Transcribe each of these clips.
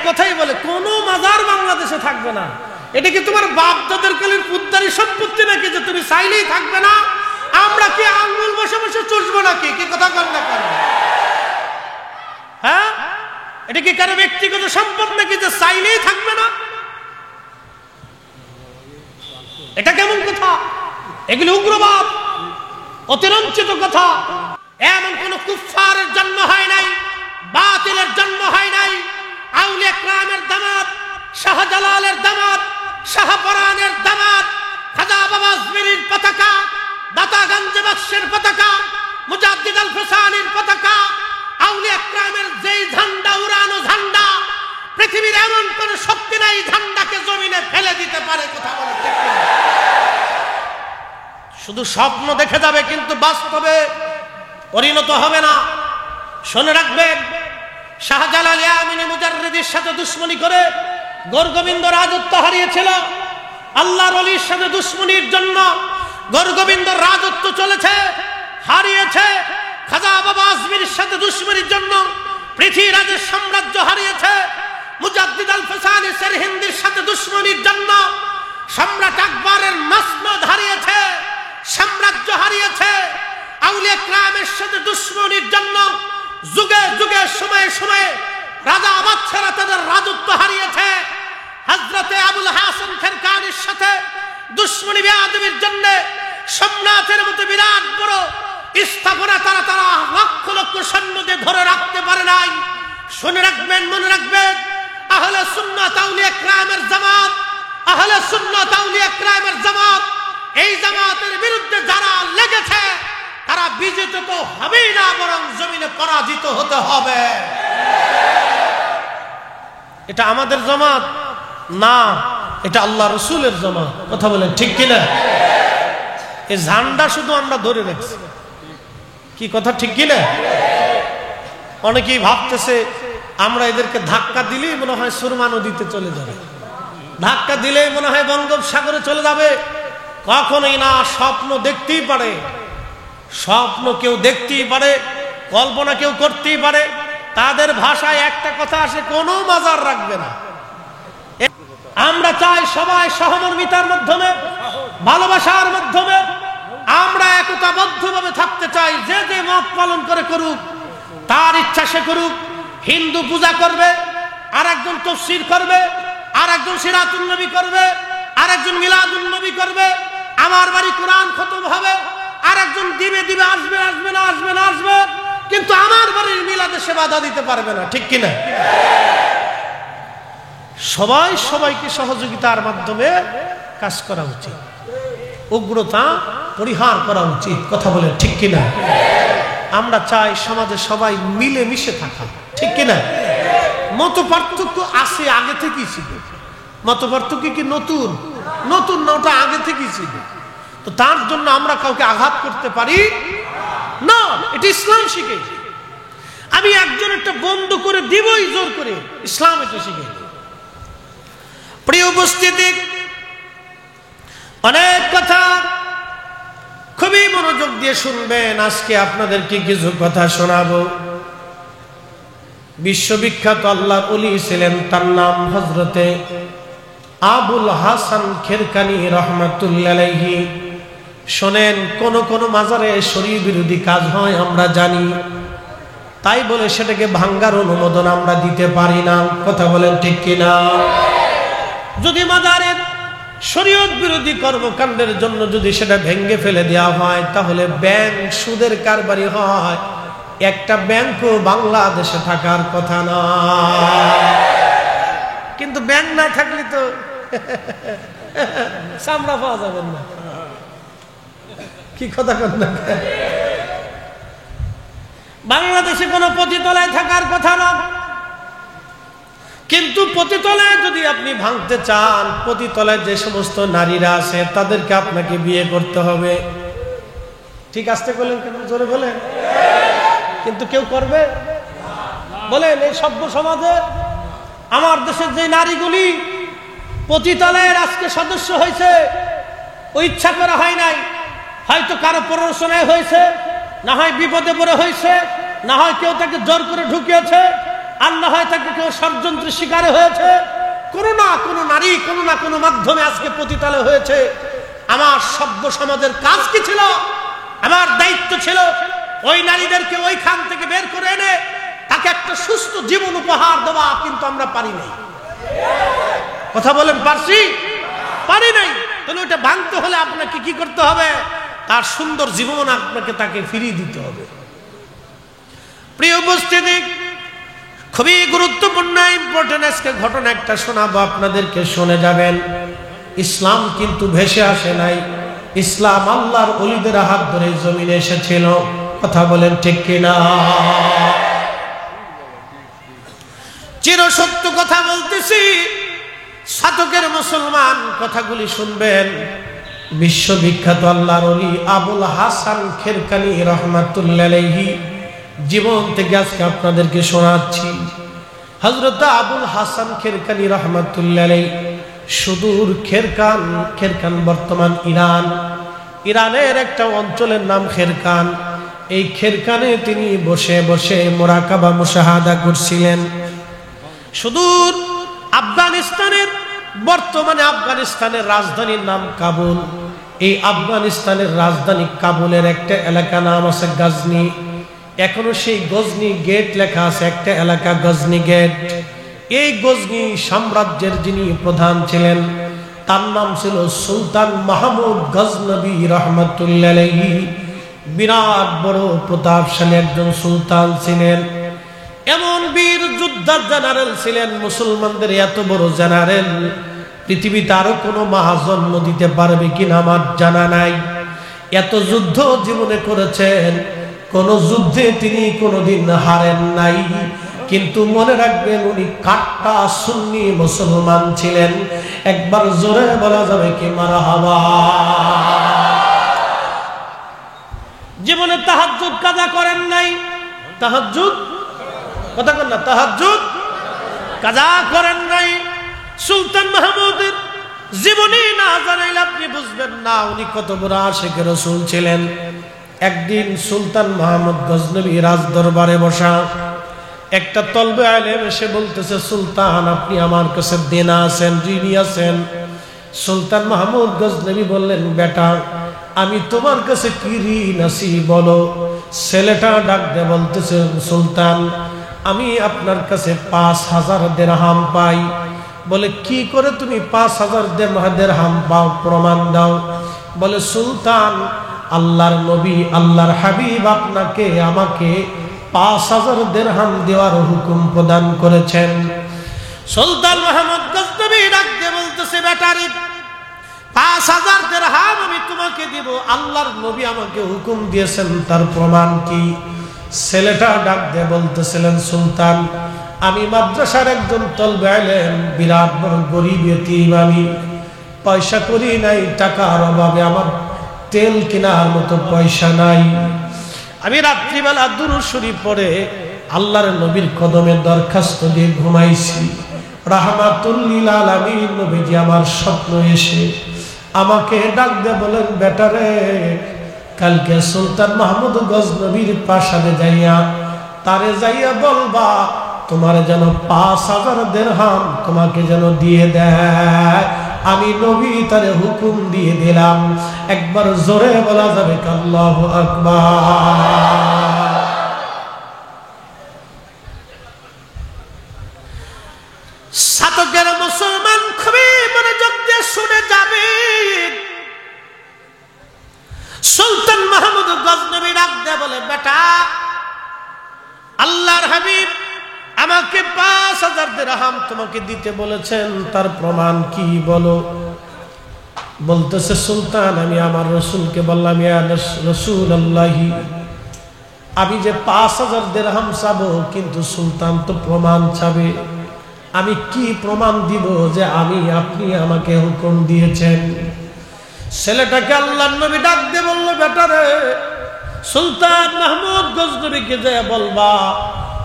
কথাই বলে, কোন মাজার বাংলাদেশে থাকবে না। এটা কি তোমার বাপ দাদার কালের পুত্তারি সম্পত্তি নাকি যে তুমি চাইলেই থাকবে না? আমরা কি আঙ্গুল বসে বসে চুষবো নাকি? কি কথা কর না কেন? হ্যাঁ, এটা কি কারো ব্যক্তিগত সম্পদ নাকি যে চাইলেই থাকবে না? এটা কেমন কথা? এগুলো উগ্রবাদ, অতিরঞ্চিত কথা। এমন কোন কুফফারের জন্ম হয় নাই, বাতিলের জন্ম হয় নাই। আউলিয়া কেরামের দামাত, শাহজালালের দামাত, শাহপরানের দামাত, খাজা বাবা আজমিরির পতাকা, দাতা গঞ্জ বখশের পতাকা, মুজাদ্দিদ আল ফসানির পতাকা, আউলিয়া কেরামের যেই ঝান্ডা উড়ানো ঝান্ডা, পৃথিবীর এমন কোন শক্তি নাই ঝান্ডাকে জমিনে ফেলে দিতে পারে। কথা বলে ঠিক না? শুধু স্বপ্ন দেখে যাবে কিন্তু বাস্তবে পরিণত হবে না। শুনে রাখবেন, শাহজালাল ইয়ামিনী মুজাররিদের সাথে দুশ্মনী করে গৌরগোবিন্দ রাজত্ব হারিয়েছিল। আল্লাহর ওলির সাথে দুশ্মনীর জন্য গৌরগোবিন্দ রাজত্ব চলেছে, হারিয়েছে। খাজা বাবা আজমিরের সাথে দুশ্মনীর জন্য পৃথিবীরাজের সাম্রাজ্য হারিয়েছে। মুজাদ্দিদ আল ফসানি সেরহিন্দির সাথে দুশ্মনীর জন্য সম্রাট আকবরের মসনদ হারিয়েছে, সাম্রাজ্য হারিয়েছে। আউলিয়া কেরামের সাথে দুশ্মনীর জন্য যুগে যুগে সময়ে সময়ে রাজা বাদশাহরা তাদের রাজত্ব হারিয়েছে। হযরতে আবুল হাসান খানকানির সাথে দুশ্মনী বেয়াদবির জন্য সম্রাটের মতো বিরাট বড় স্থাপনা তারা লক্ষ লক্ষ সৈন্য দিয়ে ধরে রাখতে পারে নাই। শুনে রাখবেন, মনে রাখবেন, আহলে সুন্নাত আউলিয়া কেরামের জামাত, আহলে সুন্নাত আউলিয়া কেরামের জামাত, এই জামাতের বিরুদ্ধে যারা লেগেছে তারা বিজিত তো হবেই না, বরং জমিনে পরাজিত হতে হবে। এটা আমাদের জামাত না, এটা আল্লাহ রসুলের জামাত। কথা বলেন ঠিক কিনা? এই ঝান্ডা শুধু আমরা ধরে রাখছি। কি কথা ঠিক কিনা? অনেকেই ভাবতেছে আমরা এদেরকে ধাক্কা দিলেই মনে হয় সুরমা নদীতে চলে যাবে, ধাক্কা দিলেই মনে হয় বঙ্গোপসাগরে চলে যাবে। কখনোই না। স্বপ্ন দেখতেই পারে, স্বপ্ন কেউ দেখতেই পারে, কল্পনা কেউ করতেই পারে। তাদের ভাষায় একটা কথা আসে, কোনো মাজার রাখবে না। আমরা চাই সবাই সহমর্মিতার মাধ্যমে, ভালোবাসার মাধ্যমে আমরা একতাবদ্ধভাবে থাকতে চাই। যে যে মত পালন করে করুক, তার ইচ্ছা সে করুক। হিন্দু পূজা করবে, আর একজন তাফসীর করবে, আর একজন সিরাতুন নবী করবে, আর একজন মিলাদুন নবী করবে। আমার বাড়ি কোরআন খতম হবে, আর একজন দিবে দিবে, আসবে আসবে না, আসবে না আসবে, কিন্তু আমার বাড়ির মিলাদে সে বাধা দিতে পারবে না। ঠিক কিনা? সবাই সবাইকে সহযোগিতার মাধ্যমে কাজ করা উচিত, উগ্রতা পরিহার করা উচিত। কথা বলে ঠিক কিনা? আমরা চাই সমাজে সবাই মিলে মিশে থাকা। ঠিক কিনা? মত পার্থক্য আছে, আগে থেকেই ছিল। মত পার্থক্য কি নতুন? নতুন না, ওটা আগে থেকেই ছিল। তো তার জন্য আমরা কাউকে আঘাত করতে পারি না। এটা ইসলাম শিখে। আমি একজন একটা বন্ধ করে দিবই জোর করে, ইসলাম এটা শিখে। প্রিয় উপস্থিতি, অনেক কথা খুবই মনোযোগ দিয়ে শুনবেন। আজকে আপনাদেরকে কিছু কথা শোনাবো। বিশ্ববিখ্যাত আল্লাহর ওলি ছিলেন, তার নাম হযরতে আবুল হাসান খেরকানি রহমাতুল্লাহ আলাইহি। শোনেন, কোন কোন মাজারে শরীয়ত বিরোধী কাজ হয় আমরা জানি, তাই বলে সেটাকে ভাঙ্গার অনুমোদন আমরা দিতে পারি না। কথা বলেন ঠিক কিনা? যদি মাজারে শরীয়ত বিরোধী কর্মকাণ্ডের জন্য যদি সেটা ভেঙে ফেলে দেওয়া হয়, তাহলে ব্যাংক সুদের কারবারি হয়। একটা ব্যাংকও বাংলাদেশে থাকার কথা না। কিন্তু ব্যাংক না থাকলে তো চামড়া পাওয়া যাবে না। কি কথা কন না? বাংলাদেশে কোনো পতিতলায় থাকার কথা না, কিন্তু পতিতলায় যদি আপনি ভাঙতে চান, পতিতলায় যে সমস্ত নারীরা আছে তাদেরকে আপনাকে বিয়ে করতে হবে। ঠিক আসতে বলেন, কেন জোরে বলেন? কিন্তু কেউ করবে? বলেন, এই সভ্য সমাজে আমার দেশের যে নারীগুলি পতিতলায়ের আজকে সদস্য হয়েছে, ও ইচ্ছা করা হয় নাই। হয়তো কারো প্ররোচনায় হয়েছে, না হয় বিপদে পড়ে হয়েছে, না হয় কেউ তাকে জোর করে ঢুকিয়েছে। আল্লাহ হয়তো কেউ ষড়যন্ত্রের শিকার হয়েছে, কোনো না কোনো নারী কোনো না কোনো মাধ্যমে আজকে পতিতালয় হয়েছে। আমার সভ্য সমাজের কাজ কি ছিল? আমার দায়িত্ব ছিল ওই নারীদেরকে ওইখান থেকে বের করে এনে তাকে একটা সুস্থ জীবন উপহার দেওয়া, কিন্তু আমরা পারি নাই। কথা বলেন, পারছি? পারি নাই। তাহলে ওইটা ভাঙতে হলে আপনাকে কি করতে হবে? তার সুন্দর জীবন আপনাকে তাকে ফিরিয়ে দিতে হবে। প্রিয় উপস্থিতি, খুবই গুরুত্বপূর্ণ ইম্পর্টেন্ট আজকে ঘটনা একটা শোনাবো আপনাদেরকে, শুনে যাবেন। ইসলাম কিন্তু ভেসে আসে নাই, ইসলাম আল্লাহর ওলিদের হাত ধরে জমিনে এসেছিল। কথা বলেন ঠিক কিনা? চিরসত্য কথা বলতেছি, শতকের মুসলমান কথাগুলি শুনবেন। বিশ্ববিখ্যাত আল্লাহর ওলি আবুল হাসান খেরকানি রহমাতুল্লাহ আলাইহি জীবন থেকে আজকে আপনাদেরকে শোনাচ্ছি। হযরত আবুল হাসান খেরকানি রহমাতুল্লাহ আলাইহি সুদূর খেরকান বর্তমান ইরানের একটা অঞ্চলের নাম খেরকান। এই খেরকানে তিনি বসে বসে মুরাকাবা মুশাহাদা করছিলেন। সুদূর আফগানিস্তানের, বর্তমানে আফগানিস্তানের রাজধানীর নাম কাবুল। এই আফগানিস্তানের রাজধানী কাবুলের একটা এলাকা নাম আছে গজনি। এখনো সেই গজনি গেট লেখা আছে, একটা এলাকা গজনি গেট। এই গজনি সাম্রাজ্যের যিনি প্রধান ছিলেন তার নাম ছিল সুলতান মাহমুদ গজনবী রহমাতুল্লাহ আলাইহি। বিরাট বড় প্রতাপশালী একজন সুলতান ছিলেন, এমন বীর যোদ্ধা জেনারেল ছিলেন। মুসলমানদের এত বড় জেনারেল পৃথিবীতে আরো কোনো মহা জন্ম দিতে পারবে কিনা আমার জানা নাই। এত যুদ্ধ জীবনে করেছেন, কোন যুদ্ধে তিনি কোনোদিন হারেন নাই। কিন্তু মনে রাখবেন, উনি কাট্টা সুন্নি মুসলমান ছিলেন। একবার জোরে বলা যাবে কি মারহাবা? জীবনে তাহাজ্জুদ কাজা করেন নাই। তাহাজ্জুদ, কথা বলেন না, তাহাজ্জুদ কাজা করেন নাই। সুলতান মাহমুদের জীবনী না জানাইলে আপনি বুঝবেন না উনি কত বড় আশিক রাসূল ছিলেন। একদিন সুলতান মাহমুদ গজনবী রাজ দরবারে বসা, একটা তলবে আলেম এসে বলতেছে, সুলতান আপনি আমার কাছে দেনা আছেন, ঋণী আছেন। সুলতান মাহমুদ গজনবী বললেন, বেটা আমি তোমার কাছে কি ঋণ আছি বলো। ছেলেটা ডাক দিয়ে বলতেছে, সুলতান আমি আপনার কাছে 5000 দিরহাম পাই। বলে কি করে তুমি 5000 দিরহাম পাও, প্রমাণ দাও। বলে সুলতান আল্লাহর নবী আল্লাহর হাবিব আপনাকে আমাকে 5000 দিরহাম দেওয়ার হুকুম প্রদান করেছেন। সুলতান মাহমুদ গজনবী ডাক দিয়ে বলতেছে, বেটারে 5000 দিরহাম আমি তোমাকে দেব, আল্লাহর নবী আমাকে হুকুম দিয়েছেন, তার প্রমাণ কি? ছেলেটা ডাক দিয়ে বলতেছিলেন, সুলতান আমি মাদ্রাসার একজন তলবে আলেম, বিরাট বড় গরিব ইতিম, আমি পয়সা করি নাই, টাকার অভাবে আমার তেল কেনার মতো পয়সা নাই। আমি রাত্রিবেলা দুরূদ শরীফ পড়ে আল্লাহর নবীর কদমে দরখাস্ত দিয়ে ঘুমাইছি। রাহমাতুল লিল আলামিন নবীজি আমার স্বপ্ন এসে আমাকে ডাক দিয়ে বলেন, বেটারে কালকে সুলতান মাহমুদ গজনবীর প্রাসাদে যাইয়া তারে যাইয়া বলবা তোমার যেন 5000 দিরহাম তোমাকে যেন দিয়ে দেয়। আমি নবী তারে হুকুম দিয়ে দিলাম। একবার জোরে বলা যাবে আল্লাহু আকবার। শতকের মুসলমান খুবই মনোযোগ দিয়ে শুনে যাবে। সুলতান মাহমুদ গজনবী ডাক দিয়ে বলে, বেটা আল্লাহর হাবিব আমাকে 5000 দিরহাম তোমাকে দিতে বলেছেন, তার প্রমাণ কি বলো। বলতেছে, সুলতান আমি আমার রসুলকে বললাম, ইয়া রাসূলুল্লাহি আমি যে 5000 দিরহাম চাবো, কিন্তু সুলতান তো প্রমাণ চাবে। আমি কি প্রমাণ দিব যে আপনি আমাকে হুকুম দিয়েছেন? ছেলেটাকে আল্লাহর নবী ডাক দিয়ে বলল, বেটারে সুলতান মাহমুদ গজনবীকে যে বলবা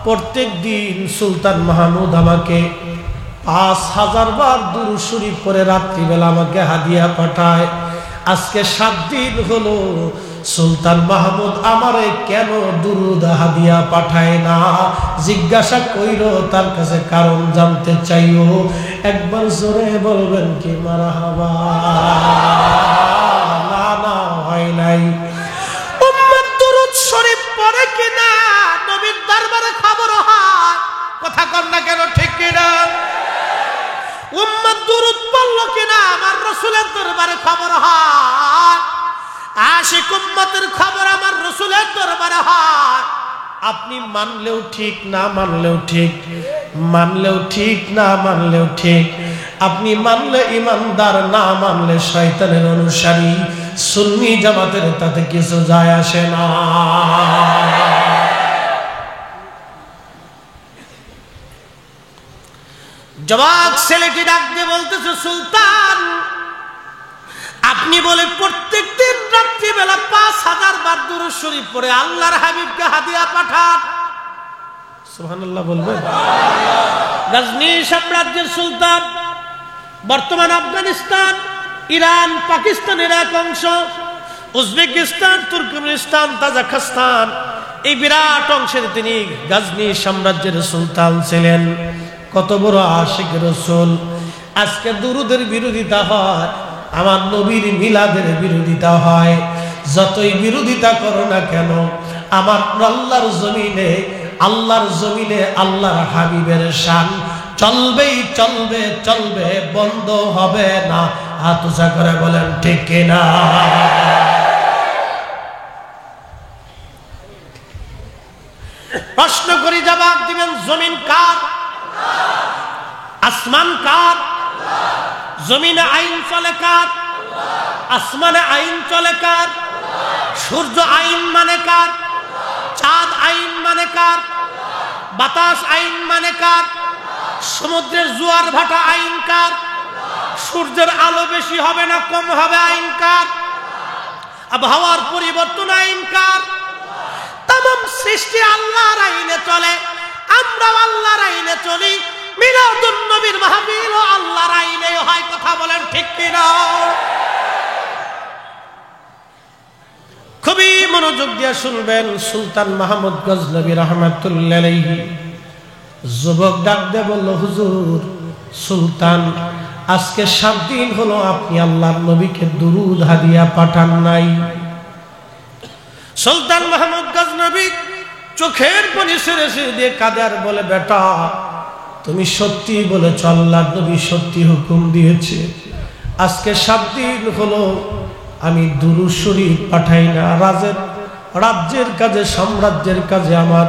প্রত্যেক দিন সুলতান মাহমুদ আমাকে 5000 বার দুরূদ শরীফ পড়ে রাত্রিবেলা আমাকে হাদিয়া পাঠায়। আজকে 7 দিন হলো সুলতান মাহমুদ আমারে কেন দুরুদ হাদিয়া পাঠায় না, জিজ্ঞাসা কইরো, তার কাছে কারণ জানতে চাইও। একবার জোরে বলবেন কি মারহাবা? না না, হয় নাই। উম্মত দুরুদ শরীফ পড়ে কিনা নবীর দরবারে খবর হয়, কথা কর না কেন, ঠিক কিনা? উম্মত দুরুদ পড়লো কিনা আমার রাসূলের দরবারে খবর হয়, আশিক উম্মতের খবর আমার রাসূলের দরবারে হয়। আপনি মানলেও ঠিক, না মানলেও ঠিক, মানলেও ঠিক, না মানলেও ঠিক। আপনি মানলে ইমানদার, না মানলে শয়তানের অনুসারী। সুন্নি জামাতের তাতে কিছু যায় আসে না। জবাব ছেলেটি ডাক দিয়ে বলতেছে, সুলতান আপনি বলে প্রত্যেক দিন রাত্রিবেলা 5000 বার দুরূদ শরীফ পড়ে আল্লাহর হাবিবকে হাদিয়া পাঠান। সুবহানাল্লাহ বলবেন। গজনী সাম্রাজ্যের সুলতান, বর্তমান আফগানিস্তান, ইরান, পাকিস্তানের এক অংশ, উজবেকিস্তান, তুর্কমেনিস্তান, তাজিকিস্তান, এই বিরাট অংশের তিনি গজনী সাম্রাজ্যের সুলতান ছিলেন। কত বড় আশিক রাসূল। আজকে দুরুদের বিরোধিতা হয়, আমার নবীর মিলাদের বিরোধিতা হয়। যতই বিরোধিতা করো না কেন, আমার আল্লাহর জমিনে, আল্লাহর জমিনে আল্লাহর হাবিবের শান চলবেই চলবে, চলবে, বন্ধ হবে না। হাত উঁচা করে বলেন ঠিক কিনা? প্রশ্ন করি, জবাব দিবেন। জমিন কার? আসমান কার? জমিনে আইন চলে কার? আসমানে আইন চলে কার? সূর্য আইন মানে কার? চাঁদ আইন মানে কার? বাতাস আইন মানে কার? সমুদ্রের জোয়ার ভাটা আইন কার? সূর্যের আলো বেশি হবে না কম হবে আইন কার? আবহাওয়ার পরিবর্তন আইন কার? तमाम সৃষ্টি আল্লাহর আইনে চলে, আমরা আল্লাহর আইনে চলি। মিলাদুন নবীর মাহফিল ও আল্লাহর আইনে হয়, কথা বলেন ঠিক কিনা? খুবই মনোযোগ দিয়ে শুনবেন। সুলতান মাহমুদ গজনবী রাহমাতুল্লাহি আলাইহি যুবক ডাক দিয়ে বলল, হুজুর সুলতান, আজকে 7 দিন হলো আপনি আল্লাহর নবীকে দুরূদ হাদিয়া পাঠান নাই। সুলতান মাহমুদ গজনবী চোখের পানি ছেড়ে দিয়ে কাঁদে আর বলে, বেটা তুমি সত্যি বলেছ, আল্লাহর নবী সত্যি হুকুম দিয়েছে। আজকে 7 দিন হলো আমি দুরূদ শরীফ পাঠাই না। রাজ্যের কাজে, সাম্রাজ্যের কাজে আমার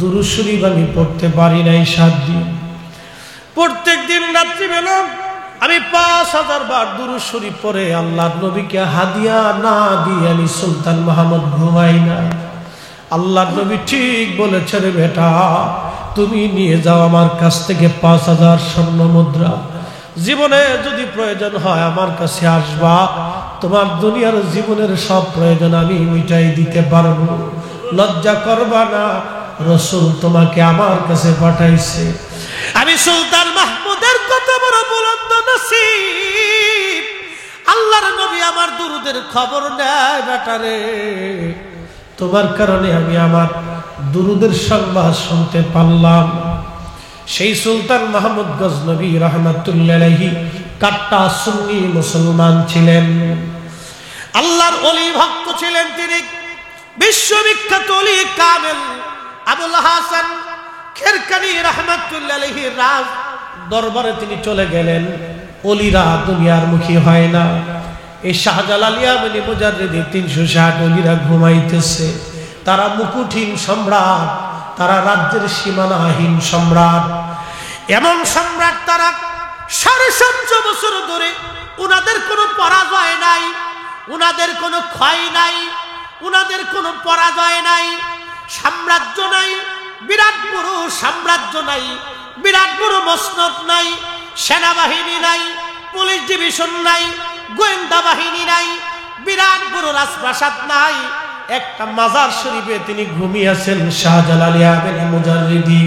দুরূদ শরীফ আমি পড়তে পারি নাই 7 দিন। প্রত্যেক দিন রাত্রিবেলা আমি 5000 বার দুরূদ শরীফ পড়ে আল্লাহর নবীকে হাদিয়া না দিয়ে আমি সুলতান মাহমুদ ঘুমাই না। আল্লাহর নবী ঠিক বলেছে রে বেটা, তুমি নিয়ে যাও আমার কাছ থেকে 5000 স্বর্ণ মুদ্রা। জীবনে যদি প্রয়োজন হয় আমার কাছে আসবা, তোমার দুনিয়ার জীবনের সব প্রয়োজন আমি মিটাই দিতে পারবো। লজ্জা করবা না, রাসূল তোমাকে আমার কাছে পাঠাইছে। আমি সুলতান মাহমুদের কত বড় বুলন্দ নসিব, আল্লাহর নবী আমার দুরুদের খবর নেয় বেটারে। তোমার কারণে আমি আমার দুরুদের সংবাদ শুনতে পারলাম। সেই সুলতান মাহমুদ গজনবী রাহমাতুল্লাহি আলাইহি কাট্টা সুন্নি মুসলমান ছিলেন, আল্লাহর ওলি ভক্ত ছিলেন তিনি। বিশ্ববিখ্যাত ওলি কামেল আবুল হাসান খেরকানি রাহমাতুল্লাহি আলাইহির রাজ দরবারে তিনি চলে গেলেন। ওলিরা দুনিয়ার মুখী হয় না। এই শাহজালাল ইয়ামানি মুজাররিদি 360 ওলিরা ঘুমাইতেছে। তারা মুকুটহীন সম্রাট, তারা রাজ্যের সীমানাহীন সম্রাট। এমন সম্রাট তারা 750 বছর ধরে উনাদের কোনো পরাজয় নাই, উনাদের কোনো ক্ষয় নাই, উনাদের কোনো পরাজয় নাই। সাম্রাজ্য নাই, বিরাট বড় সাম্রাজ্য নাই, বিরাট বড় মসনদ নাই, সেনাবাহিনী নাই, পুলিশ ডিভিশন নাই, গোয়েন্দা বাহিনী নাই, বিরাট বড় রাজপ্রাসাদ নাই। একটা মাজার শরীফে তিনি ঘুমিয়েছেন শাহজালাল ইয়ামানি মুজাররিদি।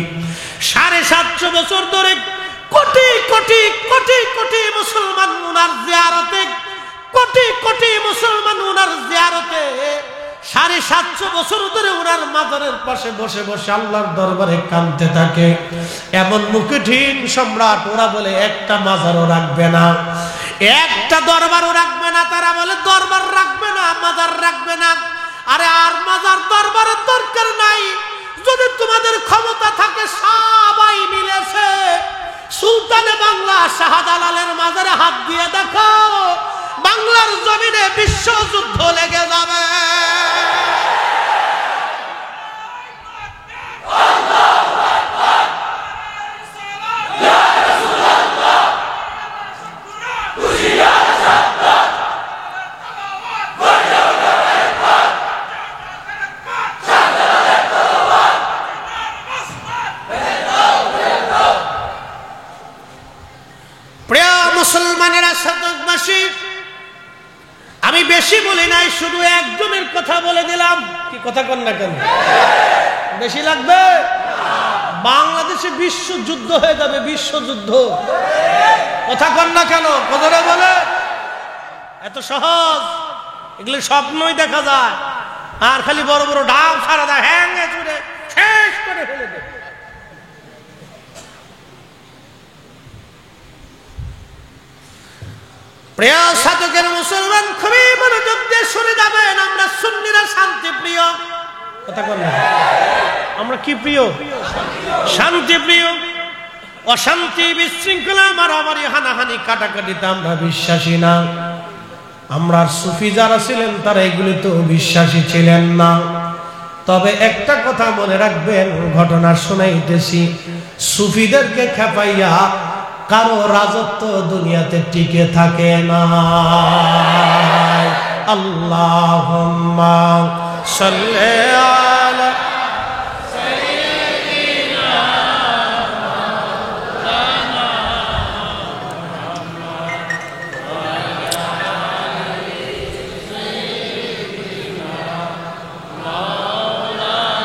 750 বছর ধরে কোটি কোটি কোটি কোটি মুসলমান উনার জিয়ারতে কোটি কোটি মুসলমান ওনার জিয়ারতে 750 বছর ধরে ওনার মাজারের পাশে বসে বসে আল্লাহর দরবারে কাঁদতে থাকে। এমন মুকুটহীন সম্রাট, ওরা বলে একটা মাজারও রাখবে না, একটা দরবারও রাখবে না। তারা বলে দরবার রাখবে না, মাজার রাখবে না। আরে আর মাজার দরবারের দরকার নাই, যদি তোমাদের ক্ষমতা থাকে সবাই মিলেছে সুলতানে বাংলা শাহজালালের মাজারে হাত দিয়ে দেখো, বাংলার জমিনে বিশ্বযুদ্ধ লেগে যাবে। প্রিয় মুসলমানেরা, সাধকবাসী, আমি বেশি বলি নাই, শুধু একজনের কথা বলে দিলাম। কি কথা কন না কেন? বেশি লাগবে? বাংলাদেশে বিশ্বযুদ্ধ হয়ে যাবে, বিশ্বযুদ্ধ। কথা কন না কেন? কথাটা বলে এত সহজ, এগুলো স্বপ্নই দেখা যায়, আর খালি বড় বড় ডাব ছাড়া দেয়, হ্যাঙ্গে চুড়ে শেষ করে ফেলে দেয়। প্রিয় সাধকের মুসলমান, খুবই মনোযোগ দিয়ে শুনে যাবেন। আমরা সুন্নিরা শান্তি প্রিয়। কথা বল না, আমরা কি প্রিয়? শান্তি প্রিয়। অশান্তি, বিশৃঙ্খলা, মারামারি, হানাহানি, কাটাকাটিতে আমরা বিশ্বাসী না। আমরা সুফি যারা ছিলেন তারা এগুলি তো বিশ্বাসী ছিলেন না। তবে একটা কথা মনে রাখবেন, ঘটনা শুনাইতেছি, সুফিদেরকে খেপাইয়া কারো রাজত্ব দুনিয়াতে টিকে থাকে না। আল্লাহুম্মা সাল্লি আলা সাইয়্যিদিনা মাওলানা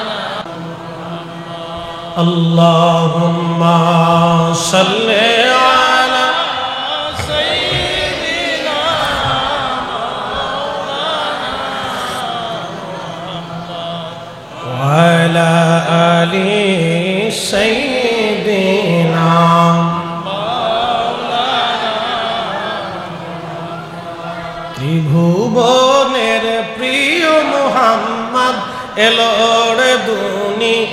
আল্লাহুম্মা সাল্লি وعلى آل سيدنا مولانا। ত্রিভুবনের প্রিয় মুহাম্মদ এলোর দুনিয়ায়,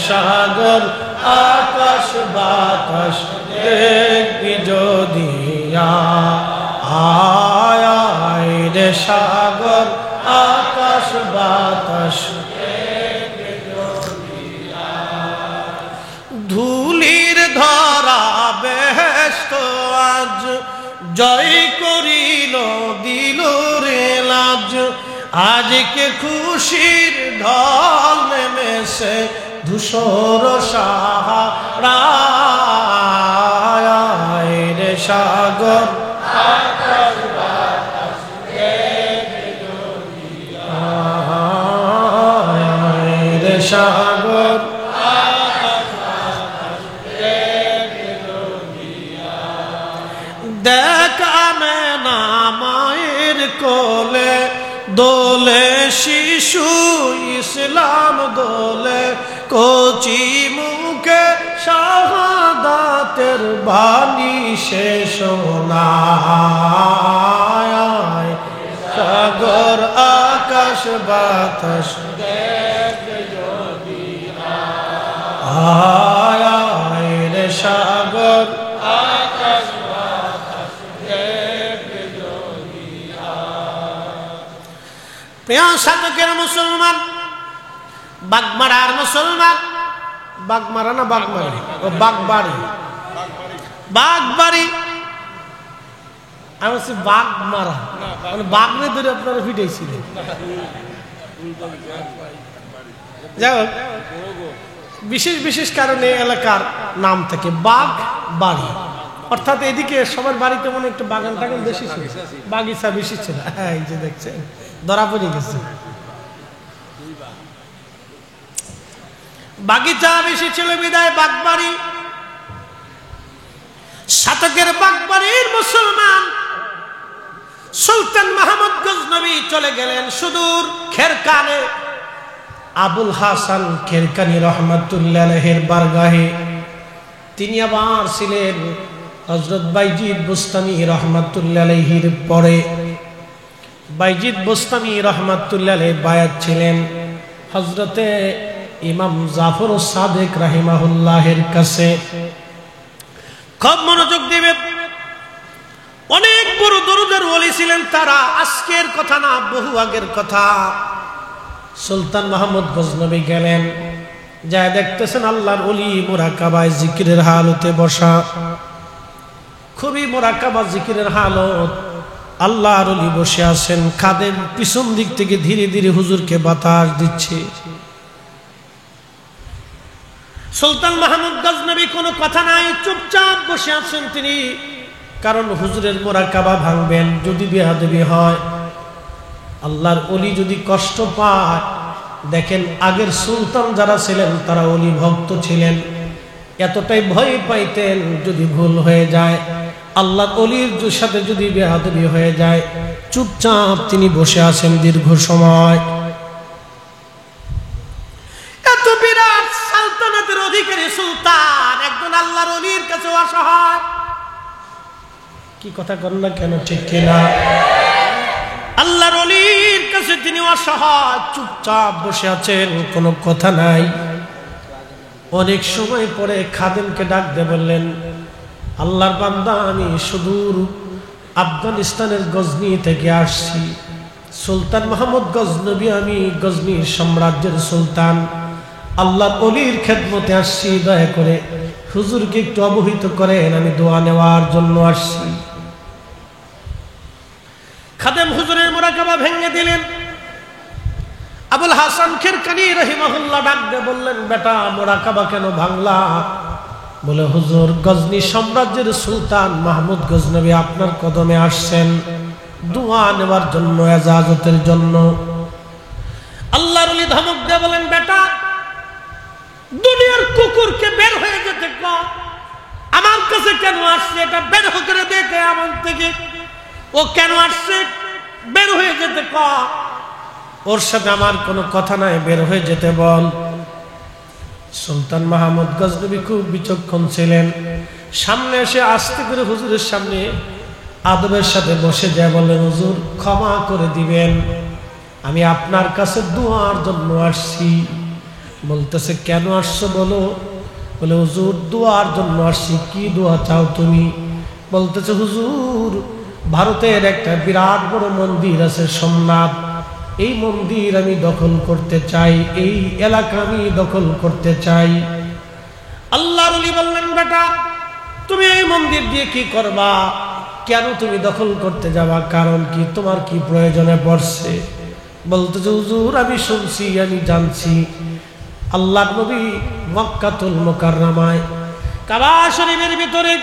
সাগর আকাশ বাতাস দেখবি যদি আয় রে, সাগর আকাশ বাতাস ধুলির ধরা বেহেশত আজ জয় করিল দিল রে লাজ। আজকে খুশির ঢল নেমেছে ধূসর সাহারায় রে, সাগর আকাশ বাতাস দেখবি যদি আয় রে, সাগর আকাশ বাতাস দেখবি যদি আয়। দেখ আমেনা মায়ের কোলে দোলে শিশু ইসলাম দোলে, কচি মুখে শাহাদাতের বাণী সে শোনায়। সাগর আকাশ বাতাস দেখবি যদি আয় রে, সাগর আকাশ বাতাস দেখবি যদি আয়। প্রিয় সাধকের মুসলমান, বাগমারার মুসলমান, বাগমারা না বাগমারি, ও বাগবাড়ি, বাগবাড়ি। আমি বলছি বাগমারা, মানে বাগরে ধরে আপনারা ফিটাইছিলেন। যাই হোক, বিশেষ বিশেষ কারণে এলাকার নাম থেকে বাগ বাড়ি, অর্থাৎ এদিকে সবার বাড়িতে মনে একটু বাগান টাগান বেশি ছিল, বাগিচা বেশি ছিল। হ্যাঁ, এই যে দেখছেন ধরা পড়ে গেছে, বাগিচা বেশি ছিল বিদায় বাগবাড়ি। শতকের বাগবাড়ির মুসলমান সুলতান মাহমুদ গজনবী চলে গেলেন সুদূর খেরকানে। আবুল হাসান খেরকানি রহমাতুল্লাহ আলাইহির বারগাহে। তিনি আবার ছিলেন হযরত বাইজিদ বুস্তামি রহমাতুল্লাহ আলাইহির পরে। বাইজিদ বুস্তামি রহমাতুল্লাহ আলাইহি বায়াত ছিলেন হযরতে ইমাম জাফর সাদিক রাহিমাহুল্লাহের কাছে। খুব মনোযোগ দিবেন, অনেক বড় দরুদের ওলি ছিলেন তারা। আজকের কথা না, বহু আগের কথা। সুলতান মাহমুদ গজনবী গেলেন, যা দেখতেছেন আল্লাহর ওলি মুরাকাবায় জিকিরের হালতে বসা। খুবই মুরাকাবা জিকিরের হালত। আল্লাহর ওলি বসে আছেন, খাদেম পিছন দিক থেকে ধীরে ধীরে হুজুরকে বাতাস দিচ্ছে। সুলতান মাহমুদ গজনবী কোনো কথা নাই, চুপচাপ বসে আছেন তিনি। কারণ হুজুরের মুরাকাবা ভাঙবেন, যদি বেয়াদবি হয়, আল্লাহর ওলি যদি কষ্ট পায়। দেখেন আগের সুলতান যারা ছিলেন তারা ওলি ভক্ত ছিলেন, এতটাই ভয় পাইতেন যদি ভুল হয়ে যায়, আল্লাহর ওলির সাথে যদি বেয়াদবি হয়ে যায়। চুপচাপ তিনি বসে আছেন দীর্ঘ সময়। এত বিরাট সালতানাতের অধিকারী সুলতান একজন আল্লাহর ওলির কাছে অসহায়। কি কথা করেন না কেন, ঠিক কিনা? আল্লাহর ওলির কাছে তিনি অসহায়, চুপচাপ বসে আছেন, কোনো কথা নাই। অনেক সময় পরে খাদেমকে ডাক দিয়ে বললেন, আল্লাহর বান্দা, আমি সুদূর আফগানিস্তানের গজনি থেকে আসছি। সুলতান মাহমুদ গজনবী, আমি গজনির সাম্রাজ্যের সুলতান, আল্লাহর ওলির খেদমতে আসছি। দয়া করে হুজুরকে একটু অবহিত করেন, আমি দোয়া নেওয়ার জন্য আসছি। খাদেম হুজুরের মুরাকাবা ভেঙে দিলেন। আবুল হাসান খেরকানি রাহিমাহুল্লাহ ডাক দিয়ে বললেন, বেটা মুরাকাবা কেন ভাঙলা? বলে, হুজুর, গজনি সাম্রাজ্যের সুলতান মাহমুদ গজনবী আপনার কদমে আসছেন দোয়া নেওয়ার জন্য, এজাজতের জন্য। আল্লাহর ওলি ধমক দিয়ে বলেন, বেটা দুনিয়ার কুকুরকে বের হয়ে যেতে কও, আমার কাছে কেন আসছে এটা বের করে দেখে আমার থেকে। ও কেন আসছে বের হয়ে যেতে কও, ওর সাথে আমার কোনো কথা নাই, বের হয়ে যেতে বল। সুলতান মাহমুদ গজনবী খুব বিচক্ষণ ছিলেন। সামনে এসে আস্তে করে হুজুরের সামনে আদবের সাথে বসে যায়, বললেন, হুজুর ক্ষমা করে দিবেন, আমি আপনার কাছে দোয়ার জন্য আসছি। বলতেছে, কেন আসছো বলো? বলে, হুজুর দোয়ার জন্য আসছি। কি দোয়া চাও তুমি? বলতেছে, হুজুর ভারতের একটা বিরাট বড় মন্দির আছে সোমনাথ, এই মন্দির আমি দখল করতে চাই, এই এলাকা আমি দখল করতে চাই। আল্লাহর ওলি বললেন, বেটা তুমি এই মন্দির দিয়ে কি করবা? কেন তুমি দখল করতে যাবা? কারণ কি? তোমার কি প্রয়োজনে পড়ছে? বলতেছে, হুজুর আমি শুনছি, আমি জানছি আল্লাহর নবী মক্কাতুল মুকাররমায় কাবা শরীফের ভিতরে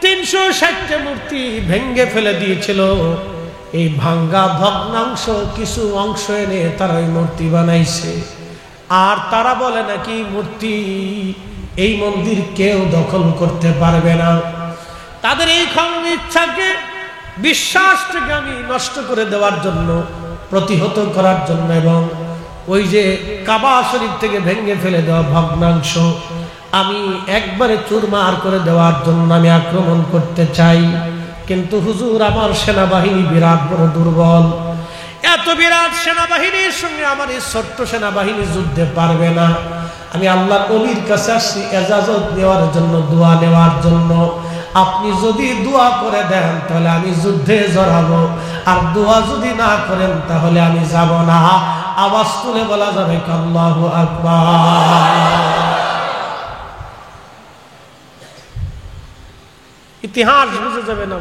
360টা মূর্তি ভেঙ্গে ফেলে দিয়েছিল। এই ভাঙ্গা ভগ্নাংশ কিছু অংশ এনে তারা ওই মূর্তি বানাইছে। আর তারা বলে নাকি মূর্তি এই মন্দির কেউ দখল করতে পারবে না। তাদের এই ইচ্ছাকে, বিশ্বাসটাকে আমি নষ্ট করে দেওয়ার জন্য, প্রতিহত করার জন্য, এবং ওই যে কাবা শরীফ থেকে ভেঙে ফেলে দেওয়া ভগ্নাংশ আমি একবারে চুরমার করে দেওয়ার জন্য আমি আক্রমণ করতে চাই। কিন্তু হুজুর আমার সেনাবাহিনী বিরাট বড় দুর্বল, এত বিরাট সেনাবাহিনীর সঙ্গে আমার এই ছোট্ট সেনাবাহিনী যুদ্ধে পারবে না। আমি আল্লাহর ওলির কাছে আসছি এজাজত নেওয়ার জন্য, দোয়া নেওয়ার জন্য। আপনি যদি দোয়া করে দেন তাহলে আমি যুদ্ধে জড়াবো, আর দোয়া যদি না করেন তাহলে আমি যাব না। আওয়াজ তুলে বলা যাবে আল্লাহু আকবার। ইতিহাস বুঝে যাবে না,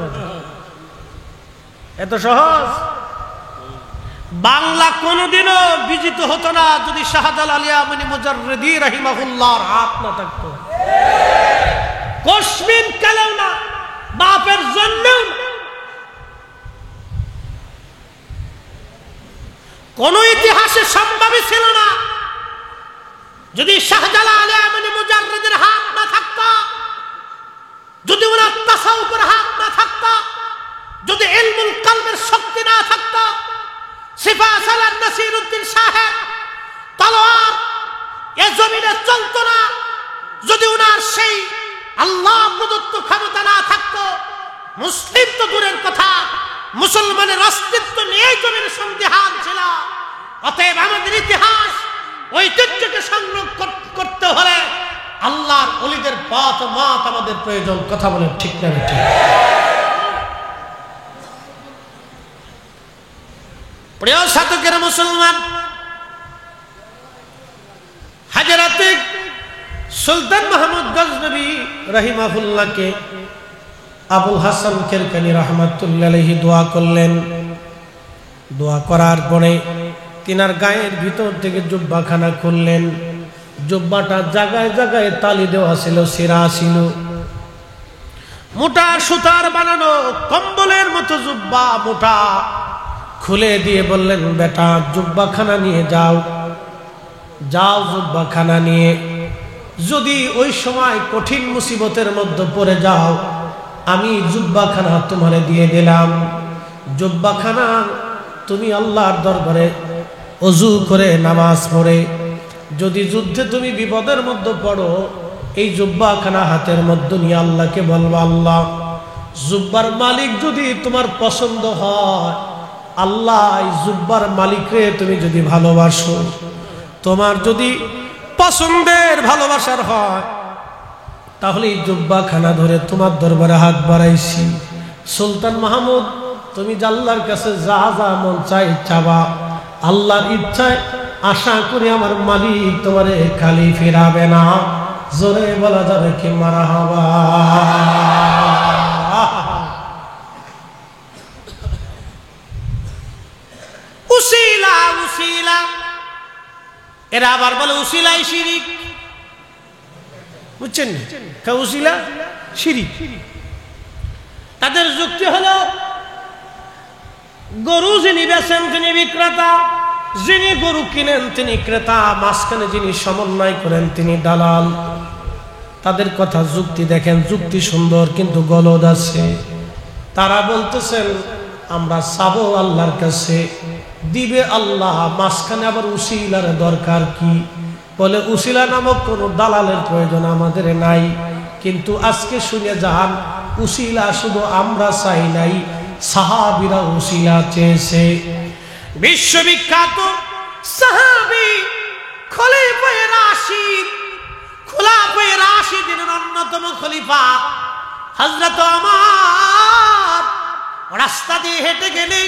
এত সহজ। বাংলা কোনদিনও বিজিত হতো না যদি শাহজালাল ইয়ামানি মুজাররিদি রাহিমাহুল্লাহর হাত না থাকতো। কসমিন কালেও না, বাপের জন্মেও না। কোন ইতিহাসে সম্ভবই ছিল না যদি শাহজালাল ইয়ামানি মুজাররিদের হাত না থাকতো, যদি ওনার তাসাউফ সিফাস আল নাসিরউদ্দিন সাহেব তলোয়ার এ জমিনে চলতো না যদি উনার সেই আল্লাহ প্রদত্ত ক্ষমতা না থাকতো। মুসলিম তো দূরের কথা, মুসলমানের অস্তিত্ব নিয়ে জমির সন্দিহান ছিল। অতএব আমাদের ইতিহাস ঐতিহ্যকে সংরক্ষণ করতে হলে আল্লাহর ওলিদের পথ মত আমাদের প্রয়োজন। কথা বলে ঠিক না ঠিক? প্রিয় সাধকের মুসলমান, হাজরাতে সুলতান মাহমুদ গজনবী রাহিমাহুল্লাহকে আবুল হাসান কিরকানি রাহমাতুল্লাহি আলাইহি দোয়া করলেন। দোয়া করার পরে তিনার গায়ের ভিতর থেকে জুব্বাখানা খুললেন। জুব্বাটা জায়গায় জায়গায় তালি দেওয়া ছিল, সিরা ছিল, মোটা সুতার বানানো কম্বলের মতো জুব্বা মোটা। খুলে দিয়ে বললেন, বেটা জুব্বাখানা নিয়ে যাও, যাও জুব্বাখানা নিয়ে যদি ওই সময় কঠিন মুসিবতের মধ্যে পড়ে যাও, আমি জুব্বাখানা তোমারে দিয়ে দিলাম। জুব্বাখানা তুমি আল্লাহর দরবারে ওযু করে নামাজ পড়ে যদি যুদ্ধে তুমি বিপদের মধ্যে পড়ো, এই জুব্বাখানা হাতের মধ্যে নিয়ে আল্লাহকে বলবা, আল্লাহ জুব্বার মালিক যদি তোমার পছন্দ হয়, আল্লাহ এই জুব্বার মালিকরে তুমি যদি ভালোবাসো, তোমার যদি পছন্দের ভালোবাসার হয়, তাহলে এই জুব্বাখানা ধরে তোমার দরবারে হাত বাড়াইছি। সুলতান মাহমুদ, তুমি আল্লাহর কাছে যা যা মন চাই চাবা, আল্লাহর ইচ্ছায় আশা করি আমার মালিক তোমারে খালি ফিরাবে না। জোরে বলা যাবে কি মারহাবা। উসিলা উসিলা, এরা আবার বলে উসিলাই শিরিক। বুঝছেন? উসিলা শিরিক। তাদের যুক্তি হলো, গরু যিনি বেচেন তিনি বিক্রেতা, যিনি গরু কিনেন তিনি ক্রেতা, মাঝখানে যিনি সমন্বয় করেন তিনি দালাল। তাদের কথা যুক্তি দেখেন, যুক্তি সুন্দর কিন্তু গলদ আছে। তারা বলতেছেন আমরা চাবো আল্লাহর কাছে, দিবে আল্লাহ, মাঝখানে আবার উসিলার দরকার কি? বলে উসিলা নামক কোন দালালের প্রয়োজন আমাদের নাই। কিন্তু আজকে শুনে যান, উসিলা শুধু আমরা চাই নাই, সাহাবীরা উসিলা চেয়েছে। বিশ্ববিখ্যাত সাহাবী খলিফায়ে রাশিদ, খোলাফায়ে রাশিদের অন্যতম খলিফা হযরত ওমর রাস্তা দিয়ে হেঁটে গেলে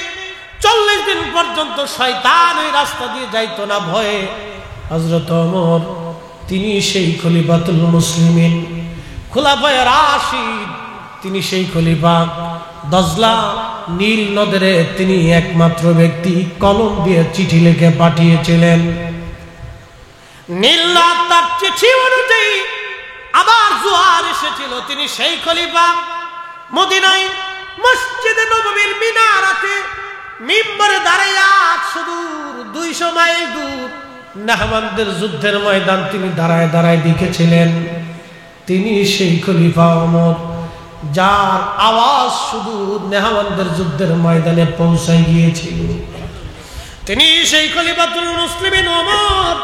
40 দিন পর্যন্ত শয়তান ওই রাস্তা দিয়ে যাইতো না ভয়ে। হযরত ওমর তিনি সেই খলিফাতুল মুসলিমিন, খোলাফায়ে রাশিদ, তিনি সেই খলিফা। দজলা নীল নদে তিনি একমাত্র ব্যক্তি কলম দিয়ে চিঠি লিখে পাঠিয়েছিলেন। নীল নদ তার চিঠি অনুযায়ী আবার জোয়ার এসেছিল। তিনি সেই খলিফা। মদিনায় মসজিদে নববীর মিনারাতে মিম্বরে দাঁড়াইয়া সুদূর 200 মাইল দূর নাহমানদের যুদ্ধের ময়দান তিনি দাঁড়ায় দাঁড়ায় দেখেছিলেন। তিনি সেই খলিফা ওমর, যার আওয়াজ শুধু নেহাওয়ানদের যুদ্ধের ময়দানে পৌঁছায় গিয়েছিল। তিনি সেই খলিফাতুল মুসলিমিন ওমর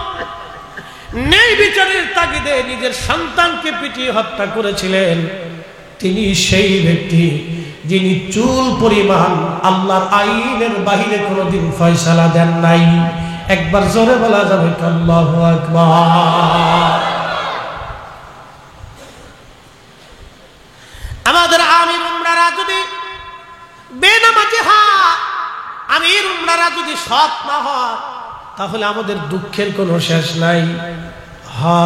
ন্যায় বিচারের তাগিদে নিজের সন্তানকে পিটিয়ে হত্যা করেছিলেন। তিনি সেই ব্যক্তি যিনি চুল পরিমাণ আল্লাহর আইনের বাহিরে কোনোদিন ফয়সালা দেন নাই। একবার জোরে বলা যাবে আল্লাহু আকবার। আমাদের আমির উমরারা যদি বেনামাজি হয়, আমির উমরারা যদি সৎ না হয়, তাহলে আমাদের দুঃখের কোনো শেষ নাই।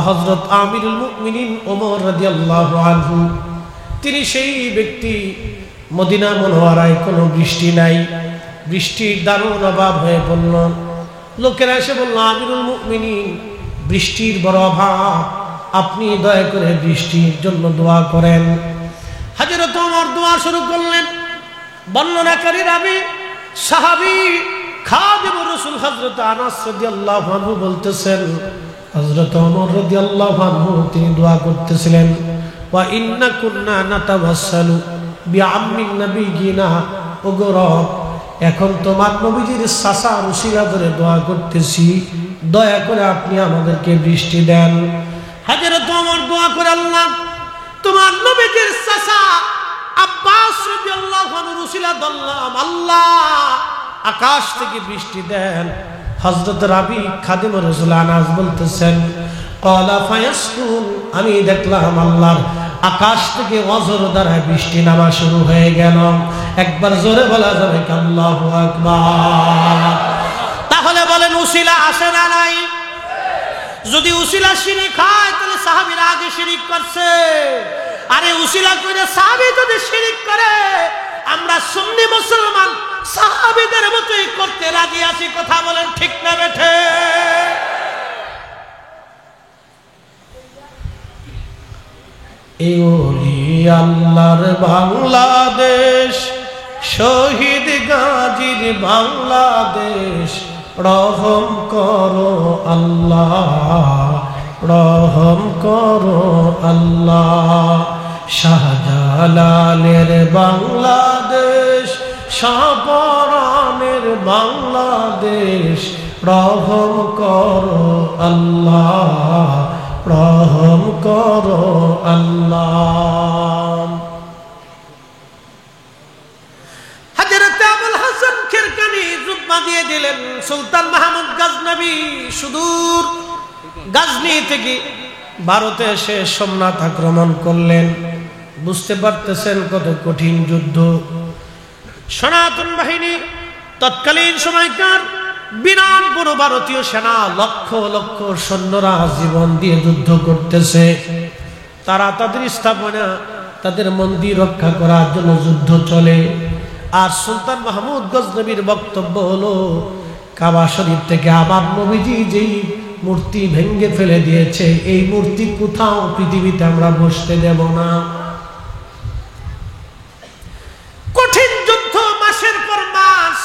হযরত আমিরুল মুমিনিন ওমর রাদিয়াল্লাহু আনহু, তিনি সেই ব্যক্তি। মদিনা মুনওয়ারায় কোনো বৃষ্টি নাই, বৃষ্টির দারুণ অভাব হয়ে পড়ল। লোকেরা এসে বলল, আমিরুল মুমিনিন বৃষ্টির বড় অভাব, আপনি দয়া করে বৃষ্টির জন্য দোয়া করেন। হযরত ওমর দোয়া শুরু করলেন। বর্ণনাকারী রাবী সাহাবী খাদিমুর রাসূল হযরত আনাস রাদিয়াল্লাহু আনহু বলতেছেন, হযরত ওমর রাদিয়াল্লাহু আনহু তিনি দোয়া করতেছিলেন, ওয়া ইন্না কুন্না নাতাওয়াসসালু বিআম্মিন নবিয়িনা, ওগো রব এখন তোমার নবীজির চাচার উসিলা ধরে দোয়া করতেছি, দয়া করে আপনি আমাদেরকে বৃষ্টি দেন। হযরত ওমর দোয়া করে, আল্লাহ তোমার নবীজির চাচা আব্বাস রাদিয়াল্লাহু আনহুর উসিলা ধরলাম, আল্লাহ আকাশ থেকে বৃষ্টি দেন। হযরত রাবি খাদিম রাসূল আনাস বলতেছেন, ক্বালা ফায়াসকুন, আমি দেখলাম আল্লাহর আকাশ থেকে অজর দ্বারা বৃষ্টি নামা শুরু হয়ে গেল। একবার জোরে বলা যাবে কি আল্লাহু আকবার? তাহলে বলেন উসিলা আসে না নাই? যদি উসিলা শিরিক হয় তাহলে সাহাবীরা আগে শিরিক করছে। আরে উসিলা করে সাহাবী যদি শিরিক করে, আমরা সুন্নি মুসলমান সাহাবীদের মতোই করতে রাজি আছি। কথা বলেন ঠিক না বেঠে? এই ওলি আল্লাহর বাংলাদেশ, শহীদ গাজীর বাংলাদেশ, রহম করো আল্লাহ, রহম করো আল্লাহ। শাহজালালের বাংলাদেশ, শাহপরানের বাংলাদেশ, রহম করো আল্লাহ, রহম করো আল্লাহ। হযরত আবুল হাসান খিরকানি জুব্বা দিয়ে দিলেন। সুলতান মাহমুদ গজনবী সুদূর গজনি থেকে ভারতে এসে সোমনাথ আক্রমণ করলেন। বুঝতে পারতেছেন কত কঠিন যুদ্ধ। সনাতন বাহিনী তৎকালীন সময়কার বিরাট বড় ভারতীয় সেনা, লক্ষ লক্ষ সৈন্যরা জীবন দিয়ে যুদ্ধ করতেছে। তারা তাদের স্থাপনা, তাদের মন্দির রক্ষা করার জন্য যুদ্ধ চলে। আর সুলতান মাহমুদ গজনবীর বক্তব্য হলো, কাবা শরীফ থেকে আমার নবীজি যেই মূর্তি ভেঙে ফেলে দিয়েছে, এই মূর্তি কোথাও পৃথিবীতে আমরা বসতে দেব না। কঠিন যুদ্ধ, মাসের পর মাস,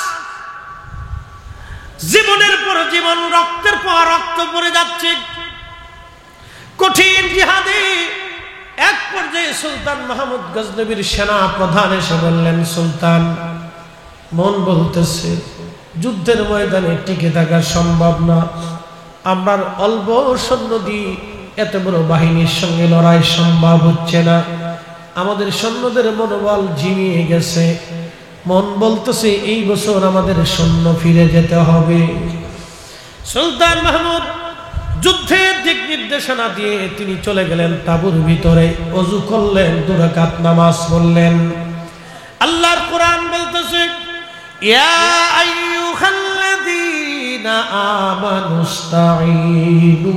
জীবনের পর জীবন, রক্তের পর রক্ত পড়ে যাচ্ছে, কঠিন জিহাদে। এক পর্যায়ে সুলতান মাহমুদ গজনবীর সেনা প্রধান এসে বললেন, সুলতান, মন বলতেছে যুদ্ধের ময়দানে টিকে থাকা সম্ভব না। আমরা অল্প সৈন্য দিয়ে এত বড় বাহিনীর সঙ্গে লড়াই সম্ভব হচ্ছে না। আমাদের সৈন্যদের মনোবল ঝিমিয়ে গেছে। মন বলতেছে এই বছর আমাদের সৈন্য ফিরে যেতে হবে। সুলতান মাহমুদ যুদ্ধের দিক নির্দেশনা দিয়ে তিনি চলে গেলেন তাঁবুর ভিতরে, ওযু করলেন, 2 রাকাত নামাজ পড়লেন। আল্লাহর কোরআন বলতেছে, ইয়া আইয়ুহাল্লাযীনা আমানুস্তাঈনু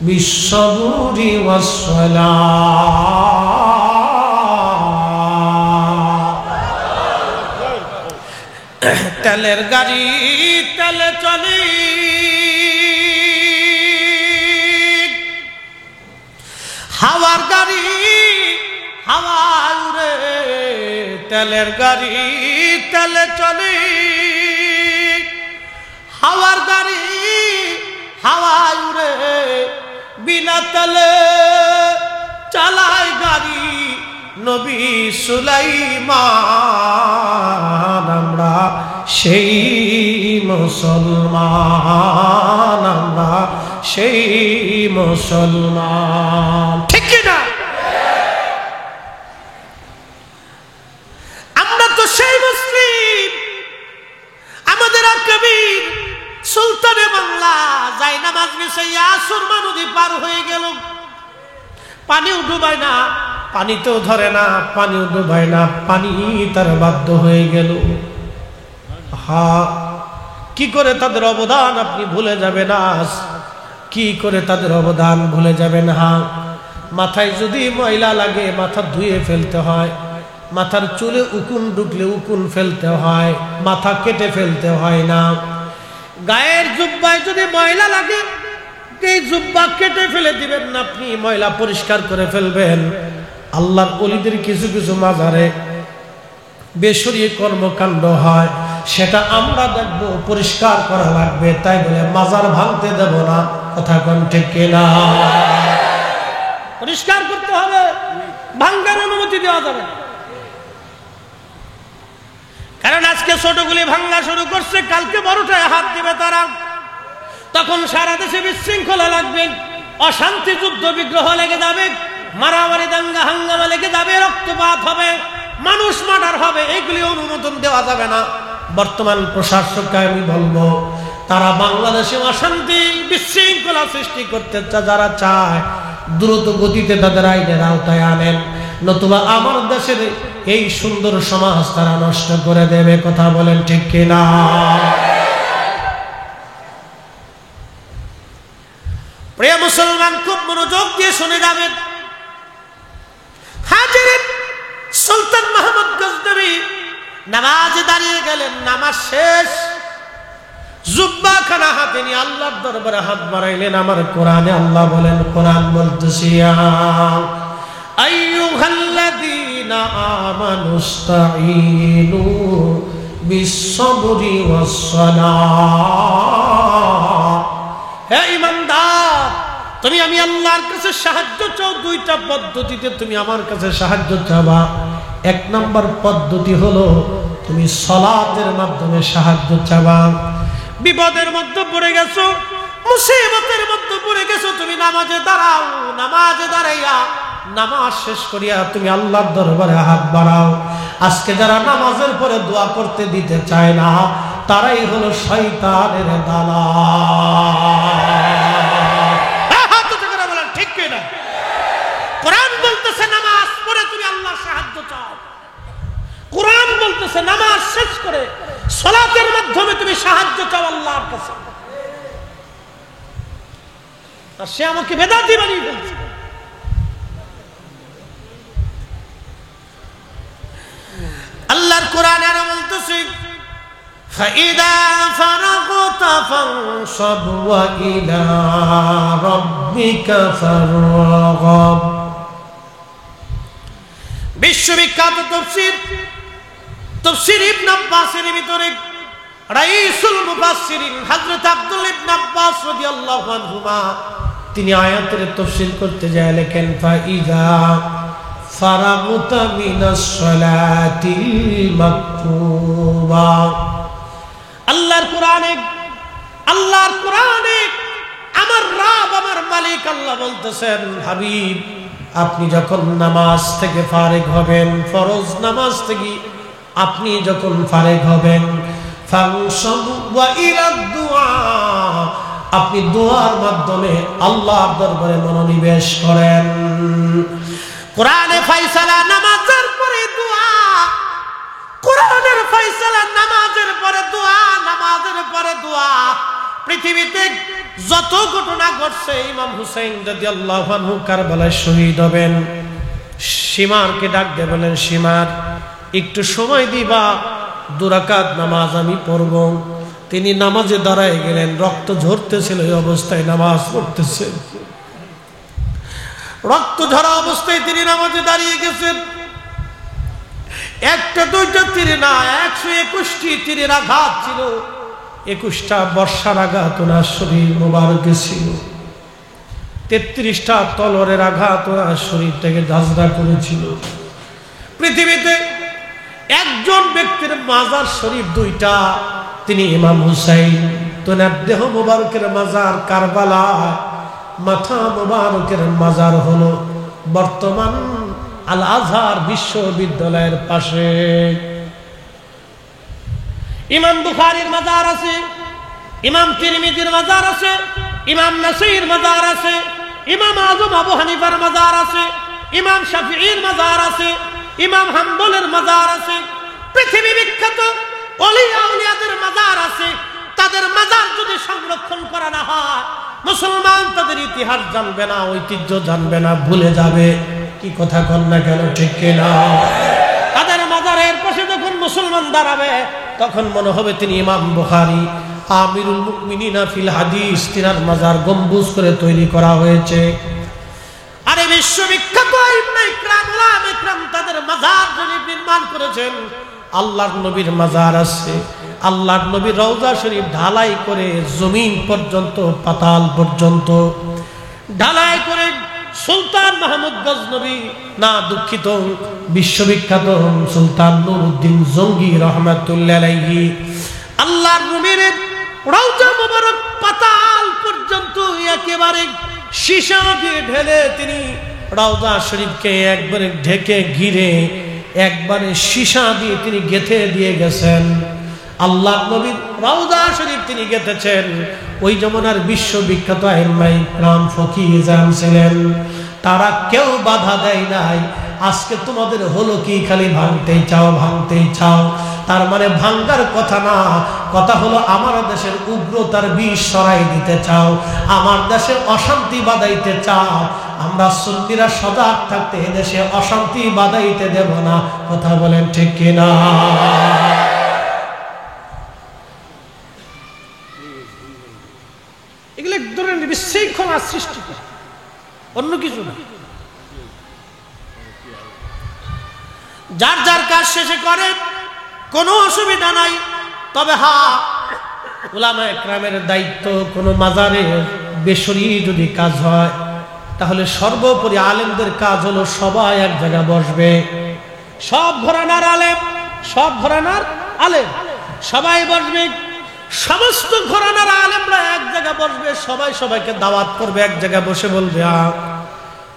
বিস-সাবরি ওয়াস-সালাহ। তেলের গাড়ি তেলে চলে, হাওয়ার গাড়ি হাওয়ায় উড়ে, তেলের গাড়ি তেলে চলে, হাওয়ার গাড়ি হাওয়ায় উড়ে, বিনা তেলে চালায় গাড়ি নবী সুলাইমান। আমরা সেই মুসলমান, আমরা সেই মুসলমান, ঠিক কিনা? আমরা তো সেই মুসলিম। আমাদের কবির সুলতানে বাংলা যাই নামাজ মিশাইয়া সুরমা নদী পার হয়ে গেল, পানিও ডুবায় না, পানিতেও ধরে না, পানিও ডুবায় না, পানি তার বাধ্য হয়ে গেল। কি করে তাদের অবদান আপনি ভুলে যাবেন? আজ কি করে তাদের অবদান ভুলে যাবেন? মাথায় যদি ময়লা লাগে মাথা ধুয়ে ফেলতে হয়, মাথার চুলে উকুন ঢুকলে উকুন ফেলতে হয়, মাথা কেটে ফেলতে হয় না। গায়ের জুব্বায় যদি ময়লা লাগে এই জুব্বা কেটে ফেলে দিবেন না, আপনি ময়লা পরিষ্কার করে ফেলবেন। আল্লাহর ওলিদের কিছু কিছু মাজারে বেশরীয় কর্মকাণ্ড হয়, সেটা আমরা দেখব, পরিষ্কার করা লাগবে। তাই বলে মাজার ভাঙতে দেব না। কথা কোন ঠিক কিনা? পরিষ্কার করতে হবে, ভাঙার অনুমতি দেওয়া যাবে না। কারণ কারণ আজকে ছোটগুলি ভাঙ্গা শুরু করছে, কালকে বড়টায় হাত দিবে তারা। তখন সারা দেশে বিশৃঙ্খলা লাগবে, অশান্তি, যুদ্ধ বিগ্রহ লেগে যাবে, মারামারি দাঙ্গা হাঙ্গামা লেগে যাবে, রক্তপাত হবে, মানুষ মার্ডার হবে। এইগুলি অনুমোদন দেওয়া যাবে না। বর্তমান প্রশাসককে আমি বলবো, তারা বাংলাদেশে অশান্তি বিশৃঙ্খলা সৃষ্টি করতে যারা চায়, দ্রুত গতিতে তাদের আইনের আওতায় আনেন, নতুবা আমার দেশের এই সুন্দর সমাজ তারা নষ্ট করে দেবে। কথা বলেন ঠিক কিনা? প্রিয় মুসলমান, খুব মনোযোগ দিয়ে শুনে যাবেন। হাজির সুলতান মাহমুদ গজনবী নামাজে দাঁড়িয়ে গেলেন, নামাজ শেষ, জুব্বা খানা হাতে নিয়ে আল্লাহর দরবারে হাত বাড়াইলেন। আমার কোরআনে আল্লাহ বলেন, কোরআন বলতেছি, আইয়ুহাল্লাযীনা আমানুস্তাঈনু বিস-সাবরি ওয়াস-সালাহ। হে ঈমানদার, তুমি আমি আল্লাহর কাছে সাহায্য চাও। দুইটা পদ্ধতিতে তুমি আমার কাছে সাহায্য চাবা। এক নম্বর পদ্ধতি হলো তুমি সালাতের মাধ্যমে সাহায্য চাবা। বিপদের মধ্যে পড়ে গেছো, মুসিবতের মধ্যে পড়ে গেছো, তুমি নামাজে দাঁড়াও। নামাজে দাঁড়াইয়া নামাজ শেষ করিয়া তুমি আল্লাহর দরবারে হাত বাড়াও। আজকে যারা নামাজের পরে দোয়া করতে দিতে চায় না, তারাই হলো শয়তানের দালাল। ঠিক কিনা? কোরআন বলতেছে নামাজ পড়ে তুমি আল্লাহর সাহায্য চাও। কোরআন বলতেছে নামাজ শেষ করে সালাতের মাধ্যমে তুমি সাহায্য চাও আল্লাহর কাছে। আর সে আমাকে বেদাতি বানিয়ে ফেলছে। আল্লাহর কোরআন আর বলতেছে, ফাইদা ফারাগতা ফানসাব ওয়া ইলা রাব্বিকা ফারগাব। বিশ্ববিখ্যাত তাফসীর ইবনে আব্বাসের ভিতরে রাইসুল মুফাসসিরিন হযরত আব্দুল ইবনে আব্বাস রাদিয়াল্লাহু আনহুমা তিনি আয়াতের তাফসীর করতে যায় লেখেন, ফাইদা ফারাগতা মিনাস সালাতিল মাকতুবা। আল্লাহর কোরআনে আমার রব, আমার মালিক আল্লাহ বলতেছেন, হাবিব আপনি যখন নামাজ থেকে ফারেগ হবেন, ফরজ নামাজ থেকে আপনি যখন ফারেগ হবেন, ফানসাবু ওয়া ইলা দুআ, আপনি দোয়ার মাধ্যমে আল্লাহর দরবারে মনোনিবেশ করেন। কোরআনে ফয়সালা নামাজের পরে দোয়া, কোরআনের ফয়সালা নামাজের পরে দোয়া, নামাজের পরে দোয়া। পৃথিবীতে যত ঘটনা ঘটছে, ইমাম হুসাইন রাদিয়াল্লাহু আনহু কারবালায় শহীদ হবেন, সীমারকে ডাক দিয়ে বলেন, সীমার একটু সময় দিবা, 2 রাকাত নামাজ আমি পড়ব। তিনি নামাজে দাঁড়ায় গেলেন, রক্ত ঝরতেছিল, এই অবস্থায় নামাজ পড়তেছেন। রক্ত ঝরা অবস্থায় তিনি নামাজে দাঁড়িয়ে গেছেন। একটা দুইটা তীর না, 121টি তীরের আঘাত ছিল। 21টা বর্ষার আঘাত ওনার শরীর মোবারকে ছিল। 33টা তলোয়ারের আঘাত ওনার শরীর থেকে ঝাঁঝরা করেছিল। পৃথিবীতে একজন ব্যক্তির মাজার শরীফ 2টা, তিনি ইমাম হুসাইন। তোনার দেহ মোবারকের মাজার কারবালা, মাথা মোবারকের মাজার হলো বর্তমান আল আজহার বিশ্ববিদ্যালয়ের পাশে। ইমাম বুখারীর মাজার আছে, ইমাম তিরমিজির মাজার আছে, ইমাম নাসাইর মাজার আছে, ইমাম আজম আবু হানিফার মাজার আছে, ইমাম শাফিঈর মাজার আছে, ইমাম হাম্বলের মাজার আছে। পৃথিবী বিখ্যাত ওলিয়া আউলিয়াদের মাজার আছে। তাদের মাজার যদি সংরক্ষণ করা না হয়, মুসলমান তাদের ইতিহাস জানবে না, ঐতিহ্য জানবে না, ভুলে যাবে। কি কথা কন না কেন, ঠিক কিনা? তাদের মাজারের পাশে যখন মুসলমান দাঁড়াবে, তখন মনে হবে তিনি ইমাম বুখারী, আমিরুল মুমিনিনা ফিল হাদিস। তিনার মাজার গম্বুজ করে তৈরি করা হয়েছে। আরে বিশ্ববিখ্যাত ইমাম ইকরাম, উলামা ইকরাম তাদের মাজার নির্মাণ করেছেন। আল্লাহর নবীর মাজার আছে, আল্লাহর নবীর রওজা শরীফ ঢালাই করে জমিন পর্যন্ত, পাতাল পর্যন্ত ঢালাই করে সুলতান মাহমুদ গজনবী, না দুঃখিত, বিশ্ববিখ্যাত সুলতান নুরউদ্দিন জঙ্গি রহমাতুল্লাহ আলাইহি, আল্লাহর নবীর রওজা মোবারক পাতাল পর্যন্ত একেবারে সীসা দিয়ে ঢেলে তিনি রওজা শরীফকে একবারে ঢেকে ঘিরে একবারে সীসা দিয়ে তিনি গেঁথে দিয়ে গেছেন। আল্লাহর নবীর রওজা শরীফ তিনি গেঁথেছেন। ওই জমানার বিশ্ববিখ্যাত আইম্মায়ে ইকরাম ফকিহ ছিলেন, তারা কেউ বাধা দেয় নাই। আজকে তোমাদের হলো কি, খালি ভাঙতেই চাও, ভাঙতেই চাও। তার মানে ভাঙ্গার কথা না, কথা হলো আমার দেশের উগ্রতার বিষ সরাই দিতে চাও, আমার দেশে অশান্তি বাঁধাইতে চাও। আমরা সুন্নিরা সজাগ থাকতে এদেশে অশান্তি বাঁধাইতে দেব না। কথা বলেন ঠিক কিনা? এগুলো এক ধরনের বিশৃঙ্খলা সৃষ্টি করে, অন্য কিছু না। যার যার কাজ শেষে করে, কোনো অসুবিধা নাই। তবে হ্যাঁ, উলামা ইকরামের দায়িত্ব, কোনো মাজারে বেসরি যদি কাজ হয় তাহলে সর্বোপরি আলেমদের কাজ হলো সবাই এক জায়গায় বসবে। সব ঘরানার আলেম, সব ঘরানার আলেম সবাই বসবে, সমস্ত ঘরানার আলেমরা এক জায়গায় বসবে, সবাই সবাইকে দাওয়াত করবে, এক জায়গায় বসে বলবে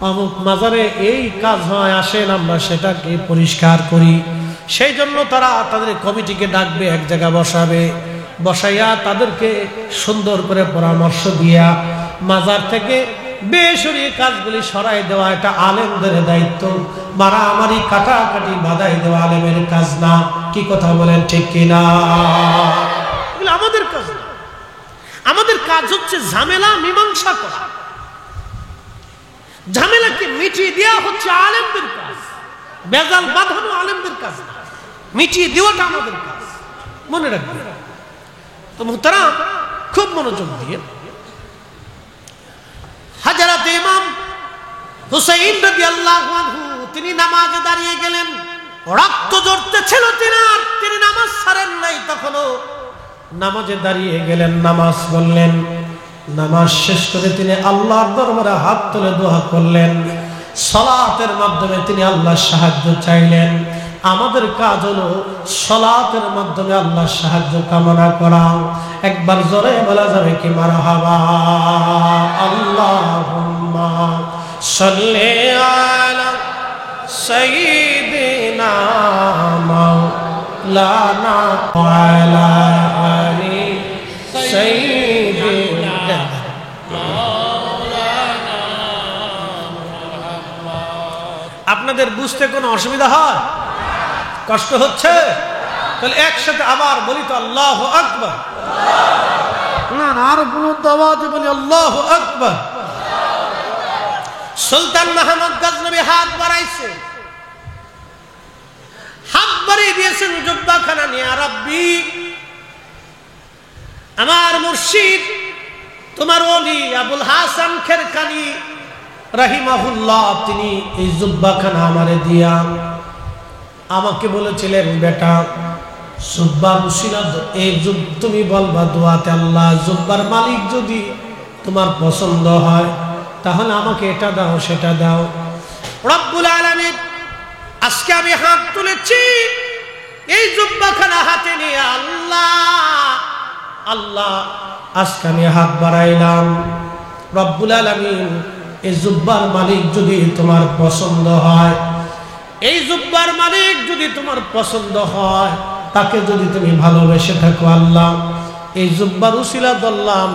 অমুক মাজারে এই কাজ হয়, আসেন আমরা সেটাকে পরিষ্কার করি। সেই জন্য তারা তাদের কমিটিকে ডাকবে, এক জায়গায় বসাবে, বসাইয়া তাদেরকে সুন্দর করে পরামর্শ দিয়া মাজার থেকে বেসরি কাজগুলি সরাই দেওয়া এটা আলেমদের দায়িত্ব। মারামারি কাটাকাটি বাধাই দেওয়া আলেমের কাজ না। কি কথা বলেন ঠিক কিনা? আমাদের কাজ না, আমাদের কাজ হচ্ছে ঝামেলা মীমাংসা করা, ঝামেলাকে মিটিয়ে দেওয়া হচ্ছে আলেমদের কাজ, বেজাল বাঁধানো আলেমদের কাজ না, মিটিয়ে দেওয়াটা আমাদের কাজ। মনে রাখবে তো মুহতারাম, খুব মনোযোগ দিয়ে। হযরত ইমাম হুসাইন রাদিয়াল্লাহু আনহু তিনি নামাজে দাঁড়িয়ে গেলেন, রক্ত ঝরতেছিল, তিনি নামাজ ছাড়েন নাই, তখনও নামাজে দাঁড়িয়ে গেলেন, নামাজ পড়লেন। নামাজ শেষ করে তিনি আল্লাহর দরবারে হাত তুলে দোয়া করলেন, সালাতের মাধ্যমে তিনি আল্লাহর সাহায্য চাইলেন। আমাদের কাজ হলো সালাতের মাধ্যমে আল্লাহর সাহায্য কামনা করা। একবার জোরে বলা যাবে কি মারহাবা? আল্লাহুম্মা সাল্লি আলা সাইয়্যিদিনা মাওলানা ওয়া আলা আলি সাইয়্যিদিনা মাওলানা। আপনাদের বুঝতে কোনো অসুবিধা হয়, কষ্ট হচ্ছে? তাহলে একসাথে আবার বলি তো আল্লাহু আকবার। না না, আরো বুলন্দ আওয়াজে বলি আল্লাহু আকবার। সুলতান মাহমুদ গজনবী হাত বাড়াইছে, হাত বাড়িয়ে দিয়েছেন জুব্বাখানা নিয়ে। রাব্বি, আমার মুর্শিদ, তোমার ওলি আবুল হাসান খেরকানি রাহিমাহুল্লাহ, তিনি এই জুব্বাখানা আমারে দিয়া আমাকে বলেছিলেন, বেটা জুব্বার উসিলা এই তুমি বলবা দোয়াতে আল্লাহ জুব্বার মালিক যদি তোমার পছন্দ হয় তাহলে আমাকে এটা দাও সেটা দাও। রব্বুল আলামিন, আজকে আমি হাত তুলেছি এই জুব্বাখানা হাতে নিয়ে, আল্লাহ আল্লাহ আজকে আমি হাত বাড়াইলাম। রব্বুল আলামিন, এই জুব্বার মালিক যদি তোমার পছন্দ হয়, এই জুব্বার মালিক যদি তোমার পছন্দ হয়, তাকে যদি তুমি ভালোবেসে থাকো আল্লাহ, এই জুব্বার উসিলা ধরলাম,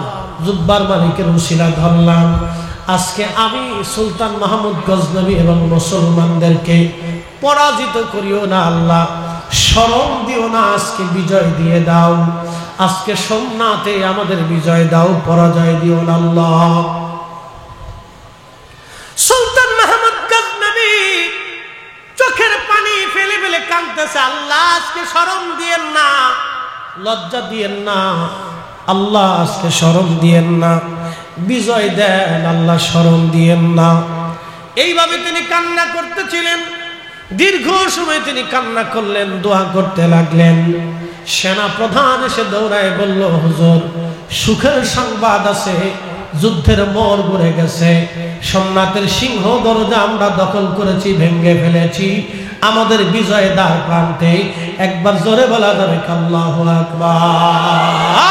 জুব্বার মালিকের উসিলা ধরলাম। আজকে আমি সুলতান মাহমুদ গজনবী এবং মুসলমানদেরকে পরাজিত করিও না আল্লাহ, শরম দিও না, আজকে বিজয় দিয়ে দাও। আজকে সোমনাথে আমাদের বিজয় দাও, পরাজয় দিও না আল্লাহ। সুলতান মাহমুদ গজনবী চোখের পানি ফেলে ফেলে কাঁদতেছে, আল্লাহ আজকে শরম দিয়েন না, লজ্জা দিয়েন না আল্লাহ, আজকে শরম দিয়েন না, বিজয় দেন আল্লাহ, শরম দিয়েন না। এইভাবে তিনি কান্না করতেছিলেন, দীর্ঘ সময় তিনি কান্না করলেন, দোয়া করতে লাগলেন। সেনা প্রধান এসে দৌড়ায় বলল, হুজুর সুখের সংবাদ আছে, যুদ্ধের মোড় ঘুরে গেছে, সোমনাথের সিংহ দরজা আমরা দখল করেছি, ভেঙে ফেলেছি। আমাদের বিজয় দ্বার প্রান্তে একবার জোরে বলা যাবে আল্লাহু আকবার,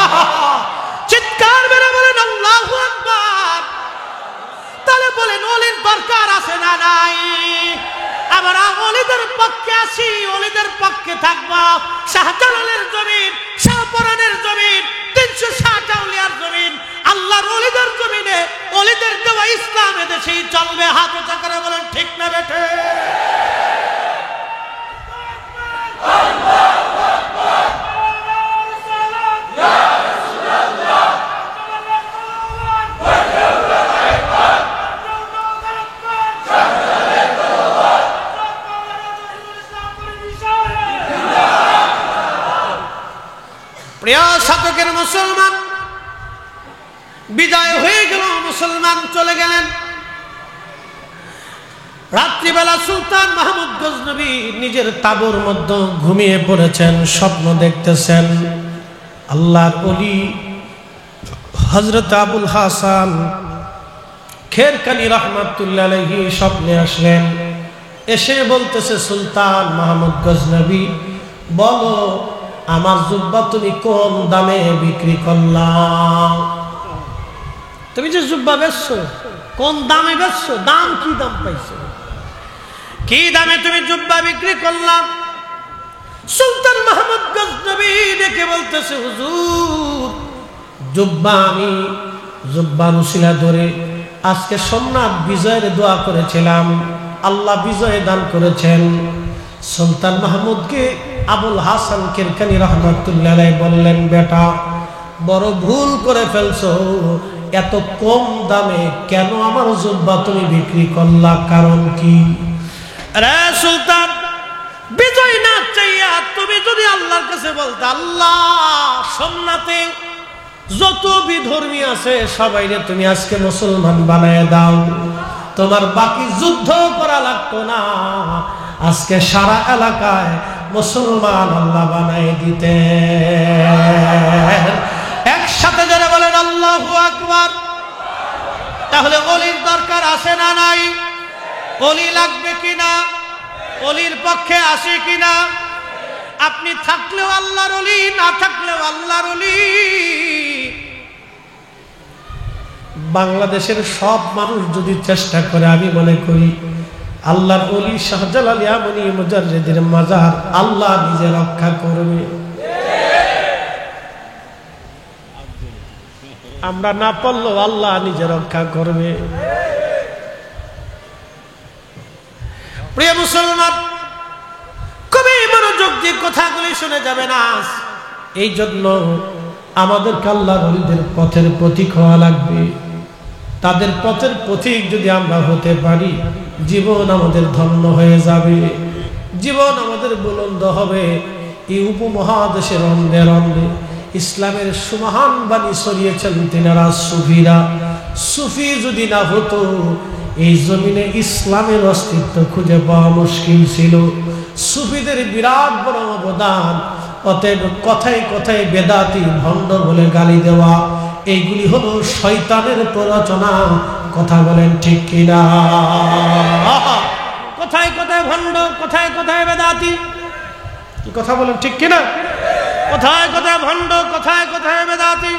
চিৎকার মেরে বলেন আল্লাহু আকবার। তাহলে বলেন ওলির দরকার আছে না নাই? আমরা ওলিদের পক্ষে আছি, ওলিদের পক্ষে থাকবো। শাহজালালের জমিন, শাহপরানের জমিন, 360 আউলিয়ার জমিন, আল্লাহর ওলিদের জমিনে ওলিদের দেওয়া ইসলাম এদেশেই চলবে। হাত উঁচা করে বলেন ঠিক না বেঠে? প্রিয় শতকের মুসলমান, বিদায় হয়ে গেল, মুসলমান চলে গেলেন। রাত্রিবেলা সুলতান মাহমুদ গজনবী নিজের তাঁবুর মধ্যে ঘুমিয়ে পড়েছেন, স্বপ্ন দেখতেছেন। আল্লাহর ওলি হযরত আবুল হাসান খেরকানি রাহমাতুল্লাহ আলাইহি স্বপ্নে আসলেন। এসে বলতেছে, সুলতান মাহমুদ গজনবী, বলো আমার জুব্বা তুমি কোন দামে বিক্রি করলা? তুমি যে জুব্বা বেচছো, কোন দামে বেচছো? দাম কি দাম পাইছো? কি দামে তুমি জুব্বা বিক্রি করলাম? সুলতান মাহমুদ গজনবী ডেকে বলতেছে, হুজুর, জুব্বা আমি জুব্বার উসিলা ধরে আজকে সোমনাথ বিজয়ের দোয়া করেছিলাম, আল্লাহ বিজয় দান করেছেন। সুলতান মাহমুদকে আবুল হাসান কিরকানি রাহমাতুল্লাহ আলাইহি বললেন, বেটা বড় ভুল করে ফেলছো, এত কম দামে কেন আমার জুব্বা তুমি বিক্রি করলা? কারণ কি? রে সুলতান, বিজয় না চাইয়া তুমি যদি আল্লাহর কাছে বলতে, আল্লাহ সোমনাথে যত বিধর্মী আছে সবাইরে তুমি আজকে মুসলমান বানায় দাও, তোমার বাকি যুদ্ধ করা লাগতো না, আজকে সারা এলাকায় মুসলমান আল্লাহ বানায় দিতে। একসাথে যারা বলেন আল্লাহু আকবার। তাহলে ওলির দরকার আছে না নাই? ওলি লাগবে কিনা? ওলির পক্ষে আসে কিনা? আপনি থাকলেও আল্লাহর ওলি, না থাকলেও আল্লাহর ওলি। বাংলাদেশের সব মানুষ যদি চেষ্টা করে, আমি মনে করি আল্লাহর ওলি শাহজালাল ইয়ামানি মুজাররিদের মাজার আল্লাহ নিজে রক্ষা করবে। আমরা না পারলেও আল্লাহ নিজে রক্ষা করবে। প্রিয় মুসলমান, কবে মনোযোগ দিয়ে কথাগুলি শুনে যাবে না। এই জন্য আমাদেরকে আল্লাহর ওলিদের পথের পথিক হওয়া লাগবে। তাদের পথের পথিক যদি আমরা হতে পারি, জীবন আমাদের ধন্য হয়ে যাবে, জীবন আমাদের বুলন্দ হবে। এই উপমহাদেশের অন্ধে অন্ধে ইসলামের সুমহান বাণী ছড়িয়েছেন তিনারা সুফিরা। সুফি যদি না হতো এই জমিনে ইসলামের অস্তিত্ব খুঁজে পাওয়া মুশকিল ছিল। সুফিদের বিরাট বড় অবদান। অতএব কথায় কথায় বেদাতি, ভণ্ড বলে গালি দেওয়া, এইগুলি হলো শয়তানের প্ররোচনা। কথা বলেন ঠিক কিনা? কথায় কথায় ভণ্ড, কথায় কথায় বেদাতি, কথা বলেন ঠিক কিনা? কথায় কথায় ভণ্ড, কথায় কথায় বেদাতি।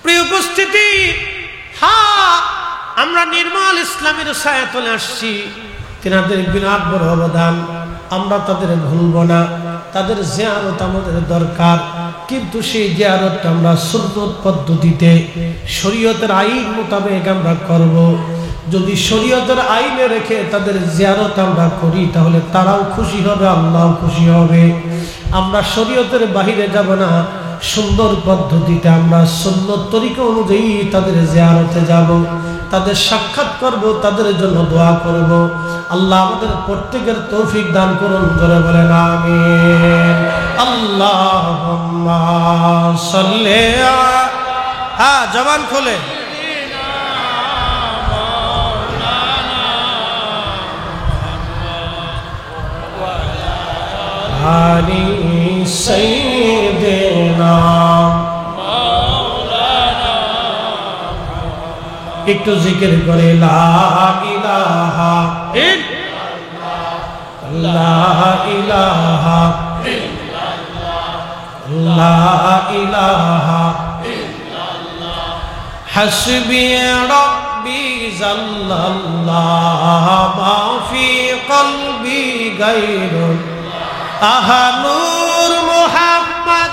প্রিয় উপস্থিতি, হ্যাঁ, আমরা নির্মল ইসলামের ছায়াতলে আসছি। তিনাদের বিরাট বড় অবদান, আমরা তাদের ভুলব না। তাদের জিয়ারত আমাদের দরকার, কিন্তু সেই জিয়ারতটা আমরা সুন্নত পদ্ধতিতে শরীয়তের আইন মোতাবেক আমরা করব। যদি শরীয়তের আইনে রেখে তাদের জিয়ারত আমরা করি, তাহলে তারাও খুশি হবে, আল্লাহও খুশি হবে। আমরা শরীয়তের বাহিরে যাব না, সুন্দর পদ্ধতিতে আমরা সুন্নত তরিকা অনুযায়ী তাদের জিয়ারতে যাব, তাদের সাক্ষাৎ করব, তাদের জন্য দোয়া করব। আল্লাহ আমাদের প্রত্যেকের তৌফিক দান করুন, জোরে বলেন আমিন। আল্লাহুম্মা সাল্লি আলা, হ্যাঁ জবান খোলে, আলি সাইয়্যিদিনা একটু জিকির করে লা ইলাহা লা ইলাহা লা ইলাহা হাসবি রব্বি জাল্লাল্লাহ মা ফি কলবি গায়রুল আহা নূর মুহাম্মদ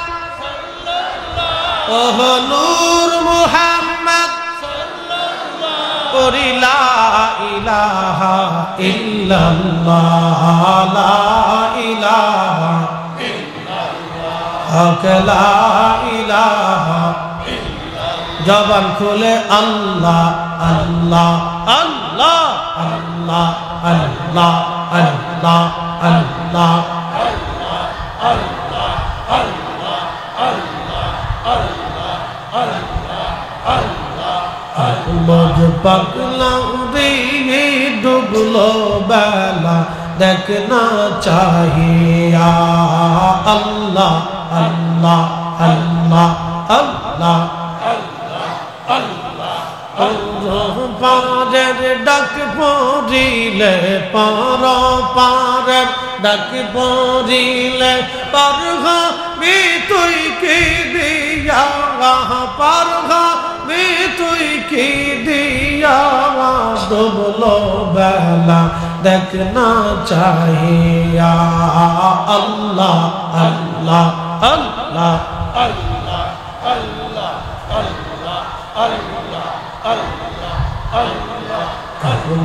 ওহ নূর মুহাম্মদ করি লা ইলাহা ইল্লাল্লাহ লা ইলাহা ইল্লাল্লাহ লা ইলাহা জবান খুলে আল্লাহ আল্লাহ আল্লাহ আল্লাহ আল্লাহ আল্লাহ আল্লাহ মজ পাগলা দিয়ে ডুবলো বেলা দেখনা চাহিয়া আল্লাহ আল্লাহ আল্লাহ আল্লাহ পারের ডাক পড়িলে পার পারের ডাক পড়িলে পার বি তুই কি দিয়া পার বি তুই কি দিয়া ডুবলো বেলা দেখনা চাহিয়া আল্লাহ আল্লাহ আল্লাহ আল্লাহ আল্লাহ আল্লাহ আল্লাহ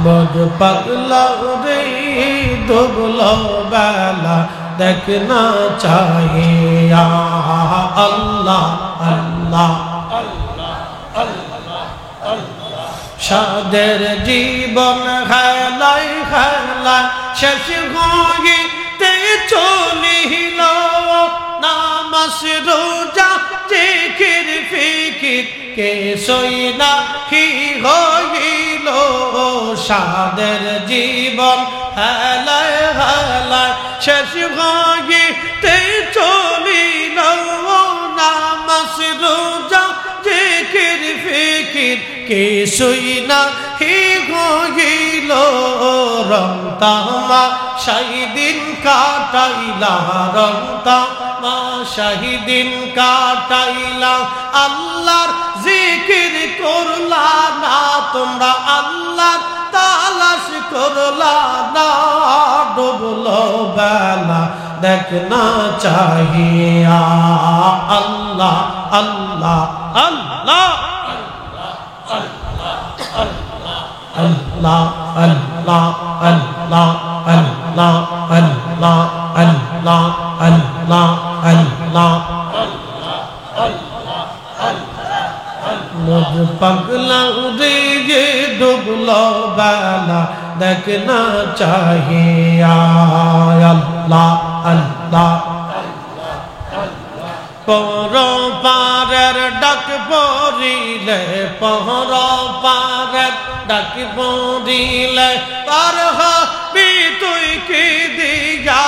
মজ পাগলা রে ডুবলো বেলা দেখনা চাহিয়া আল্লাহ আল্লাহ সাদের জীবন খেলাই খেলা শেষ হইতে চলিল নামাজ রোজা জিকির ফিকির কে সইনা কি হইল সাদের জীবন হেলায় হেলায় শেষ হইতে চলিল নামাজ রোজা জিকির ফিকির কে সইনা কি হইল রং তামা শাহিদিন কাটাইলা রং তামা শাহিদিন কাটাইলা আল্লাহর জিকির করলা না তোমরা আল্লাহর তালাশ করলা না ডুবলো বেলা দেখনা চাহিয়া আল্লাহ আল্লাহ আল্লাহ Allah Allah Allah Allah Allah Allah Allah Allah মুঝ পাগলা রে ডুবলো বেলা দেখনা চাহিয়া আল্লাহ আল্লাহ পর পারের ডাক পড়িলে পর পারের ডাক পড়িলে পার হবি তুই কি দিয়া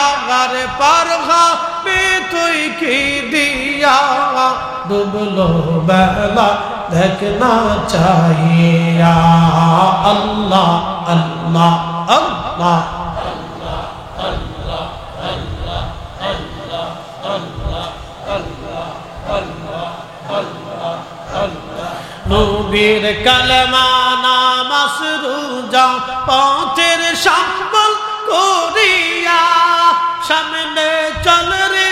রে পার হবি তুই কি দিয়া ডুবলো বেলা দেখনা চাহিয়া আল্লাহ আল্লাহ আল্লাহ নবীর কালেমা নামাজ রোজা পথের সম্বল করিয়া সামনে চল রে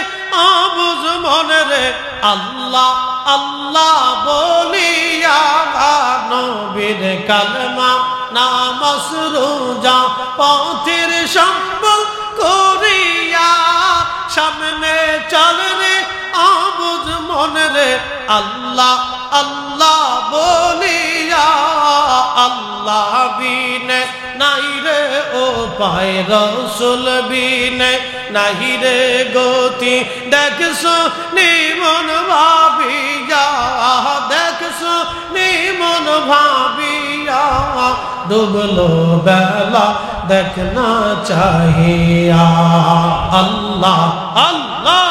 আবুজ মনে রে আল্লাহ আল্লাহ বলিয়া নবীর কালেমা নামাজ রোজা পথের সম্বল করিয়া সামনে চল রে আবুজ মনে রে আল্লাহ আল্লাহ বলিয়া আল্লাহ বিনে নাই রে ও পায় রসুল বিনে নাই রে গতি দেখছো নিমন ভাবিয়া দেখছো নিমন ভাবিয়া ডুবলো বেলা দেখনা চাহিয়া আল্লাহ আল্লাহ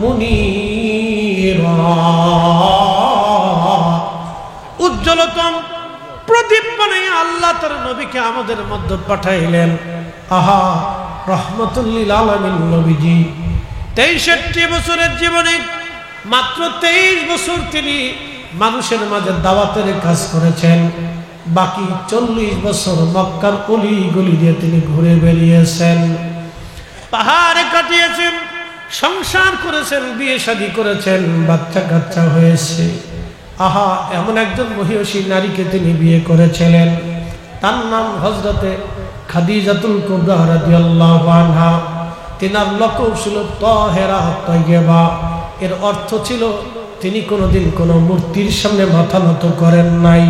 মুনীরা। উজ্জ্বলতম প্রদীপ বানিয়ে আল্লাহ তার নবীকে আমাদের মধ্যে পাঠাইলেন। আহা, রহমতুল লিল আলামিন নবীজি 63 বছরের জীবনে মাত্র 23 বছর তিনি মানুষের মাঝে দাওয়াতের কাজ করেছেন। বাকি 40 বছর মক্কার অলি গলি দিয়ে তিনি ঘুরে বেরিয়েছেন, পাহাড়ে কাটিয়েছেন, সংসার করেছেন, বিয়ে শাদী করেছেন, বাচ্চা কাচ্চা হয়েছে। আহা, এমন একজন মহিয়সী নারীকে তিনি বিয়ে করেছিলেন, তার নাম হযরতে খাদিজাতুল কুবরা রাদিয়াল্লাহু আনহা। তিনার লকব ছিল তাহেরা তাইয়্যিবা। এর অর্থ ছিল তিনি কোনোদিন কোনো মূর্তির সামনে মাথা নত করেন নাই,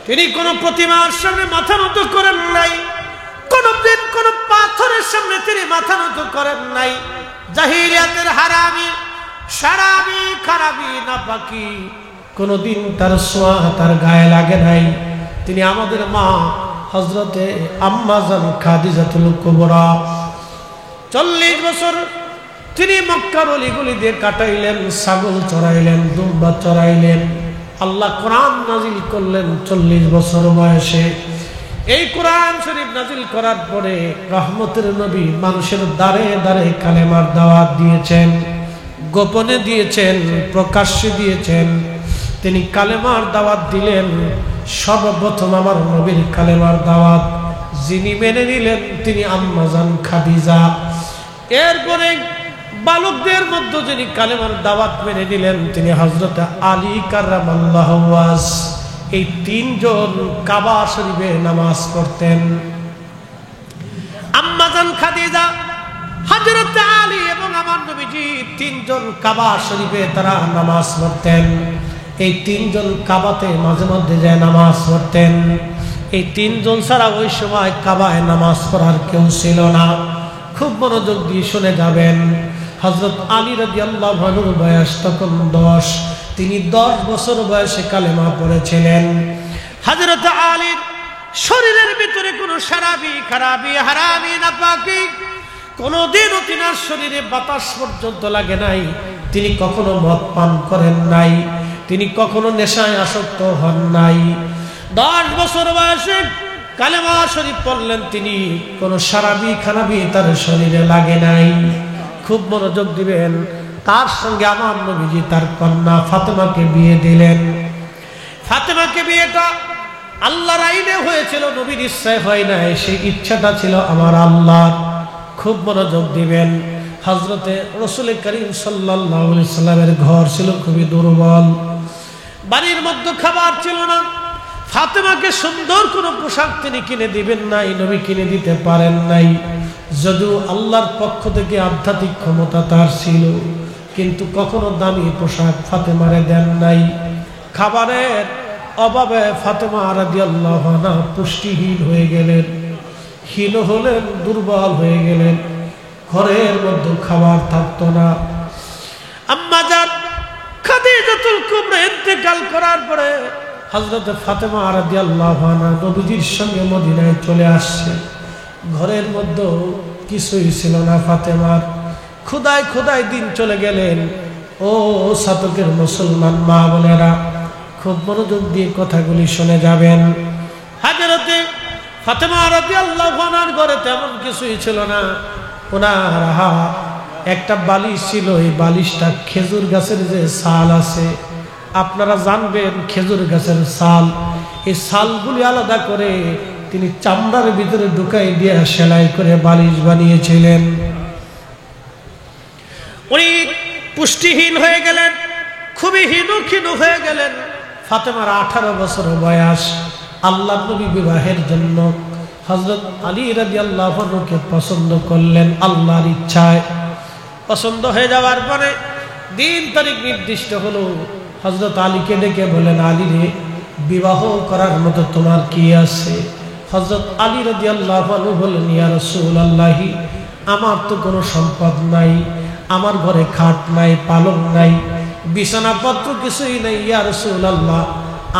তিনি কোনো প্রতিমার সামনে মাথা নত করেন নাই, কোনোদিন কোনো পাথরের সামনে তিনি মাথা নত করেন নাই। জাহিলিয়াতের হারামি, শারাবি, খারাবি, নাপাকি কোনোদিন তার ছোঁয়া তার গায়ে লাগে নাই। তিনি আমাদের মা হযরতে আম্মা জান খাদিজাতুল কুবরা। 40 বছর তিনি মক্কার অলিগলি দিয়ে কাটাইলেন, ছাগল চড়াইলেন, দুম্বা চড়াইলেন। আল্লাহ কোরআন নাজিল করলেন 40 বছর বয়সে। এই কোরআন শরীফ নাজিল করার পরে রহমতের নবী মানুষের দ্বারে দ্বারে কালেমার দাওয়াত দিয়েছেন, গোপনে দিয়েছেন, প্রকাশ্যে দিয়েছেন। তিনি কালেমার দাওয়াত দিলেন। সর্বপ্রথম আমার নবীর কালেমার দাওয়াত যিনি মেনে নিলেন তিনি আম্মা জান খাদিজা। এরপরে বালকদের মধ্যে যিনি কালেমার দাওয়াত মেনে নিলেন তিনি হযরত আলী কাররামাল্লাহু ওয়াজ। এই 3 জন কাবা শরীফে নামাজ পড়তেন। আম্মা জান খাদিজা, হযরত আলী এবং আমার নবীজি 3 জন কাবা শরীফে তারা নামাজ পড়তেন। এই 3 জন কাবাতে মাঝে মধ্যে যায় নামাজ পড়তেন। এই 3 জন ছাড়া ওই সময় কাবায় নামাজ পড়ার কেউ ছিল না। খুব মনোযোগ দিয়ে শুনে যাবেন। হযরত আলী রাদিয়াল্লাহু আনহুর বয়স তখন 10। তিনি 10 বছর বয়সে কালেমা পড়েছিলেন। হযরত আলীর শরীরের ভিতরে কোনো শারাবি, খারাবি, হারামি, নাপাকি কোনোদিনও তিনার শরীরে বাতাস পর্যন্ত লাগে নাই। তিনি কখনো মদ পান করেন নাই, তিনি কখনো নেশায় আসক্ত হন নাই। 10 বছর বয়সে কালেমা শরীফ পড়লেন তিনি, কোনো শারাবি খারাবি তার শরীরে লাগে নাই। খুব মনোযোগ দিবেন। তার সঙ্গে আমার নবীজি তার কন্যা ফাতেমাকে বিয়ে দিলেন। ফাতেমাকে বিয়েটা আল্লাহর আইনে হয়েছিল, নবীর ইচ্ছায় হয় নাই। সেই ইচ্ছাটা ছিল আমার আল্লাহর। খুব মনোযোগ দিবেন। হযরতে রাসূল করিম সাল্লাল্লাহু আলাইহি সাল্লামের ঘর ছিল খুবই দুর্বল, বাড়ির মধ্যে খাবার ছিল না। ফাতেমাকে সুন্দর কোনো পোশাক তিনি কিনে দিবেন নাই, নবী কিনে দিতে পারেন নাই। যদিও আল্লাহর পক্ষ থেকে আধ্যাত্মিক ক্ষমতা তার ছিল, কিন্তু কখনো দামি পোশাক ফাতেমারে দেন নাই। খাবারের অভাবে ফাতেমা রাদিয়াল্লাহু আনহা পুষ্টিহীন হয়ে গেলেন, হীন হলেন, দুর্বল হয়ে গেলেন। ঘরের মধ্যে খাবার থাকতো না। আম্মা জান খাদিজাতুল কুবরা ইন্তেকাল করার পরে হযরত ফাতেমা রাদিয়াল্লাহু আনহা নবীজির সঙ্গে মদিনায় চলে আসছে। ঘরের মধ্যে কিছুই ছিল না ফাতেমার। খোদায় খোদায় দিন চলে গেলেন। ও সাতকের মুসলমান মা বোনেরা, খুব মনোযোগ দিয়ে কথাগুলি শুনে যাবেন। হযরতে ফাতেমা রাদিয়াল্লাহু আনহার ঘরে তেমন কিছুই ছিল না। ওনার একটা বালিশ ছিল, এই বালিশটা খেজুর গাছের যে ছাল আছে, আপনারা জানবেন খেজুর গাছের ছাল, এই ছালগুলি আলাদা করে তিনি চামড়ার ভিতরে ঢুকাই দিয়ে সেলাই করে বালিশ বানিয়েছিলেন। উনি পুষ্টিহীন হয়ে গেলেন, খুবই ক্ষীণ হয়ে গেলেন। ফাতেমার 18 বছর বয়স। আল্লাহর নবী বিবাহের জন্য হযরত আলী রাদিয়াল্লাহু আনহুকে পছন্দ করলেন আল্লাহর ইচ্ছায়। পছন্দ হয়ে যাওয়ার পরে দিন তারিখ নির্দিষ্ট হলো। হযরত আলীকে ডেকে বলেন, আলী রে, বিবাহ করার মতো তোমার কি আছে? হযরত আলী রাদিয়াল্লাহু আনহু বলেন, ইয়া রাসূলুল্লাহ, আমার তো কোনো সম্পদ নাই, আমার ঘরে খাট নাই, পালং নাই, বিছানাপত্র কিছুই নাই। ইয়া রাসূলুল্লাহ,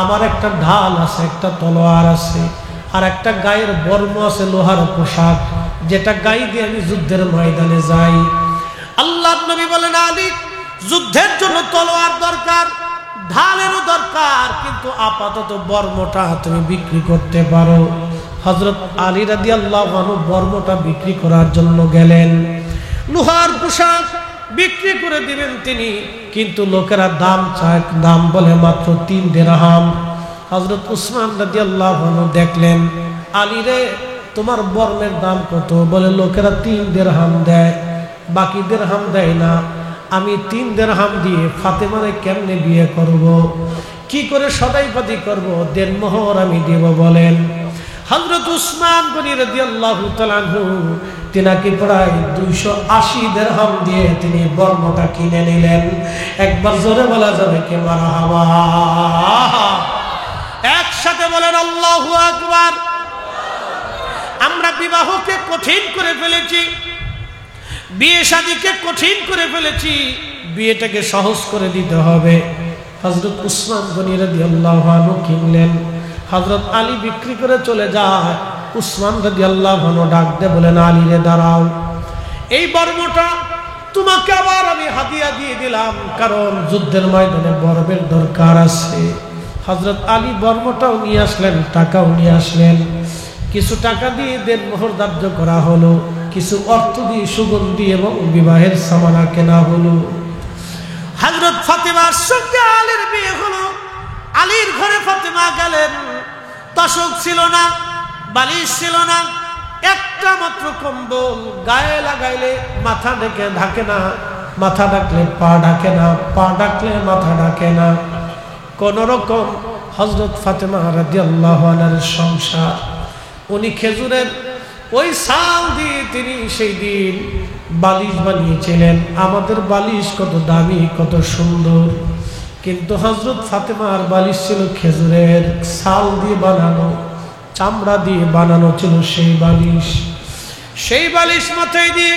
আমার একটা ঢাল আছে, একটা তলোয়ার আছে, আর একটা গায়ের বর্ম আছে, লোহার পোশাক, যেটা গায়ে দিয়ে আমি যুদ্ধের ময়দানে যাই। আল্লাহর নবী বলেন, আলী, যুদ্ধের জন্য তলোয়ার দরকার, ঢালেরও দরকার, কিন্তু আপাতত বর্মটা তুমি বিক্রি করতে পারো। হযরত আলী রাদিয়াল্লাহু আনহু বর্মটা বিক্রি করার জন্য গেলেন। লোহার পোশাক বিক্রি করে দিবেন তিনি, কিন্তু লোকেরা দাম চায়, দাম বলে মাত্র 3 দিরহাম। হযরত উসমান রাদিয়াল্লাহু আনহু দেখলেন, আলী রে তোমার বর্মের দাম কত? বলে লোকেরা 3 দিরহাম দেয়, বাকি দিরহাম দেয় না। আমি 3 দিরহাম দিয়ে ফাতেমারে কেমনে বিয়ে করব? কি করে সদাইপাতি করব? দেনমোহর আমি দেব বলেন। হযরত উসমান গনি রাদিয়াল্লাহু তাআলা আনহু তিনাকে প্রায় 280 দিরহাম দিয়ে তিনি বর্মটা কিনে নিলেন। একবার জোরে বলা যাবে কি মারহাবা? একসাথে বলেন আল্লাহু আকবার। আমরা বিবাহকে কঠিন করে ফেলেছি, বিয়ে শাদীকে কঠিন করে ফেলেছি, বিয়েটাকে সহজ করে দিতে হবে। হযরত উসমান গনি রাদিয়াল্লাহু আনহু কিনলেন, হযরত আলী বিক্রি করে চলে যায়। উসমান রাদিয়াল্লাহু আনহু ডাক দিয়ে বলেন, আলী রে দাঁড়াও, এই বর্মটা তোমাকে আবার আমি হাদিয়া দিয়ে দিলাম, কারণ যুদ্ধের ময়দানে বর্মের দরকার আছে। হযরত আলী বর্মটাও নিয়ে আসলেন, টাকাও নিয়ে আসলেন। কিছু টাকা দিয়ে দেনমোহর ধার্য করা হলো, কিছু অর্থ দিয়ে সুগন্ধি এবং বিবাহের সামানা কেনা হলো। হযরত ফাতেমার সঙ্গে আলীর বিয়ে হলো। আলীর ঘরে ফাতেমা গেলেন। তোশক ছিল না, বালিশ ছিল না, একটা মাত্র কম্বল। গায়ে লাগাইলে মাথা ঢাকে না, মাথা ঢাকলে পা ঢাকে না, পা ঢাকলে মাথা ঢাকে না। কোন রকম হযরত ফাতেমা রাদিয়াল্লাহু আনহার সংসার। উনি খেজুরের ওই ছাল দিয়ে তিনি সেই দিন বালিশ বানিয়েছিলেন। আমাদের বালিশ কত দামি, কত সুন্দর, কিন্তু হযরত ফাতেমার বালিশ ছিল খেজুরের ছাল দিয়ে বানানো, চামড়া দিয়ে বানানো ছিল সেই বালিশ। সেই বালিশ মাথায় দিয়ে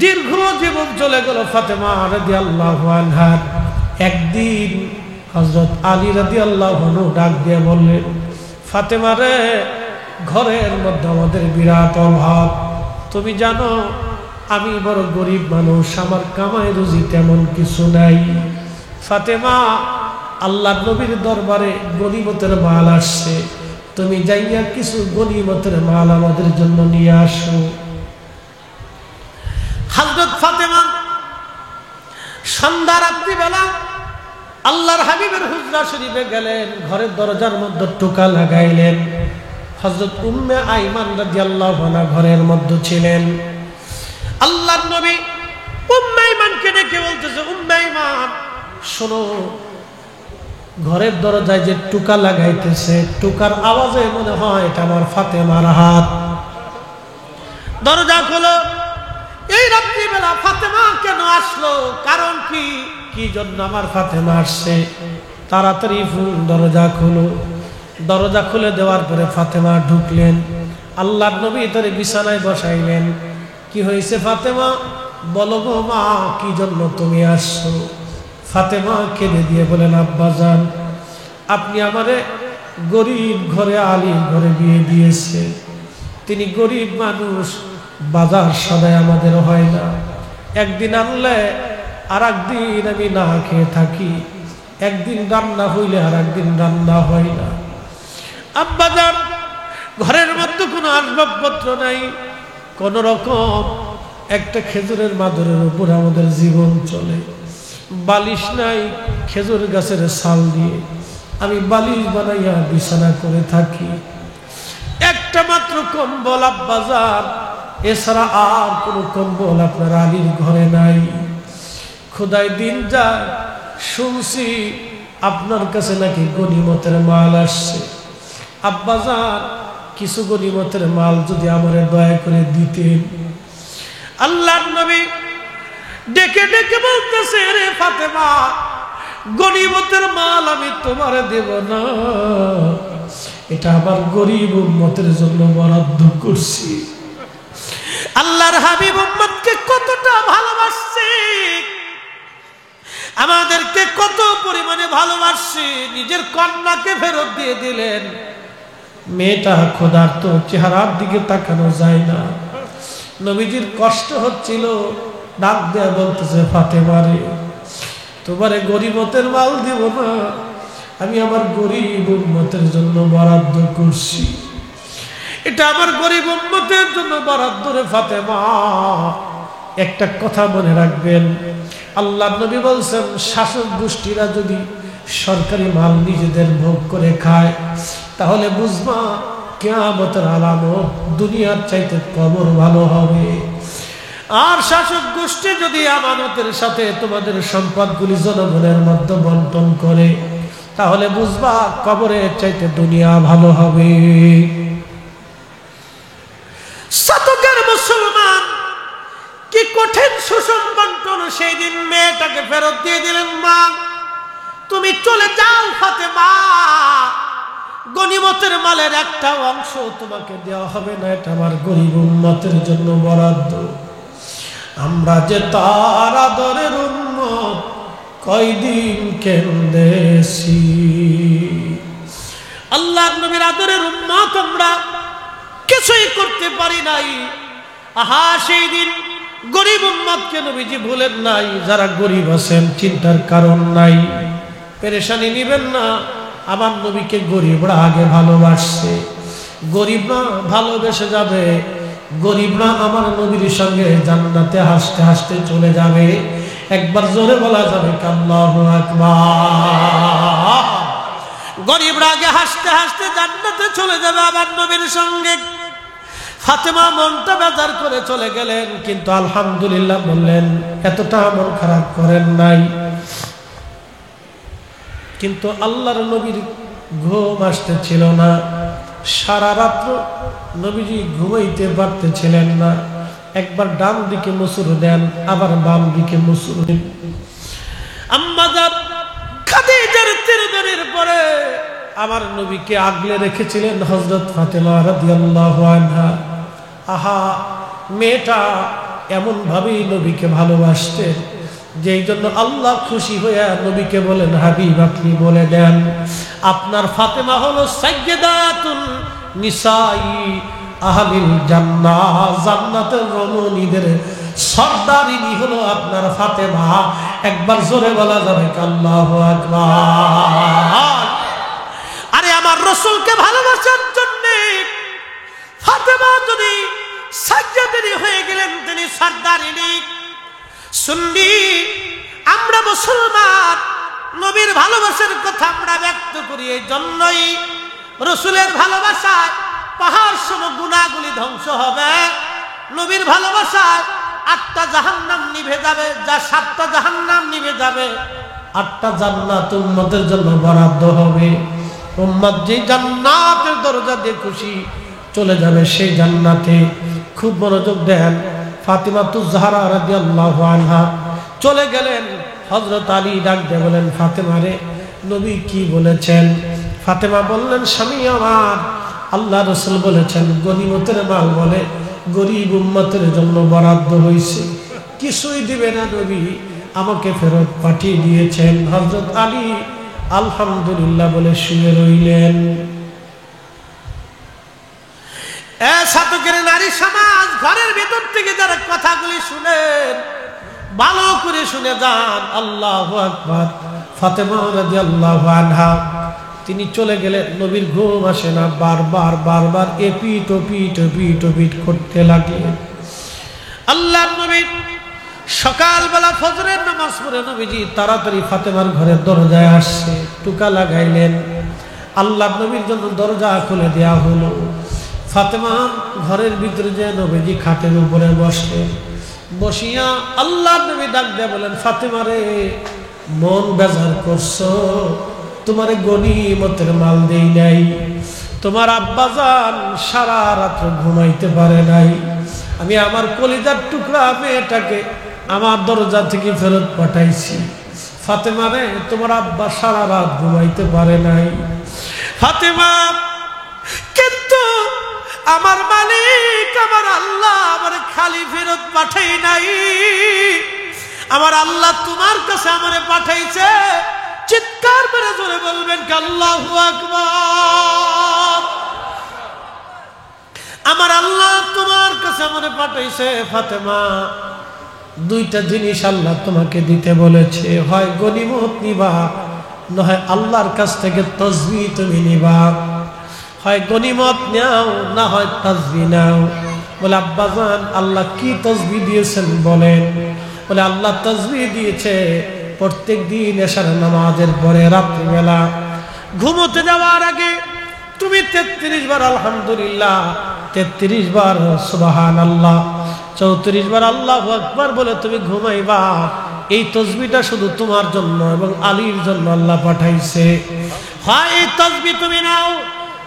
দীর্ঘ জীবন চলে গেল ফাতেমা রাদিয়াল্লাহু আনহা। একদিন হযরত আলী রাদিয়াল্লাহু আনহু ডাক দিয়ে বললেন, ফাতেমা রে, ঘরের মধ্যে আমাদের বিরাট অভাব। তুমি জানো আমি বড় গরিব মানুষ, আমার কামাই রুজি তেমন কিছু নাই। ফাতেমা, আল্লাহর নবীর দরবারে গনিমতের মাল আসছে, তুমি যাইয়া কিছু গনিমতের মাল আমাদের জন্য নিয়ে আসো। হযরত ফাতেমা সন্ধ্যা রাত্রিবেলা আল্লাহর হাবিবের হুজরা শরীফে গেলেন, ঘরের দরজার মধ্যে টোকা লাগাইলেন। হযরত উম্মে আইমান রাদিয়াল্লাহু আনহা ঘরের মধ্যে ছিলেন। আল্লাহর নবী উম্মে আইমানকে ডেকে বলতেছে, উম্মে আইমান শোনো, ঘরের দরজায় যে টোকা লাগাইতেছে, টোকার আওয়াজে মনে হয় এটা আমার ফাতেমার হাত। দরজা খোলো। এই রাত্রিবেলা ফাতেমা কেন আসলো? কারণ কি, কি জন্য আমার ফাতেমা আসছে? তাড়াতাড়ি দরজা খোলো। দরজা খুলে দেওয়ার পরে ফাতেমা ঢুকলেন। আল্লাহর নবী তার বিছানায় বসাইলেন। কি হয়েছে ফাতেমা? বলো গো মা, কি জন্য তুমি আসছো? ফাতেমা কেঁদে দিয়ে বলেন, আব্বাজান, আপনি আমারে গরিব ঘরে আলীর ঘরে বিয়ে দিয়েছে। তিনি গরিব মানুষ, বাজার সদাই আমাদের হয় না, একদিন আনলে আর একদিন আমি না খেয়ে থাকি, একদিন রান্না হইলে আর একদিন রান্না হয় না। আব্বাজান, ঘরের মধ্যে কোনো আসবাবপত্র নাই, কোন রকম একটা খেজুরের মাদুরের উপর আমাদের জীবন চলে। বালিশ নাই, খেজুর গাছের ছাল দিয়ে আমি বালিশ বানাইয়া বিছানা করে থাকি। একটা মাত্র কম্বল আব্বাজান, এছাড়া আর কোনো কম্বল আপনার আলীর ঘরে নাই। খোদায় দিন যায়, শুনছি আপনার কাছে নাকি গনিমতের মাল আসছে। আব্বাজান, কিছু গনিমতের মাল যদি আমারে দয়া করে দিতেন। আল্লাহর নবী ডেকে ডেকে বলতেছে, রে ফাতেমা, গনিমতের মাল আমি তোমারে দেব না, এটা আমার গরিব উম্মতের জন্য বরাদ্দ করছি। আল্লাহর হাবিব উম্মতকে কতটা ভালোবাসছে, আমাদেরকে কত পরিমাণে ভালোবাসছে, নিজের কন্যাকে ফেরত দিয়ে দিলেন। মেয়েটা ক্ষুধার্ত, চেহারার দিকে তাকানো যায় না। নবীজির কষ্ট হচ্ছিল, ডাক দেয়া বলতেছে, ফাতেমা রে, তোমারে গরিবতের মাল দেব না, আমি আমার গরিব উম্মতের জন্য বরাদ্দ করছি, এটা আমার গরিব উম্মতের জন্য বরাদ্দ রে ফাতেমা। একটা কথা মনে রাখবেন, আল্লাহ নবী বলছেন শাসক গোষ্ঠীরা যদি সরকারি মাল নিজেদের ভোগ করে খায় তাহলে বুঝবা কিয়ামতের আলামত, দুনিয়ার চাইতে কবর ভালো হবে। আর শাসক গোষ্ঠী যদি আমানতের সাথে তোমাদের সম্পদগুলি জনগণের মধ্যে বন্টন করে তাহলে বুঝবা কবরের চাইতে দুনিয়া ভালো হবে। শতকের মুসলমান কি কঠিন শোষণ বন্টন, সেই দিন মেয়েটাকে ফেরত দিয়ে দিলেন। মা তুমি চলে যাও ফাতেমা, গনিমতের মালের একটা অংশ তোমাকে দেওয়া হবে না, এটা আমার গরিব উম্মতের জন্য বরাদ্দ। আমরা যে তার আদরের উম্মত কয়দিন কেন্দেছি, আল্লাহর নবীর আদরের উম্মত আমরা কিছুই করতে পারি নাই। আহা সেই দিন গরিব উম্মতকে নবীজি ভুলেন নাই। যারা গরিব আছেন চিন্তার কারণ নাই, পেরেশানি নিবেন না। আমার নবীকে গরিবরা আগে ভালোবাসছে, গরিবরা ভালোবেসে যাবে, গরিবরা আমার নবীর সঙ্গে জান্নাতে হাসতে হাসতে চলে যাবে। একবার জোরে বলা যাবে আল্লাহু আকবার। গরিবরা আগে হাসতে হাসতে জান্নাতে চলে যাবে আমার নবীর সঙ্গে। ফাতেমা মনটা বেজার করে চলে গেলেন, কিন্তু আলহামদুলিল্লাহ বললেন, এতটা মন খারাপ করেন নাই। কিন্তু আল্লাহর নবীর ঘুম আসতেছিল না, সারা রাত্র নবীজি ঘুমাইতে পারতেছিলেন না। একবার ডান দিকে মুসুর দেন, আবার বাম দিকে মুসুর দেন। আম্মা জান খাদিজার তিরদারির পরে আমার নবীকে আগলে রেখেছিলেন হযরত ফাতেমা রাদিয়াল্লাহু আনহা। আহা মেয়েটা এমন ভাবেই নবীকে ভালোবাসতেন, যেই জন্য আল্লাহ খুশি হইয়া নবীকে বলেন, হাবিব আপনি বলে দেন আপনার ফাতেমা হলো সাইয়্যিদাতুন নিসাই আহলিল জান্নাহ, জান্নাতের রমণীদের সর্দারিনী হলো আপনার ফাতেমা। একবার জোরে বলা যাবে আল্লাহু আকবার। আরে আমার রাসূলকে ভালোবাসার জন্য ফাতেমা যদি সাইয়্যিদানি হয়ে গেলেন, তিনি সর্দারিনী। সুন্নি আমরা মুসলমান, নবীর ভালোবাসার কথা আমরা ব্যক্ত করি, এই জন্যই রাসূলের ভালোবাসায় পাহাড় সম গুনাহগুলি ধ্বংস হবে। নবীর ভালোবাসায় 8টা জাহান্নাম নিভে যাবে, যা 7টা জাহান্নাম নিভে যাবে, 8টা জান্নাত উম্মতের জন্য বরাদ্দ হবে। উম্মত যে জান্নাতের দরজা দিয়ে খুশি চলে যাবে সেই জান্নাতে। খুব মনোযোগ দেন। ফাতিমাতুজ জাহরা রাদিয়াল্লাহু আনহা চলে গেলেন। হযরত আলী ডাক দিয়ে বলেন, ফাতেমা রে, নবী কি বলেছেন? ফাতেমা বললেন, স্বামী আমার, আল্লাহ রাসূল বলেছেন গনিমতের মাল বলে গরিব উম্মতের জন্য বরাদ্দ হয়েছে, কিছুই দিবে না নবী, আমাকে ফেরত পাঠিয়ে দিয়েছেন। হযরত আলী আলহামদুলিল্লাহ বলে শুয়ে রইলেন। শতকের নারী সমাজ, ঘরের ভিতর থেকে যারা কথাগুলি শুনেন ভালো করে শুনে যান। আল্লাহু আকবার। ফাতেমা রাদিয়াল্লাহু আনহা তিনি চলে গেলেন, নবীর ঘুম আসে না, বারবার বারবার এপিট ওপিট এপিট ওপিট করতে লাগলেন। আল্লাহর নবী সকালবেলা ফজরের নামাজ পড়ে নবীজি তাড়াতাড়ি ফাতেমার ঘরের দরজায় আসছে, টুকা লাগাইলেন। আল্লাহর নবীর জন্য দরজা খুলে দেয়া হলো। ফাতেমা ঘরের ভিতরে যে নবীজি খাটের উপরে বসলেন, বসিয়া আল্লাহর নবী ডাক দিয়ে বলেন, ফাতেমা রে, মন বেজার করছো, তোমারে গনিমতের মাল দেই নাই, তোমার আব্বাজান সারা রাত্র ঘুমাইতে পারে নাই, আমি আমার কলিজার টুকরা মেয়েটাকে আমার দরজা থেকে ফেরত পাঠাইছি। ফাতেমা রে, তোমার আব্বা সারা রাত ঘুমাইতে পারে নাই। ফাতেমা, কিন্তু আমার মালিক আমার আল্লাহ আমার খালি ফেরত পাঠাই নাই, আমার আল্লাহ তোমার কাছে আমারে পাঠাইছে। চিৎকার করে জোরে বলবেন আল্লাহু আকবার। আমার আল্লাহ তোমার কাছে আমারে পাঠাইছে। ফাতেমা দুইটা জিনিস আল্লাহ তোমাকে দিতে বলেছে, হয় গনিমত নিবা, নয় আল্লাহর কাছ থেকে তাসবিহ তুমি নিবা। হয় গনিমত নাও, না হয় তাসবিহ নাও। বলে আব্বাজান আল্লাহ কি তাসবিহ দিয়েছেন বলেন? বলে আল্লাহ তাসবিহ দিয়েছে প্রত্যেক দিন এশার নামাজের পরে রাত্রিবেলা ঘুমোতে যাওয়ার আগে তুমি 33 বার আলহামদুলিল্লাহ, 33 বার সুবহানাল্লাহ, 34 বার আল্লাহু আকবার বলে তুমি ঘুমাইবা। এই তাসবিহটা শুধু তোমার জন্য এবং আলীর জন্য আল্লাহ পাঠাইছে। হয় এই তাসবিহ তুমি নাও,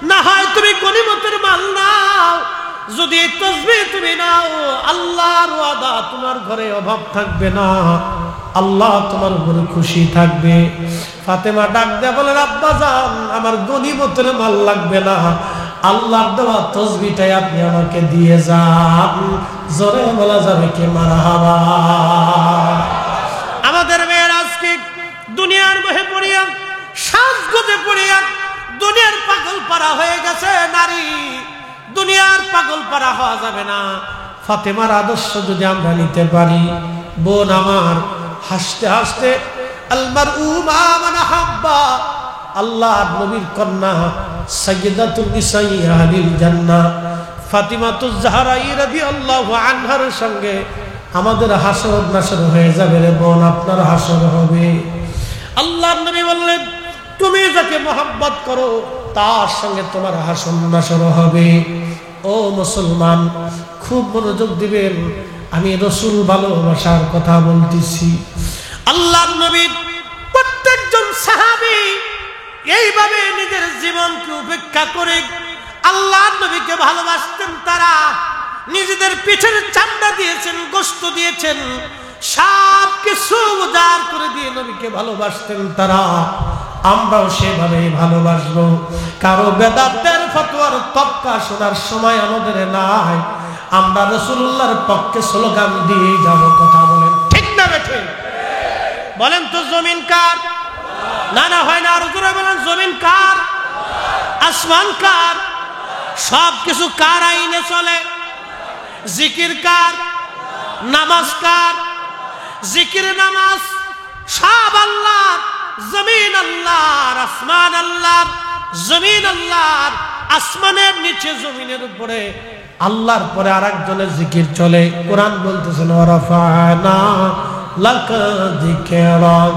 না হয় তুমি গনিমতের মাল নাও। যদি এই তাসবিহ তুমি নাও, আল্লাহর ওয়াদা তোমার ঘরে অভাব থাকবে না, আল্লাহ তোমার উপরে খুশি থাকবে। ফাতেমা ডাক দেয়া বলে আব্বাজান আমার গনিমতের মাল লাগবে না, আল্লাহর দেওয়া তাসবিহটাই আপনি আমাকে দিয়ে যান। জোরে বলা যাবে কি মারহাবা। আমাদের মেয়েরা আজকে দুনিয়ার মোহে পড়িয়া, সাজগোজে পড়িয়া দুনিয়ার পাগল পারা হয়ে গেছে নারী। দুনিয়ার পাগল পারা হওয়া যাবে না। ফাতেমার আদর্শ যদি আমরা নিতে পারি, বোন আমার হাসতে হাসতে আলমারউ মা মান হাব্বা, আল্লাহর নবীর কন্যা সাইয়্যিদাতুন নিসাই আহলিল জান্নাহ ফাতিমাতুজ জাহরা রাদিয়াল্লাহু আনহার সঙ্গে আমাদের হাসর নাসর হয়ে যাবে রে বোন, আপনার হাসর হবে। আল্লাহর নবী বললেন তুমি যাকে মহব্বত করো তার সঙ্গে তোমার হাসর নাসর হবে। ও মুসলমান খুব মনোযোগ দিবেন, আমি রাসূল ভালোবাসার কথা বলতেছি। আল্লাহর নবী প্রত্যেকজন সাহাবী এইভাবে নিজের জীবনকে উপেক্ষা করে আল্লাহর নবীকে ভালোবাসতেন। তারা নিজেদের পিঠের চামড়া দিয়েছেন, গোশত দিয়েছেন, সব কিছু উজাড় করে দিয়ে নবীকে ভালোবাসতেন তারা। আমরাও সেভাবে ভালোবাসবো। কারো বেদাতের ফতোয়ার তক্কা শোনার সময় আমাদের নাই। আমরা রাসূলুল্লাহর পক্ষে স্লোগান দিয়ে যাব। কথা বলেন ঠিক না বেঠে? বলেন তো জমিন কার? না না হয় না, আর জোরে বলেন জমিন কার? আসমান কার? সব কিছু কার আইনে চলে? জিকির কার? নামাজ কার? জিকির নামাজ সব আল্লাহর। জমিন আল্লাহর, আসমান আল্লাহর। জমিন আল্লাহর, আসমানের নিচে জমিনের উপরে আল্লাহর পরে আরেকজনের জিকির চলে। কোরআন বলতেছেন ওয়ারাফানা লাকা যিকরাক।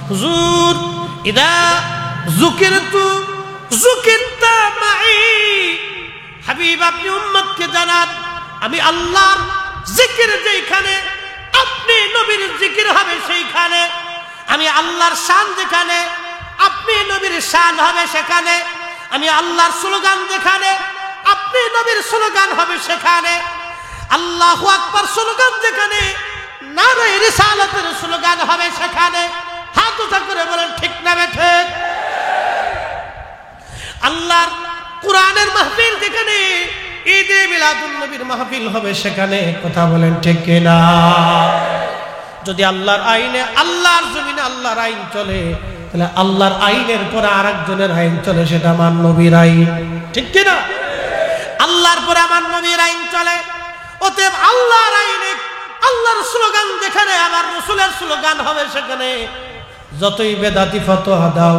হুজুর ইদা যুকিরতু যুকিরতা মাই। হাবিব আপনি উম্মতকে জানান আমি আল্লাহর জিকির যেখানে, আপনি নবীর জিকির হবে সেইখানে। আমি আল্লাহর শান যেখানে, আপনি নবীর শান হবে সেখানে। আমি আল্লাহর স্লোগান যেখানে, আপনি নবীর স্লোগান হবে সেখানে। আল্লাহু আকবার স্লোগান যেখানে, নারে রিসালাতের স্লোগান হবে সেখানে। হাত উঁচা করে বলেন ঠিক না বেঠে? আল্লাহর কোরআনের মাহফিল যেখানে, ঈদে মিলাদুন নবীর মাহফিল হবে সেখানে। কথা বলেন ঠিক কিনা? যদি আল্লাহর আইনে, আল্লাহর জমিনে আল্লাহর আইন চলে, তাহলে আল্লাহর আইনের পরে আরেকজনের আইন চলে, সেটা আমার নবীর আইন। ঠিক কিনা? আল্লাহর পরে আমার নবীর আইন চলে। অতএব আল্লাহর আইনে, আল্লাহর স্লোগান যেখানে, আমার রাসূলের স্লোগান হবে সেখানে। যতই বেদাতি ফতোয়া দাও,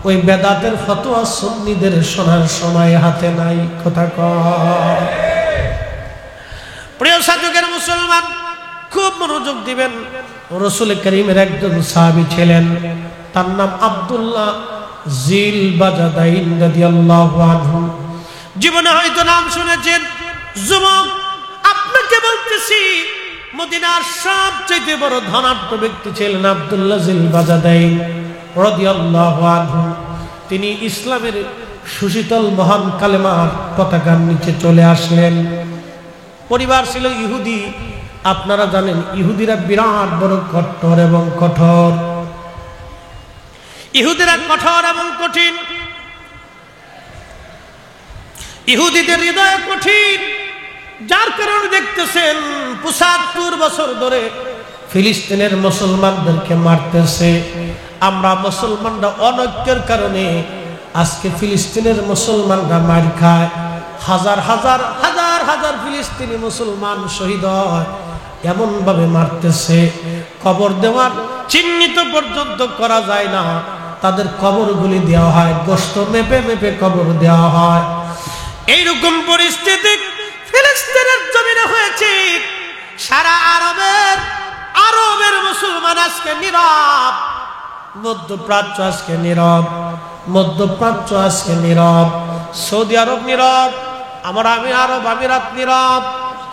ওই বেদাতের ফতোয়া সুন্নিদের শোনার সময় হাতে নাই। কথা কয়। প্রিয় সাধুকের মুসলমান খুব মনোযোগ দিবেন। রাসূল করিমের একজন সাহাবী ছিলেন, তার নাম আব্দুল্লাহ জিল বাজাদাইন রাদিয়াল্লাহু আনহু। জীবনে হয়তো নাম শুনেছেন। যুবক আপনাকে বলতেছি, মদিনার সবচেয়ে বড় ধনাঢ্য ব্যক্তি ছিলেন আব্দুল্লাহ জিল বাজাদাইন রাদিয়াল্লাহু আনহু। তিনি ইসলামের সুশীতল মহান কালেমার পতাকার নিচে চলে আসলেন। পরিবার ছিল ইহুদি। আপনারা জানেন ইহুদিরা বিরাট বড় কঠোর এবং কঠোর। ইহুদিরা কঠোর এবং কঠিন। ইহুদিদের হৃদয় কঠিন, যার কারণে দেখতেছেন ৭৫ বছর ধরে ফিলিস্তিনের মুসলমানদেরকে মারতেছে। আমরা মুসলমানরা অনৈক্যের কারণে আজকে ফিলিস্তিনের মুসলমানরা মার খায়। হাজার হাজার হাজার হাজার ফিলিস্তিনি মুসলমান শহীদ হয়। এমন ভাবে মারতেছে, কবর দেওয়ার চিহ্নিত পর্যন্ত করা যায় না, তাদের কবরগুলি দেওয়া হয়, গোশত মেপে মেপে কবর দেওয়া হয়। এইরকম পরিস্থিতি ফিলিস্তিনের জমিনে হয়েছে। সারা আরবের মুসলমান আজকে নীরব, মধ্যপ্রাচ্য আজকে নীরব, মধ্যপ্রাচ্য আজকে নীরব, সৌদি আরব নীরব, আরব আমিরাত নীরব,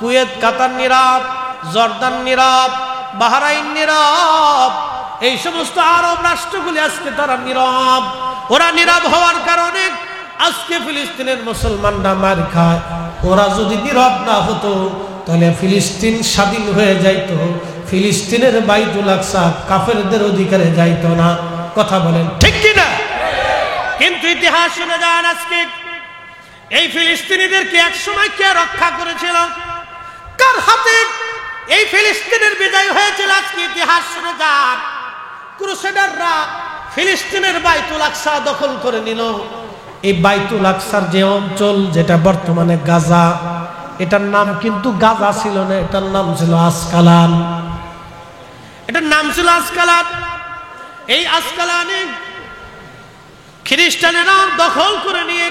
কুয়েত কাতার নীরব, জর্দান নীরব, বাহরাইন নীরব। এই সমস্ত আরব রাষ্ট্রগুলি আজকে তারা নীরব। ওরা নীরব হওয়ার কারণে আজকে ফিলিস্তিনের মুসলমানরা মার খায়। ওরা যদি নীরব না হতো তাহলে ফিলিস্তিন স্বাধীন হয়ে যাইতো, ফিলিস্তিনের বাইতুল আকসা কাফেরদের অধিকারে যাইতো না। কথা বলেন ঠিক কিনা? কিন্তু ইতিহাস শুনে যান, আজকে এই ফিলিস্তিনিদেরকে একসময় কে রক্ষা করেছিল? কার হাতে এই ফিলিস্তিনের বিজয় হয়েছিল? আজকে ইতিহাস শুনে যান, ক্রুসেডাররা ফিলিস্তিনের বাইতুল আকসা দখল করে নিল। এই বাইতুল আকসার যে অঞ্চল, যেটা বর্তমানে গাজা, এটার নাম কিন্তু গাজা ছিল না, এটার নাম ছিল আসকালান। এটার নাম ছিল আসকালান। এই আসকালানে খ্রিস্টানেরা দখল করে নিয়ে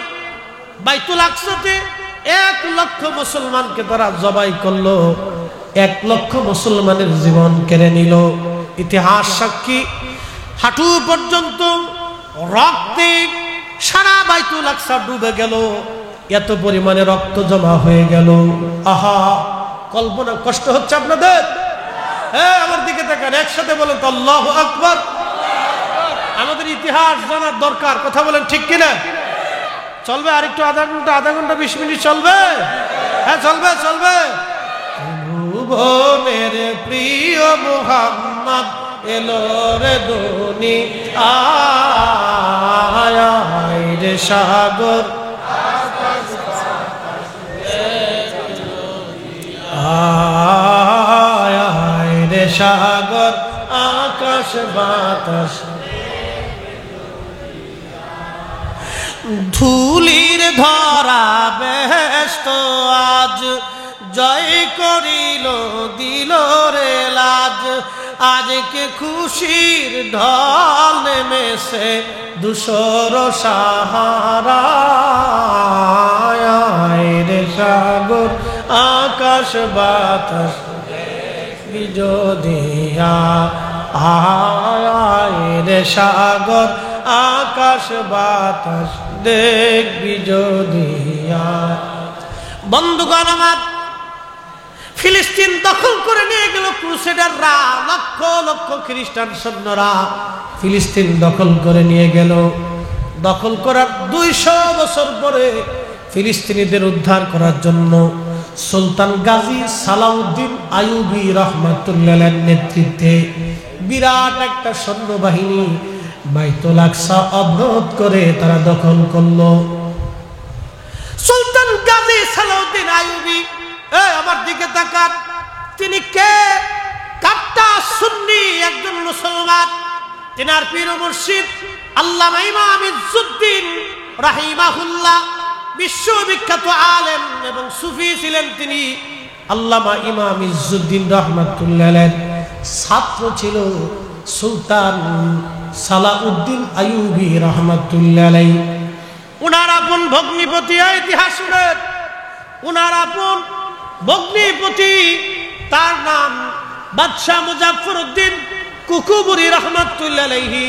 বাইতুল আকসাতে 1 লক্ষ মুসলমানকে তারা জবাই করলো, 1 লক্ষ মুসলমানের জীবন কেড়ে নিল। ইতিহাস সাক্ষী, হাঁটু পর্যন্ত রক্তে সারা বাইতুল আকসা ডুবে গেল। এত পরিমাণে রক্ত জমা হয়ে গেল। আহা, কল্পনা কষ্ট হচ্ছে আপনাদের? হ্যাঁ, আমার দিকে তাকান, একসাথে বলেন তো আল্লাহু আকবার। আমাদের ইতিহাস জানার দরকার, কথা বলেন ঠিক কিনা? চলবে আর একটু, আধা ঘন্টা 20 মিনিট চলবে? হ্যাঁ চলবে, চলবে। ভুবনের প্রিয় মুহাম্মদ এলো রে দুনিয়ায় রে সাগর, আয় রে সাগর আকাশ বাতাস, ধুলির ধরা বেহেশত আজ জয় করিল দিল রে লাজ। আজকে খুশির ঢল নেমেছে ধূসর সাহারায় রে সাগর আকাশ বাতাস বিজোদিয়া, আয় রে সাগর আকাশ বাতাস দেখবি যদিয়া। বন্ধুগণ আমার, ফিলিস্তিন দখল করে নিয়ে গেল ক্রুসেডাররা, লক্ষ লক্ষ খ্রিস্টান সৈন্যরা ফিলিস্তিন দখল করে নিয়ে গেল। দখল করার 200 বছর পরে ফিলিস্তিনিদের উদ্ধার করার জন্য সুলতান গাজী সালাউদ্দিন আইয়ুবী রহমাতুল্লাহর নেতৃত্বে বিরাট একটা সৈন্যবাহিনী বাইতুল আকসা অবরোধ করে তারা দখল করলো। সুলতান গাজী সালাউদ্দিন আইয়ুবী, আমার দিকে তাকান, তিনি কে? কাট্টা সুন্নি একজন মুসলমান। তিনার পীর মুর্শিদ আল্লামা ইমাম ইজ্জুদ্দিন রাহিমাহুল্লাহ, বিশ্ববিখ্যাত আলেম এবং সুফি ছিলেন তিনি। আল্লামা ইমাম ইজ্জুদ্দিন রাহমাতুল্লাহর ছাত্র ছিল সুলতান সালাউদ্দিন আইয়ুবী রাহমাতুল্লাহ। উনার আপন ভগ্নিপতি, ইতিহাস শুনেন, উনার আপন ভগ্নিপতি, তার নাম বাদশাহ মুজাফফর উদ্দিন কুকুবুরি রহমাতুল্লাহ আলাইহি।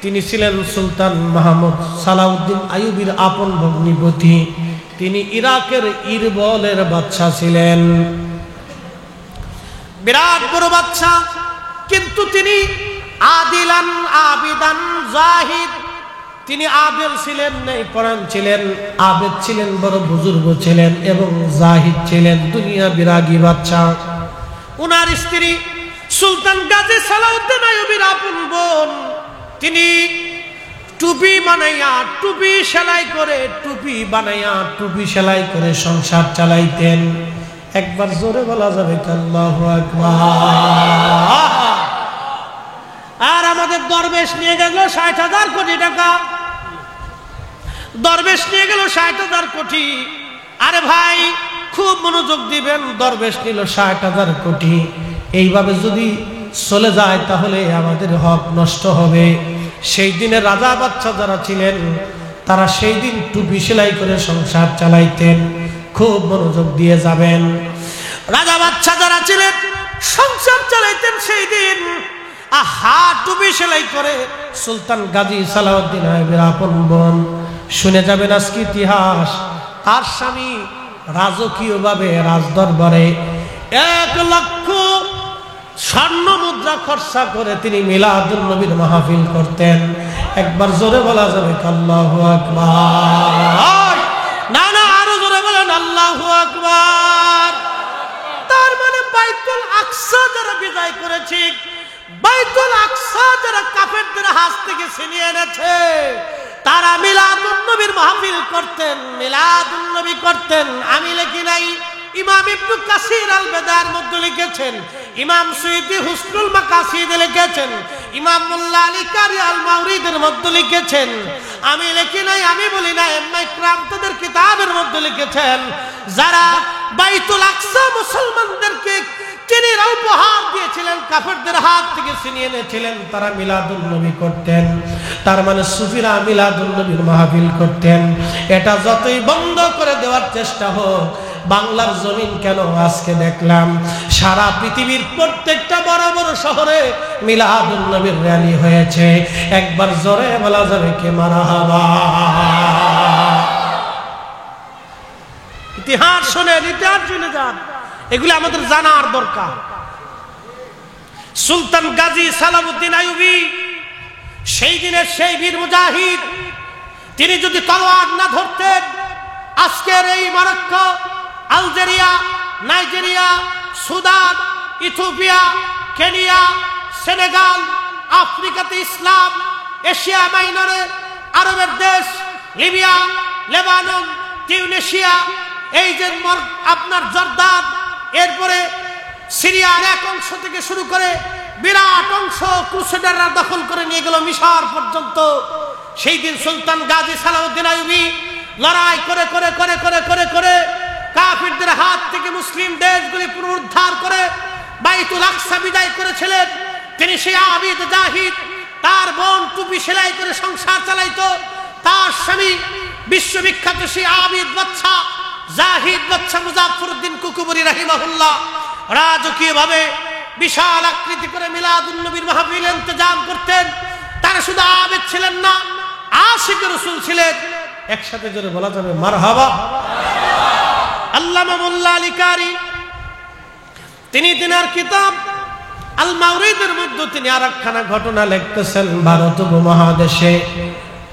তিনি ছিলেন সুলতান মাহমুদ সালাউদ্দিন আইয়ুবীর আপন ভগ্নিপতি। তিনি ইরাকের ইরবলের বাদশা ছিলেন, বিরাট বড় বাদশা। কিন্তু তিনি আদিলান আবিদান জাহিদ, তিনি আবেল ছিলেন, নেককার ছিলেন, আবেদ ছিলেন, বড় বুজুর্গ ছিলেন এবং জাহিদ ছিলেন, দুনিয়া বিরাগী বাদশা। উনার স্ত্রী সুলতান গাজী সালাউদ্দিন আইয়ুবীর আপন বোন, তিনি টুপি বানাইয়া, টুপি সেলাই করে, টুপি সেলাই করে সংসার চালাইতেন। একবার জোরে বলা যাবে আল্লাহু আকবার। আর আমাদের দরবেশ নিয়ে গেল 60,000 কোটি টাকা, দরবেশ নিয়ে গেল 60,000 কোটি। আরে ভাই, খুব মনোযোগ দিবেন। দরবেশ নিল ৬০,০০০ কোটি। এইভাবে যদি চলে যায় তাহলে আমাদের হক নষ্ট হবে। সেই দিনে রাজা বাচ্চা যারা ছিলেন তারা সেই দিন টুপি সেলাই করে সংসার চালাইতেন। খুব মনোযোগ দিয়ে যাবেন। রাজা বাচ্চা যারা ছিলেন সংসার চালাইতেন সেই দিন। আহা, টুপি সেলাই করে সুলতান গাজী সালাউদ্দিন আইবের আপন বোন। শুনে যাবেন আজকে ইতিহাস। তার স্বামী রাজকীয়ভাবে রাজদরবারে ১ লক্ষ স্বর্ণ মুদ্রা খরচা করে তিনি মিলাদুন নবীর মাহফিল করতেন। একবার জোরে বলা যাবে আল্লাহু আকবার? না না, আরো জোরে বলেন আল্লাহু আকবার। তার মানে বাইতুল আকসা যারা বিজয় করেছে, বাইতুল আকসা যারা কাফেরদের হাত থেকে ছিনিয়ে এনেছে, তারা মিলাদুন নবীর মাহফিল করতেন, মিলাদুন নবী করতেন। আমি লিখি নাই, ইমাম ইবনে কাসির আল বেদার মধ্যে লিখেছেন, ইমাম সুয়ুতি হুসনুল মাকাসিদে লিখেছেন, ইমাম মোল্লা আলী কারি আল মাওরিদের মধ্যে লিখেছেন। আমি লিখি নাই, আমি বলি না, ইমাম ইকরাম তাদের কিতাবের মধ্যে লিখেছেন। যারা বাইতুল আকসা মুসলমানদেরকে তিনি উপহার দিয়েছিলেন, কাফেরদের হাত থেকে ছিনিয়ে এনেছিলেন, তারা মিলাদুন নবী করতেন। তার মানে সুফিরা মিলাদুন নবীর মাহফিল করতেন। এটা যতই বন্ধ করে দেওয়ার চেষ্টা হোক, বাংলার জমিন কেন আজকে দেখলাম সারা পৃথিবীর প্রত্যেকটা বড় বড় শহরে মিলাদুন নবীর র্যালি হয়েছে। একবার জোরে বলা যাবে কে মারহাবা? ইতিহাস শোনেন, ইতিহাস শুনে যান, এগুলো আমাদের জানার দরকার। সুলতান গাজী সালাউদ্দিন আইয়ুবী সেই দিনের সেই বীর মুজাহিদ, তিনি যদি তলোয়ার না ধরতেন, আজকের এই Morocco, Algeria, Nigeria, Sudan, Ethiopia, Kenya, Senegal, আফ্রিকাতে ইসলাম, এশিয়া মাইনরে আরবের দেশ, লিবিয়া, লেবানন, টিউনিশিয়া, এই যে আপনার জর্দান, এরপরে সিরিয়ার এক অংশ থেকে শুরু করে বিরাট অংশ ক্রুসেডাররা দখল করে নিয়ে গেল মিশর পর্যন্ত। সেই দিন সুলতান গাজী সালাউদ্দিন আইয়ুবী লড়াই করে করে করে করে করে করে কাফিরদের হাত থেকে মুসলিম দেশগুলি পুনরুদ্ধার করে বাইতুল আকসা বিজয় করেছিলেন। তিনি সেই আবিদ জাহিদ, তার বোন টুপি সেলাই করে সংসার চালাইতো। তার স্বামী বিশ্ববিখ্যাত সেই আবিদ বাচ্চা জাহিদ বাচ্চা মুজাফফরউদ্দিন কুকুবরী রাহিমাহুল্লাহ রাজকীয়ভাবে বিশাল আকৃতি করে মিলাদুন নবীর মাহফিল ইন্তজাম করতেন। তারা শুধু আবেদ ছিলেন না, আশিক রাসূল ছিলেন। একসাথে জোরে বলা যাবে মারহাবা? আল্লামা মোল্লা আলী কারি তিনি তিনার কিতাব আল মাওরিদের মধ্যে তিনি আরেকখানা ঘটনা লিখতেছেন। ভারত উপমহাদেশে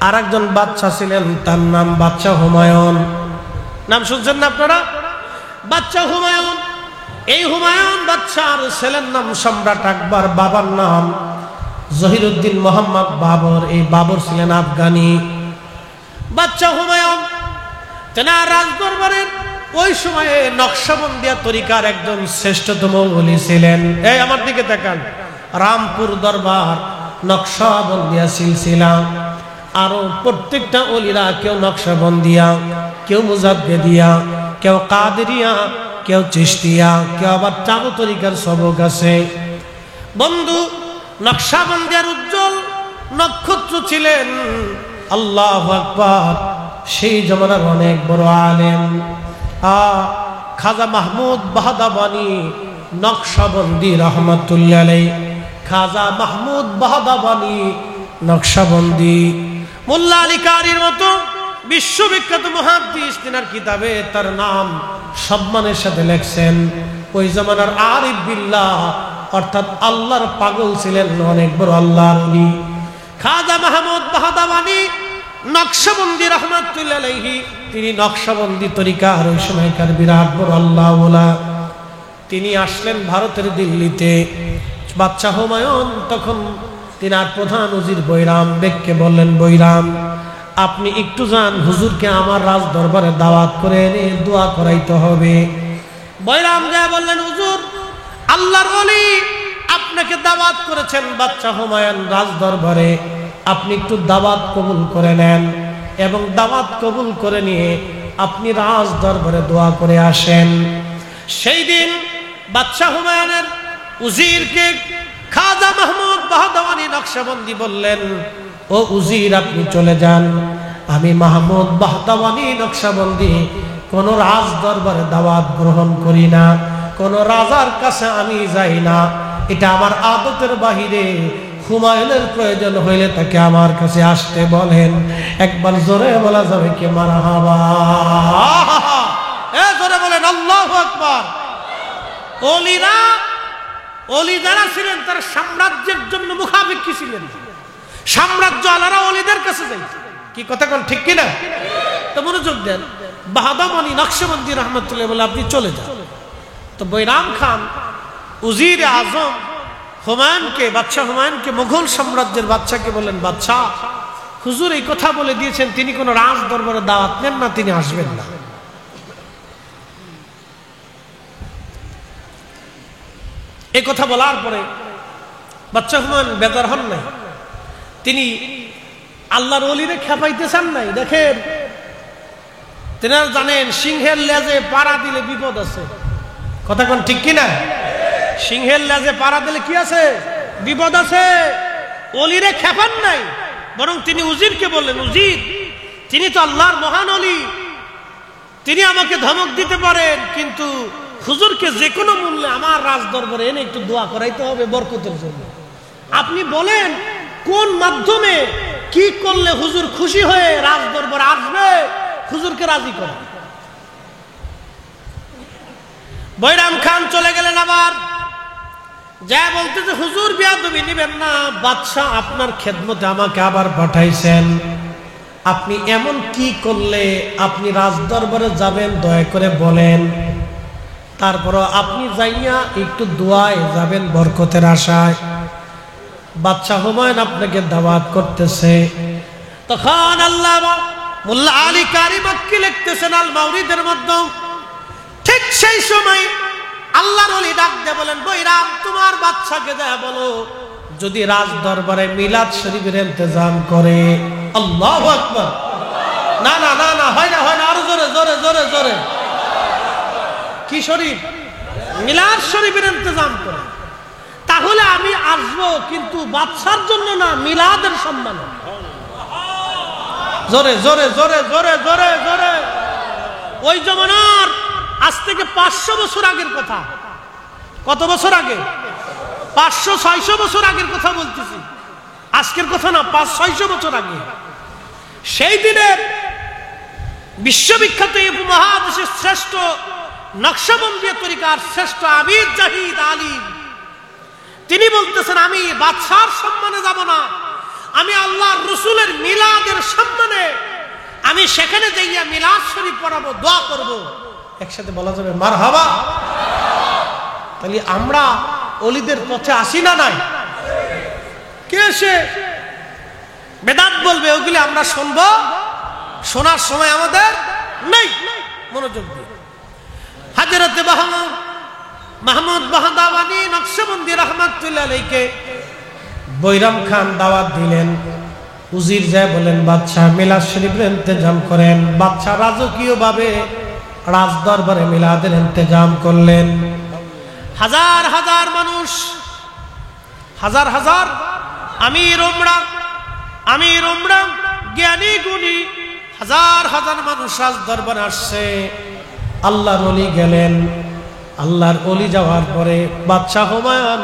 আরেকজন বাদশা ছিলেন, তার নাম বাদশা হুমায়ুন। নাম শুনছেন না আপনারা? বাদশা হুমায়ুন। এই হুমায়ুন বাদশার ছেলের নাম সম্রাট আকবর, বাবার নাম জহিরুদ্দিন মোহাম্মদ বাবর। এই বাবর ছিলেন আফগানি। বাদশা হুমায়ুন তেনার রাজদরবারের ওই সময়ে নকশবন্দিয়া তরিকার একজন শ্রেষ্ঠতম ওলি ছিলেন। এই আমার দিকে তাকান, রামপুর দরবার, নকশবন্দিয়া সিলসিলা, আরো প্রত্যেকটা ওলিরা কেউ নকশবন্দিয়া, কেউ মুজাদ্দেদিয়া, কেউ কাদেরিয়া, কেউ চিশতিয়া, কেউ আবার চারু তরিকার সবক আছে। বন্ধু, নকশবন্দিয়ার উজ্জ্বল নক্ষত্র ছিলেন আল্লাহু আকবার সেই জমানার অনেক বড় আলেম খাজা মাহমুদ বাহাদাবানি নকশবন্দি রহমাতুল্লাহ আলাইহি। খাজা মাহমুদ বাহাদাবানি নকশবন্দি। মোল্লা আলী কারির মতো বিশ্ববিখ্যাত মুহাদ্দিস তিনার কিতাবে তার নাম সম্মানের সাথে লেখছেন। ওই জামানার আরিফ বিল্লাহ অর্থাৎ আল্লাহর পাগল ছিলেন, অনেক বড় আল্লাহর ওলি খাজা মাহমুদ বাহাদাবানি নকশবন্দি রহমাতুল্লাহ আলাইহি। তিনি নকশবন্দি তরিকার ওই সময়কার বিরাট বড় আল্লাহ ওয়ালা। তিনি আসলেন ভারতের দিল্লিতে। বাদশা হুমায়ুন তখন তিনার প্রধান উজির বৈরাম বেগকে বললেন, বৈরাম আপনি একটু যান, হুজুরকে আমার রাজ দরবারে দাওয়াত করে এনে দোয়া করাইতে হবে। বৈরাম গিয়ে বললেন, হুজুর আল্লাহর ওলি আপনাকে দাওয়াত করেছেন বাদশা হুমায়ুন রাজ দরবারে, আপনি একটু দাওয়াত কবুল করে নেন। এবং দাওয়াত কবুল করে নিয়ে আপনি রাজ দরবারে দোয়া করে আসেন। সেই দিন বাদশাহ হুমায়ুনের উজিরকে খাজা মাহমুদ বাহদাওয়ানি নকশবন্দি বললেন, ও উজির আপনি চলে যান, আমি মাহমুদ বাহদাওয়ানি নকশবন্দি কোন রাজ দরবারে দাওয়াত গ্রহণ করি না, কোন রাজার কাছে আমি যাই না, এটা আমার আদতের বাহিরে। হুমায়ুনের প্রয়োজন হইলে তাকে আমার কাছে আসতে বলেন। একবার জোরে বলা যাবে কি মারহাবা? জোরে বলেন আল্লাহু আকবার। ওলিরা, ওলি যারা ছিলেন তারা সাম্রাজ্যের জন্য মুখাপেক্ষী ছিলেন। সাম্রাজ্য আলারা ওলিদের কাছে যাইছে। কি কথা কোন ঠিক কিনা? তো মনোযোগ দেন। বাহদাওয়ানি নকশবন্দি রহমতুল্লাহ বলে আপনি চলে যান। তো বৈরাম খান উজির আজম হুমায়ুনকে, বাদশাহ হুমায়ুনকে, মুঘল সাম্রাজ্যের বাদশাকে বললেন, বাদশাহ হুজুর এই কথা বলে দিয়েছেন তিনি কোন রাজ দরবারে দাওয়াত নেন না, তিনি আসবেন না। এই কথা বলার পরে বাদশাহ হুমায়ুন বেজার হন নাই, তিনি আল্লাহর ওলিরে খেপাইতে চান নাই। দেখেন তেনারা জানেন সিংহের লেজে পাড়া দিলে বিপদ আছে। কথা কোন ঠিক কিনা? সিংহের লেজে পাড়া দিলে কি আছে? বিপদ আছে। ওলিরে খেপান নাই, বরং তিনি উজিরকে বললেন, উজির তিনি তো আল্লাহর মহান ওলি, তিনি আমাকে ধমক দিতে পারেন, কিন্তু হুজুরকে যে কোনো মূল্যে আমার রাজ দরবারে এনে একটু দোয়া করাইতে হবে বরকতের জন্য। আপনি বলেন কোন মাধ্যমে কি করলে হুজুর খুশি হয়ে রাজ দরবারে আসবে, হুজুরকে রাজি করেন। বৈরাম খান চলে গেলেন। আবার যা বলতে যে হুজুর বিয়াদবি নিবেন না, বাদশাহ আপনার খেদমতে আমাকে আবার পাঠাইছেন, আপনি এমন কি করলে আপনি রাজ দরবারে যাবেন দয়া করে বলেন। তারপর আপনি যাইয়া একটু দোয়ায় যাবেন বরকতের আশায়। বাদশাহ হুমায়ুন আপনাকে দাওয়াত করতেছে। তখন আল্লামা মোল্লা আলী কারি মক্কি লিখতেছেন আল মাউরিদের মধ্যে, ঠিক সেই সময় আল্লাহর ওলি ডাক দিয়ে বলেন, বৈরাম তোমার বাদশাকে যা বলো যদি রাজ দরবারে মিলাদ শরীফের ইন্তজাম করে। আল্লাহু আকবার। না না না না, হয় না হয় না, আরো জোরে জোরে জোরে জোরে। কি শরীফ? মিলাদ শরীফের ইন্তজাম করে। তাহলে আমি আসবো, কিন্তু বাদশার জন্য না, মিলাদের সম্মান। জোরে জোরে জোরে জোরে জোরে জোরে। ওই জমানার আজ থেকে 500 বছর আগের কথা। কত বছর আগে? 500-600 বছর আগের কথা বলতেছি, আজকের কথা না, 500-600 বছর আগে। সেই দিনের বিশ্ববিখ্যাত এই উপমহাদেশের শ্রেষ্ঠ নকশবন্দি তরিকার শ্রেষ্ঠ আমির জাহিদ আলিম, তিনি বলতেছেন, আমি বাদশার সম্মানে যাব না, আমি আল্লাহর রসুলের মিলাদের সম্মানে আমি সেখানে যাইয়া মিলাদ শরীফ পড়াবো, দোয়া করব। একসাথে বলা যাবে মারহাবা। তাহলে আমরা ওলিদের পথে আসি না নাই? কে সে বেদাত বলবে ওগুলি আমরা শুনবো, শোনার সময় আমাদের নেই। মনোযোগ দিয়ে হযরত মাহমুদ বাহদাওয়ানি নকশবন্দি রহমাতুল্লাহ আলাইহিকে বৈরাম খান দাওয়াত দিলেন। উজির যায় বলেন, বাদশাহ মিলাদ শরীফের ইন্তজাম করেন। বাদশাহ রাজকীয়ভাবে রাজ দরবারে মিলাদের ইন্তজাম করলেন। হাজার হাজার মানুষ, হাজার হাজার আমির উমরা জ্ঞানী গুণী হাজার হাজার মানুষ রাজ দরবারে আসছে। আল্লাহর ওলি গেলেন। আল্লাহর ওলি যাওয়ার পরে বাদশাহ হুমায়ুন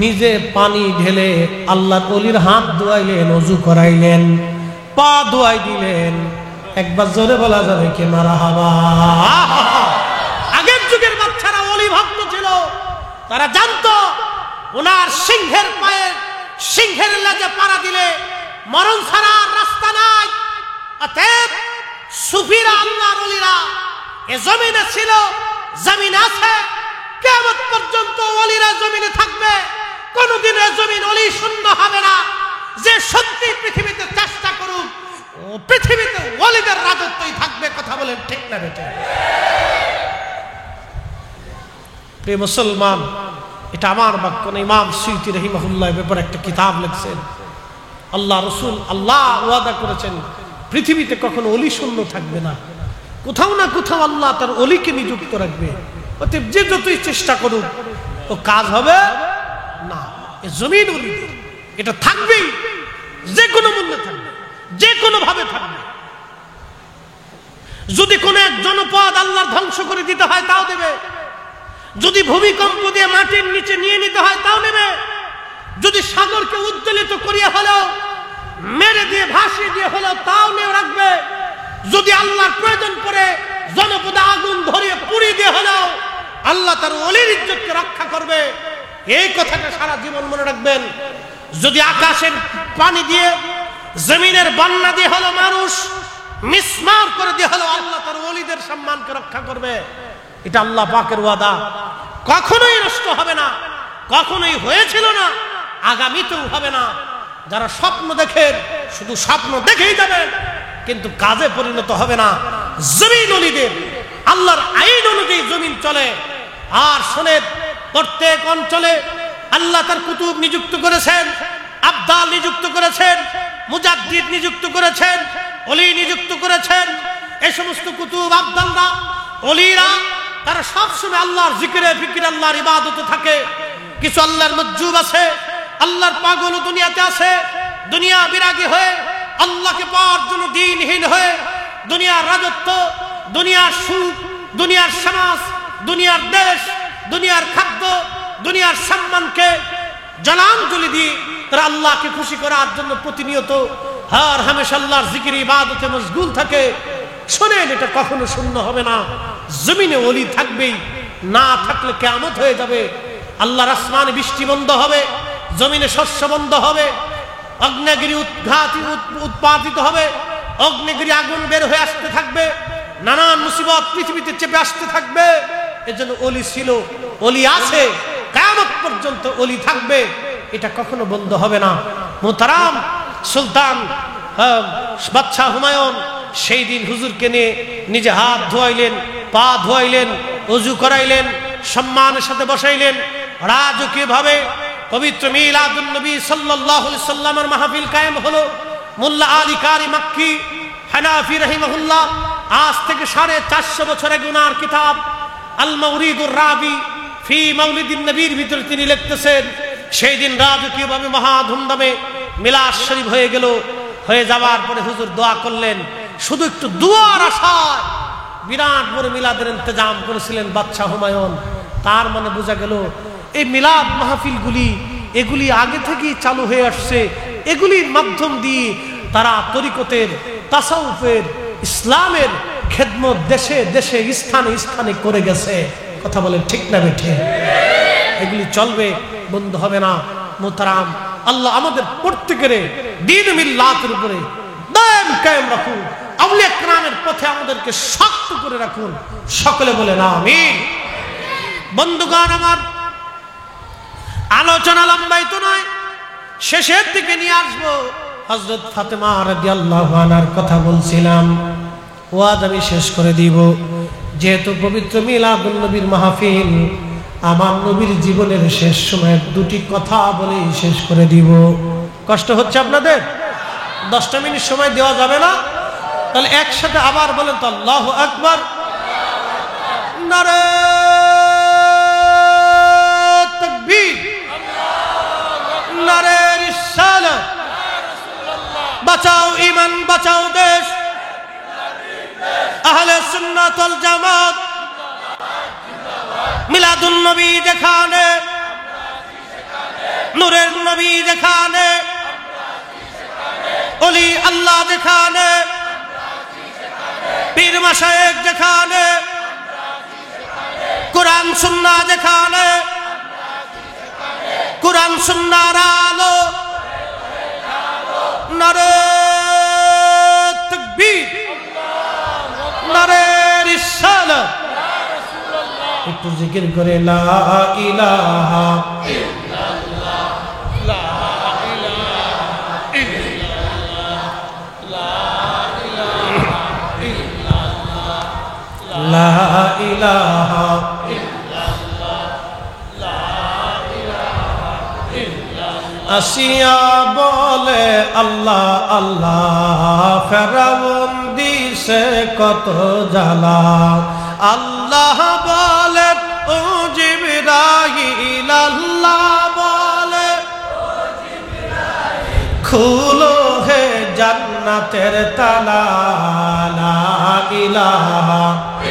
নিজে পানি ঢেলে আল্লাহর ওলির হাত ধোয়াইলেন, ওযু করাইলেন, পা ধোয়াই দিলেন। একবার জোরে বলা যাবে কি মারহাবা? আগের যুগের বাচ্চারা ওলি ভক্ত ছিল, তারা জানতো ওনার সিংহের পায়ে সিংহের লেজে পাড়া দিলে মরণ ছাড়া রাস্তা নাই। অতএব সুফিরা আল্লাহর ওলিরা এ জমিনে ছিল, জমিন আছে, কিয়ামত পর্যন্ত ওলিরা জমিনে থাকবে, কোনদিন এ জমিন ওলি শূন্য হবে না। যে সত্যি পৃথিবীতে চেষ্টা করুক, পৃথিবীতে ওলিদের রাজত্বই থাকবে। কথা বলেন ঠিক না বেটা? প্রিয় মুসলমান, এটা আমার বাক্য না, ইমাম সুয়ুতি রাহিমাহুল্লাহ ব্যাপারে একটা কিতাব লিখছেন। আল্লাহ রসুল, আল্লাহ ওয়াদা করেছেন পৃথিবীতে কখনো ওলি শূন্য থাকবে না। কোথাও না কোথাও আল্লাহ তার অলিকে নিযুক্ত রাখবে। অতএব যে যতই চেষ্টা করুক ও কাজ হবে না। এ জমিন অলিদের, এটা থাকবেই, যে কোনো মূল্যে থাকবে, যে কোনো ভাবে থাকবে। যদি কোনো এক জনপদ আল্লাহর ধ্বংস করে দিতে হয় তাও দেবে, যদি ভূমিকম্প দিয়ে মাটির নিচে নিয়ে নিতে হয় তাও নেবে, যদি সাগরকে উদ্বেলিত করিয়া হলেও মেরে দিয়ে ভাসিয়ে দিয়ে হলেও তাও নিয়ে রাখবে, যদি আল্লাহর প্রয়োজন পড়ে জনপদে আগুন ধরিয়ে পুড়িয়ে দিয়ে হলেও আল্লাহ তার ওলির ইজ্জতকে রক্ষা করবে। এই কথাটা সারা জীবন মনে রাখবেন। যদি আকাশের পানি দিয়ে জমিনের বন্যা দিয়ে হলো মানুষ মিসমার করে দিয়ে হলো আল্লাহ তার ওলিদের সম্মানকে রক্ষা করবে। এটা আল্লাহ পাকের ওয়াদা, কখনোই নষ্ট হবে না, কখনোই হয়েছিল না, আগামীতেও হবে না। যারা স্বপ্ন দেখেন শুধু স্বপ্ন দেখেই যাবেন, কিন্তু কাজে পরিণত হবে না। জমিন ওলিদের, আল্লাহর আইন অনুযায়ী জমিন চলে। আর শোনেন, প্রত্যেক অঞ্চলে আল্লাহ তার কুতুব নিযুক্ত করেছেন, আবদাল নিযুক্ত করেছেন, মুজাদ্দিদ নিযুক্ত করেছেন, ওলি নিযুক্ত করেছেন। এই সমস্ত কুতুব আবদালরা, ওলিরা তারা সবসময় আল্লাহর জিকিরে ফিকিরে আল্লাহর ইবাদতে থাকে। কিছু আল্লাহর মজ্জুব আছে, আল্লাহর পাগল দুনিয়াতে আছে, দুনিয়া বিরাগী হয়ে আল্লাহকে পাওয়ার জন্য দিনহীন হয়ে দুনিয়ার রাজত্ব, দুনিয়ার সুখ, দুনিয়ার সমাজ, দুনিয়ার দেশ, দুনিয়ার খাদ্য, দুনিয়ার সম্মানকে জলাঞ্জলি দিয়ে তারা আল্লাহকে খুশি করার জন্য প্রতিনিয়ত হর হামেশা আল্লাহর জিকির ইবাদতে মশগুল থাকে। শোনেন, এটা কখনো শূন্য হবে না। জমিনে ওলি থাকবেই, না থাকলে কিয়ামত হয়ে যাবে। আল্লাহর আসমানে বৃষ্টি বন্ধ হবে, জমিনে শস্য বন্ধ হবে, অগ্নিগিরি উৎপাদিত হবে, অগ্নিগিরি আগুন বের হয়ে আসতে থাকবে, নানান মুসিবত পৃথিবীতে চেপে আসতে থাকবে। এজন্য ওলি ছিল, ওলি আছে, কিয়ামত পর্যন্ত ওলি থাকবে, এটা কখনো বন্ধ হবে না। মোহতারাম সুলতান বাদশাহ হুমায়ুন সেই দিন হুজুরকে নিয়ে নিজে হাত ধোয়াইলেন, পা ধোয়াইলেন, ওযু করাইলেন, সম্মানের সাথে বসাইলেন। রাজকীয় ভাবে পবিত্র মিলাদুন নবী সাল্লাল্লাহু আলাইহি সাল্লামের মাহফিল কায়েম হলো। মোল্লা আলী কারি মাক্কি হানাফি রাহিমাহুল্লাহ আজ থেকে 450 বছর আগে ওনার কিতাব আল মাওরিদুর রাবি ফি মাউলিদিন নবীর ভিতরে তিনি লিখতেছেন, সেই দিন রাজকীয় ভাবে মহা ধুমধামে মিলাদ শরীফ হয়ে গেল। হয়ে যাওয়ার পরে হুজুর দোয়া করলেন, শুধু একটু দুয়ার আশায় বিরাট বড় মিলাদের ইন্তজাম করেছিলেন বাদশাহ হুমায়ুন। তার মানে বোঝা গেল এই মিলাদ মাহফিলগুলি এগুলি আগে থেকেই চালু হয়ে আসছে। এগুলির মাধ্যম দিয়ে তারা তরিকতের, তাসাউফের, ইসলামের খেদমত দেশে দেশে স্থানে স্থানে করে গেছে। কথা বলেন ঠিক না বেঠে? এগুলি চলবে, বন্ধ হবে না। মোহতারাম, আল্লাহ আমাদের প্রত্যেকের দ্বীন মিল্লাতের উপরে দায়েম কায়েম রাখুন, আউলিয়া কেরামের পথে আমাদেরকে শক্ত করে রাখুন। সকলে বলে না আমিন। বন্ধুগণ আমার, আলোচনা লম্বায়িত নয়, শেষের দিকে নিয়ে আসবো। হযরত ফাতেমা রাদিয়াল্লাহু আনহার কথা বলছিলাম, ওয়াজ আমি শেষ করে দিব। যেহেতু পবিত্র মিলাদুন নবীর মাহফিল, আমার নবীর জীবনের শেষ সময়ের দুটি কথা বলেই শেষ করে দিব। কষ্ট হচ্ছে আপনাদের? 10টা মিনিট সময় দেওয়া যাবে না? তাহলে একসাথে আবার বলেন তো, আল্লাহু আকবার, নারে তাকবীর, নারে রিসালাত, বাঁচাও ঈমান, বাঁচাও দেশ, আহলে সুন্নাত ওয়াল জামাত। মিলাদুন নবী যেখানে, নূরের নবী যেখানে, ওলি আল্লাহ যেখানে, পীর মাশায়েখ যেখানে, কোরআন সুন্নাহ যেখানে, কোরআন সুন্নাহর আলো, নারে তাকবীর, নারে রিসালাত। একটু জিকির করে লা ইলাহা ইল্লাল্লাহ, লা ইলাহা ইল্লাল্লাহ, লা ইলাহা ইল্লাল্লাহ, লা ইলাহা ইল্লাল্লাহ, লা ইলাহা ইল্লাল্লাহ। আসিয়া বলে আল্লাহ আল্লাহ, ফেরাউন দিছে দিছে কত জ্বালা। আল্লাহ বলে ও জিবরাইল, আল্লাহ বলে খুলো হে জান্নাতের তালা, লা ইলাহা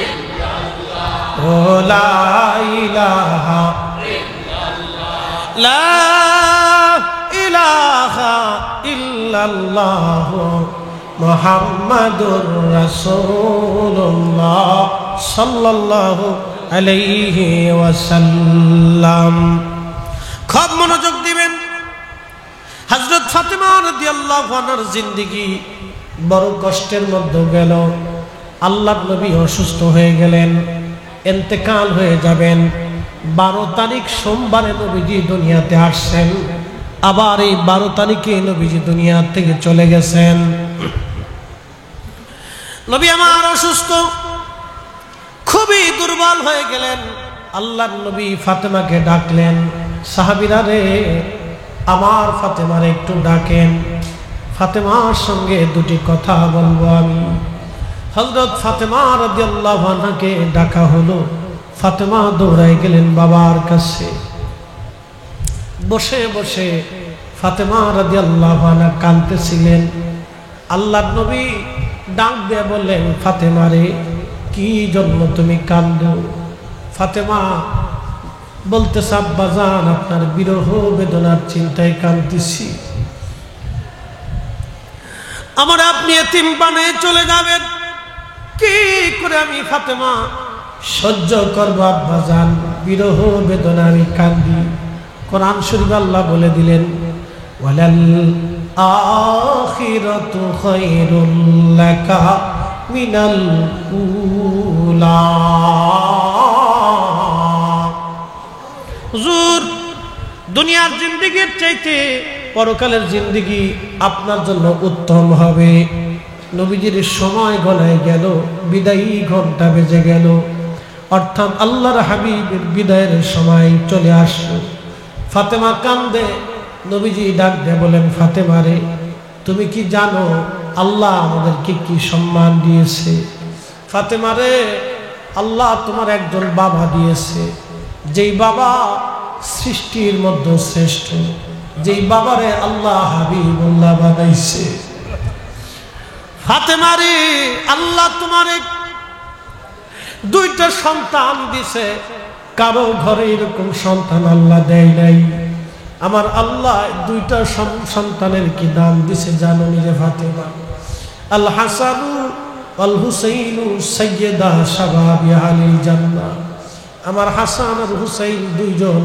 ইল্লাল্লাহ, ও লা ইলাহা ইল্লাল্লাহ, লা ইলাহা ইল্লাল্লাহ মুহাম্মাদুর রাসূলুল্লাহ সাল্লাল্লাহু আলাইহি ওয়াসাল্লাম। খুব মনোযোগ দিবেন। হযরত ফাতেমা রাদিয়াল্লাহু আনহার জিন্দেগি বড় কষ্টের মধ্যে গেল। আল্লাহর নবী অসুস্থ হয়ে গেলেন, ইন্তেকাল হয়ে যাবেন। 12 তারিখ সোমবারে নবীজি দুনিয়াতে আসছেন। আবার এই 12 তারিখে নবীজি দুনিয়া থেকে চলে গেছেন। নবী আমার অসুস্থ, খুবই দুর্বল হয়ে গেলেন। আল্লাহর নবী ফাতেমাকে ডাকলেন, সাহাবীরা রে, আমার ফাতেমারে একটু ডাকেন, ফাতেমার সঙ্গে দুটি কথা বলবো আমি। হযরত ফাতেমা রাদিয়াল্লাহু আনহাকে ডাকা হলো। ফাতেমা দৌড়াই গেলেন বাবার কাছে। বসে বসে ফাতেমা রাদিয়াল্লাহু আনহা কাঁদতেছিলেন। আল্লাহর নবী ডাক দিয়ে বললেন, ফাতেমা রে, কি জন্য তুমি কাঁদো? ফাতেমা বলতেছে, আব্বাজান, আপনার বিরহ বেদনার চিন্তায় কাঁদতেছি। আমার আপনি এতিম বানিয়ে চলে যাবেন, কি করে আমি ফাতেমা সহ্য করবো আব্বাজান? বিরহ বেদনা আমি কাঁদি। কোরআন শরীফে আল্লাহ বলে দিলেন, ওয়ালাল আখিরাতু খায়রুল লাকা মিনাল উলা। হুজুর, দুনিয়ার জিন্দেগির চাইতে পরকালের জিন্দেগি আপনার জন্য উত্তম হবে। নবীজির সময় গণায় গেল, বিদায়ী ঘন্টা বেজে গেল, অর্থাৎ আল্লাহর হাবিবের বিদায়ের সময় চলে আসলো। ফাতেমা কান্দে। নবীজি ডাক দিয়ে বলেন, ফাতেমা রে, তুমি কি জানো আল্লাহ আমাদেরকে কি সম্মান দিয়েছে? ফাতেমা রে, আল্লাহ তোমার একজন বাবা দিয়েছে, যেই বাবা সৃষ্টির মধ্যে শ্রেষ্ঠ, যেই বাবারে আল্লাহ হাবিবুল্লাহ বানাইছে। ফাতেমা রে, আল্লাহ তোমারে দুইটা সন্তান দিছে, কারো ঘরে এরকম সন্তান আল্লাহ দেয় নাই। আমার আল্লাহ দুইটা সন্তানের কি নাম দিছে জানো রে ফাতেমা? আল হাসানু ওয়াল হুসাইনু সাইয়্যিদা শাবাবি আহলিল জান্নাহ। আমার হাসান আর হুসাইন দুইজন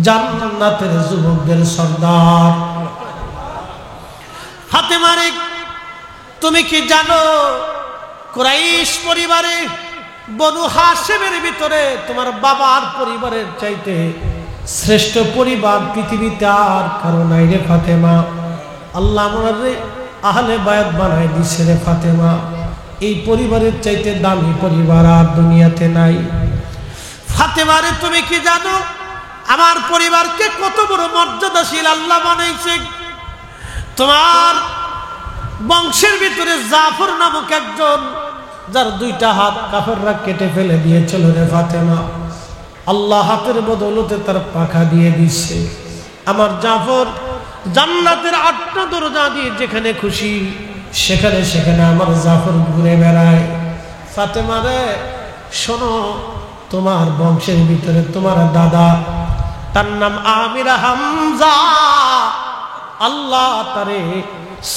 জান্নাতের যুবকদের সর্দার। ফাতেমা রে, তুমি কি জানো কুরাইশ পরিবারে বনু হাশিমের ভিতরে তোমার বাবার পরিবারের চাইতে শ্রেষ্ঠ পরিবার পৃথিবীতে আর কারো নাই রে ফাতেমা। আল্লাহ আমারে আহলে বায়াত বানাই দিছে রে ফাতেমা। এই পরিবারের চাইতে দামি পরিবার আর দুনিয়াতে নাই। ফাতেমা রে, তুমি কি জানো আমার পরিবারকে কত বড় মর্যাদাশীল আল্লাহ বানাইছে? তোমার বংশের ভিতরে জাফর নামক একজন, যার দুইটা হাত কাফেররা কেটে ফেলে দিয়েছিল রে ফাতেমা, আল্লাহ হাতের বদৌলতে তার পাখা দিয়ে দিচ্ছে। আমার জাফর জান্নাতের 8টা দরজা দিয়ে যেখানে খুশি সেখানে সেখানে আমার জাফর ঘুরে বেড়ায়। ফাতেমা রে, শোনো, তোমার বংশের ভিতরে তোমার দাদা, তার নাম আমির হামজা, আল্লাহ তারে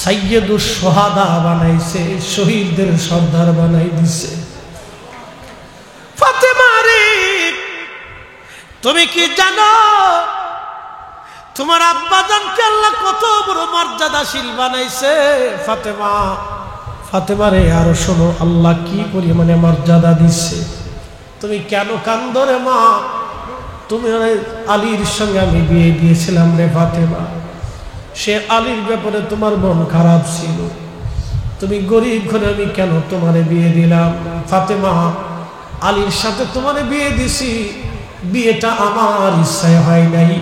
সাইয়্যিদুশ শুহাদা বানাইছে, শহীদদের সর্দার বানাই দিছে। ফাতেমা রে, তুমি কি জানো তোমার আব্বাজানকে আল্লাহ কত বড় মর্যাদাশীল বানাইছে? ফাতেমা, ফাতেমা রে, আরো শোনো আল্লাহ কি পরিমাণে মর্যাদা দিচ্ছে। তুমি কেন কান্দো রে মা? তুমি আলীর সঙ্গে আমি বিয়ে দিয়েছিলাম রে ফাতেমা, সে আলীর ব্যাপারে তোমার মন খারাপ ছিল, তুমি গরিব ঘরে, আমি কেন তোমারে বিয়ে দিলাম? ফাতেমা, আলীর সাথে তোমারে বিয়ে দিছি, বিয়েটা আমার ইচ্ছায় হয় নাই,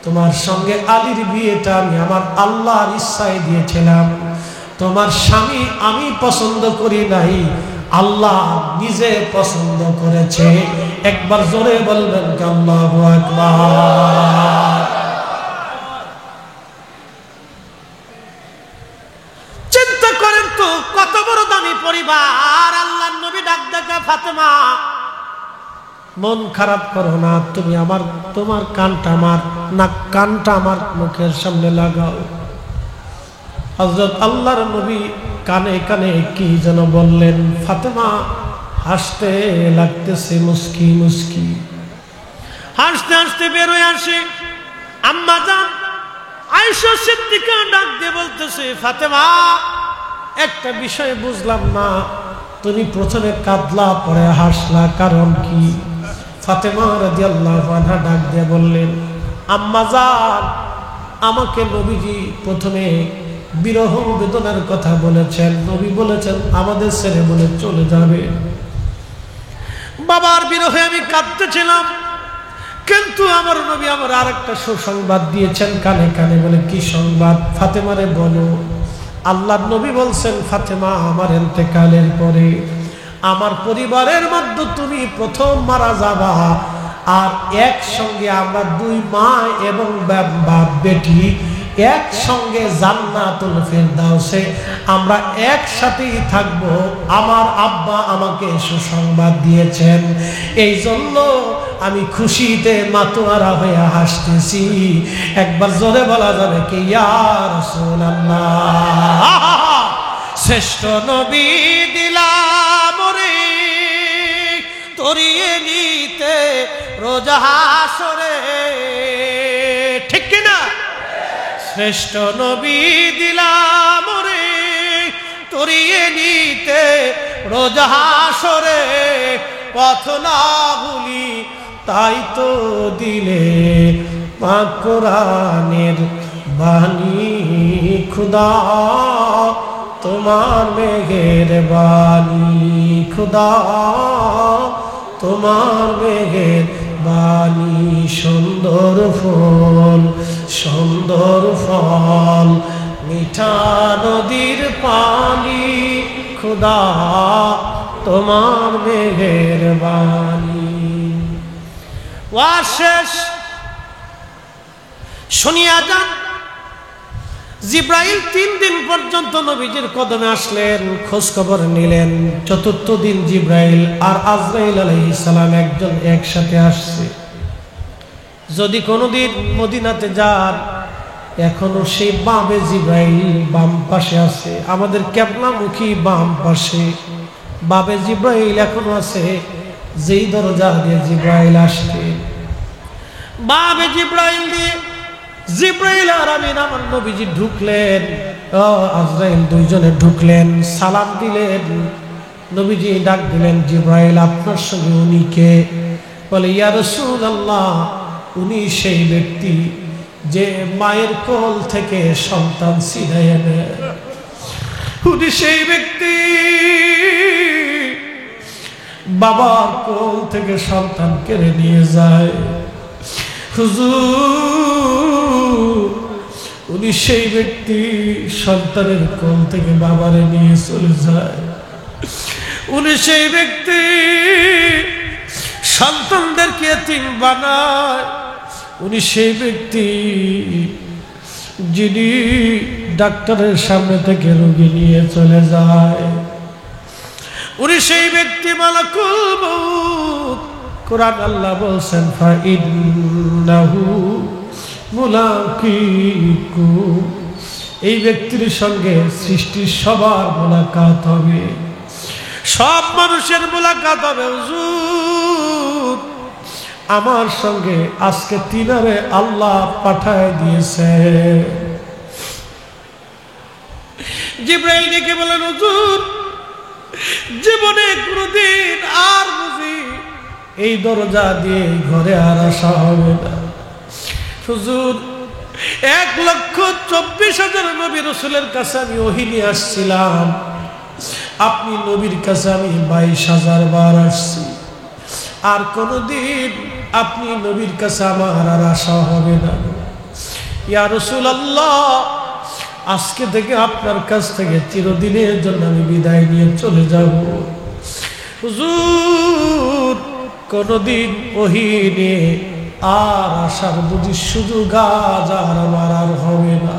তোমার সঙ্গে আলীর বিয়েটা আমি আমার আল্লাহর ইচ্ছায় দিয়েছিলাম। তোমার স্বামী আমি পছন্দ করি নাই, আল্লাহ নিজে পছন্দ করেছে। একবার জোরে বলবেন আল্লাহু আকবার। চিন্তা করেন তো কত বড় দামি পরিবার। আল্লাহর নবী ডাক দেখা, ফাতেমা মন খারাপ করো না, তুমি তোমার কানটা আমার কানটা আমার মুখের সামনে লাগাও। হযরত আল্লাহর নবী কানে কানে কি যেন বললেন। ফাতেমা হাসতে লাগতেছে, মুস্কি মুস্কি হাসতে হাসতে বের হয়ে আসে। আম্মা জান আয়েশা সিদ্দিকা ডাক দিয়ে বলতেছে, ফাতেমা একটা বিষয় বুঝলাম না, তুমি প্রথমে কাঁদলা পরে হাসলা, কারণ কি? ফাতেমা রাদিয়াল্লাহু আনহা ডাক দিয়ে বললেন, আম্মা জান আমাকে নবীজি প্রথমে বিরহ বেদনার কথা বলেছেন। নবী বলেছেন আমাদের ছেড়ে বলে চলে যাবে। বাবার বিরহে আমি কাঁদতেছিলাম, কিন্তু আমার নবী আমার আরেকটা সুসংবাদ দিয়েছেন কানে কানে। বলে কি সংবাদ? ফাতেমারে বলো। আল্লাহর নবী বলছেন, ফাতেমা আমার ইন্তেকালের পরে আমার পরিবারের মধ্যে তুমি প্রথম মারা যাবা, আর একসঙ্গে আমরা দুই মা এবং বাপ বেটি একসঙ্গে জান্নাতুল ফেরদাউসে আমরা একসাথেই থাকব। আমার আব্বা আমাকে সুসংবাদ দিয়েছেন, এই জন্য আমি খুশিতে মাতোয়ারা হয়ে হাসতেছি। একবার জোরে বলা যাবে কি ইয়া রাসূলুল্লাহ। শ্রেষ্ঠ নবী দিলাম রে তরিয়ে নিতে রোজা হাসরে, ঠিক কিনা? শ্রেষ্ঠ নবী দিলাম রে তরিয়ে নিতে রোজা হাসরে, পথ না ভুলি তাই তো দিলে পাক কোরআনের বাণী, খুদা তোমার মেঘের বাণী, খুদা তোমার মেঘের বাণী। সুন্দর ফুল সুন্দর ফল মিঠা নদীর পানি, খুদা তোমার মেঘের বাণী। ওয়াজ শেষ। শুনিয়া যান, জিব্রাইল 3 দিন পর্যন্ত নবীজির কদমে আসলেন, খোঁজ খবর নিলেন। চতুর্থ দিন জিব্রাইল আর আজরাইল আলাইহিস সালাম একজন একসাথে আসছে। যদি কোনোদিন মদিনাতে যান, এখনো সেই বামে জিব্রাইল বাম পাশে আছে, আমাদের কেবলামুখী বাম পাশে বাবে জিব্রাইল এখনো আছে। যেই দরজা দিয়ে জিব্রাইল আসছে, বাবে জিব্রাইল দিয়ে জিব্রাইল আর আমিন আমার নবীজি ঢুকলেন, আজরাইল দুইজনে ঢুকলেন, সালাম দিলেন। নবীজি ডাক দিলেন, জিব্রাইল আপনার সঙ্গে উনি কে? বলে ইয়া রাসূলুল্লাহ, উনি সেই ব্যক্তি যে মায়ের কোল থেকে সন্তান ছিনাইয়া নেয়। উনি সেই ব্যক্তি বাবার কোল থেকে সন্তান কেড়ে নিয়ে যায়। হুজুর, উনি সেই ব্যক্তি সন্তানের কোল থেকে বাবারে নিয়ে চলে যায়। উনি সেই ব্যক্তি সন্তানদেরকে এতিম বানায়। উনি সেই ব্যক্তি যিনি ডাক্তারের সামনে থেকে রোগী নিয়ে চলে যায়। উনি সেই ব্যক্তি মালাকুল মউত। কোরআন আল্লাহ বলছেন, ফাইন্নাহু মুলাকিকু, এই ব্যক্তির সঙ্গে সৃষ্টির সবার মোলাকাত হবে, সব মানুষের মোলাকাত হবে। হুজুর, আমার সঙ্গে আজকে তিনারে আল্লাহ পাঠায় দিয়েছে। জিব্রাইল ডেকে বলেন, হুজুর, জীবনে কোনদিন আর বুঝি এই দরজা দিয়ে ঘরে আর আসা হবে না। হুজুর, 1,24,000 নবী রাসূলের কাছে আমি ওহী নিয়ে আসছিলাম, আপনি নবীর কাছে আমি 22,000 বার আসছি, আর কোনদিন আপনি নবীর কাছে আমার আর আসা হবে না। ইয়া রাসূলুল্লাহ, আজকে থেকে আপনার কাছ থেকে চিরদিনের জন্য আমি বিদায় নিয়ে চলে যাব। হুজুর কোনদিন ওহী নিয়ে আর আসার বুঝি সুযোগ আজ আর আমার আর হবে না।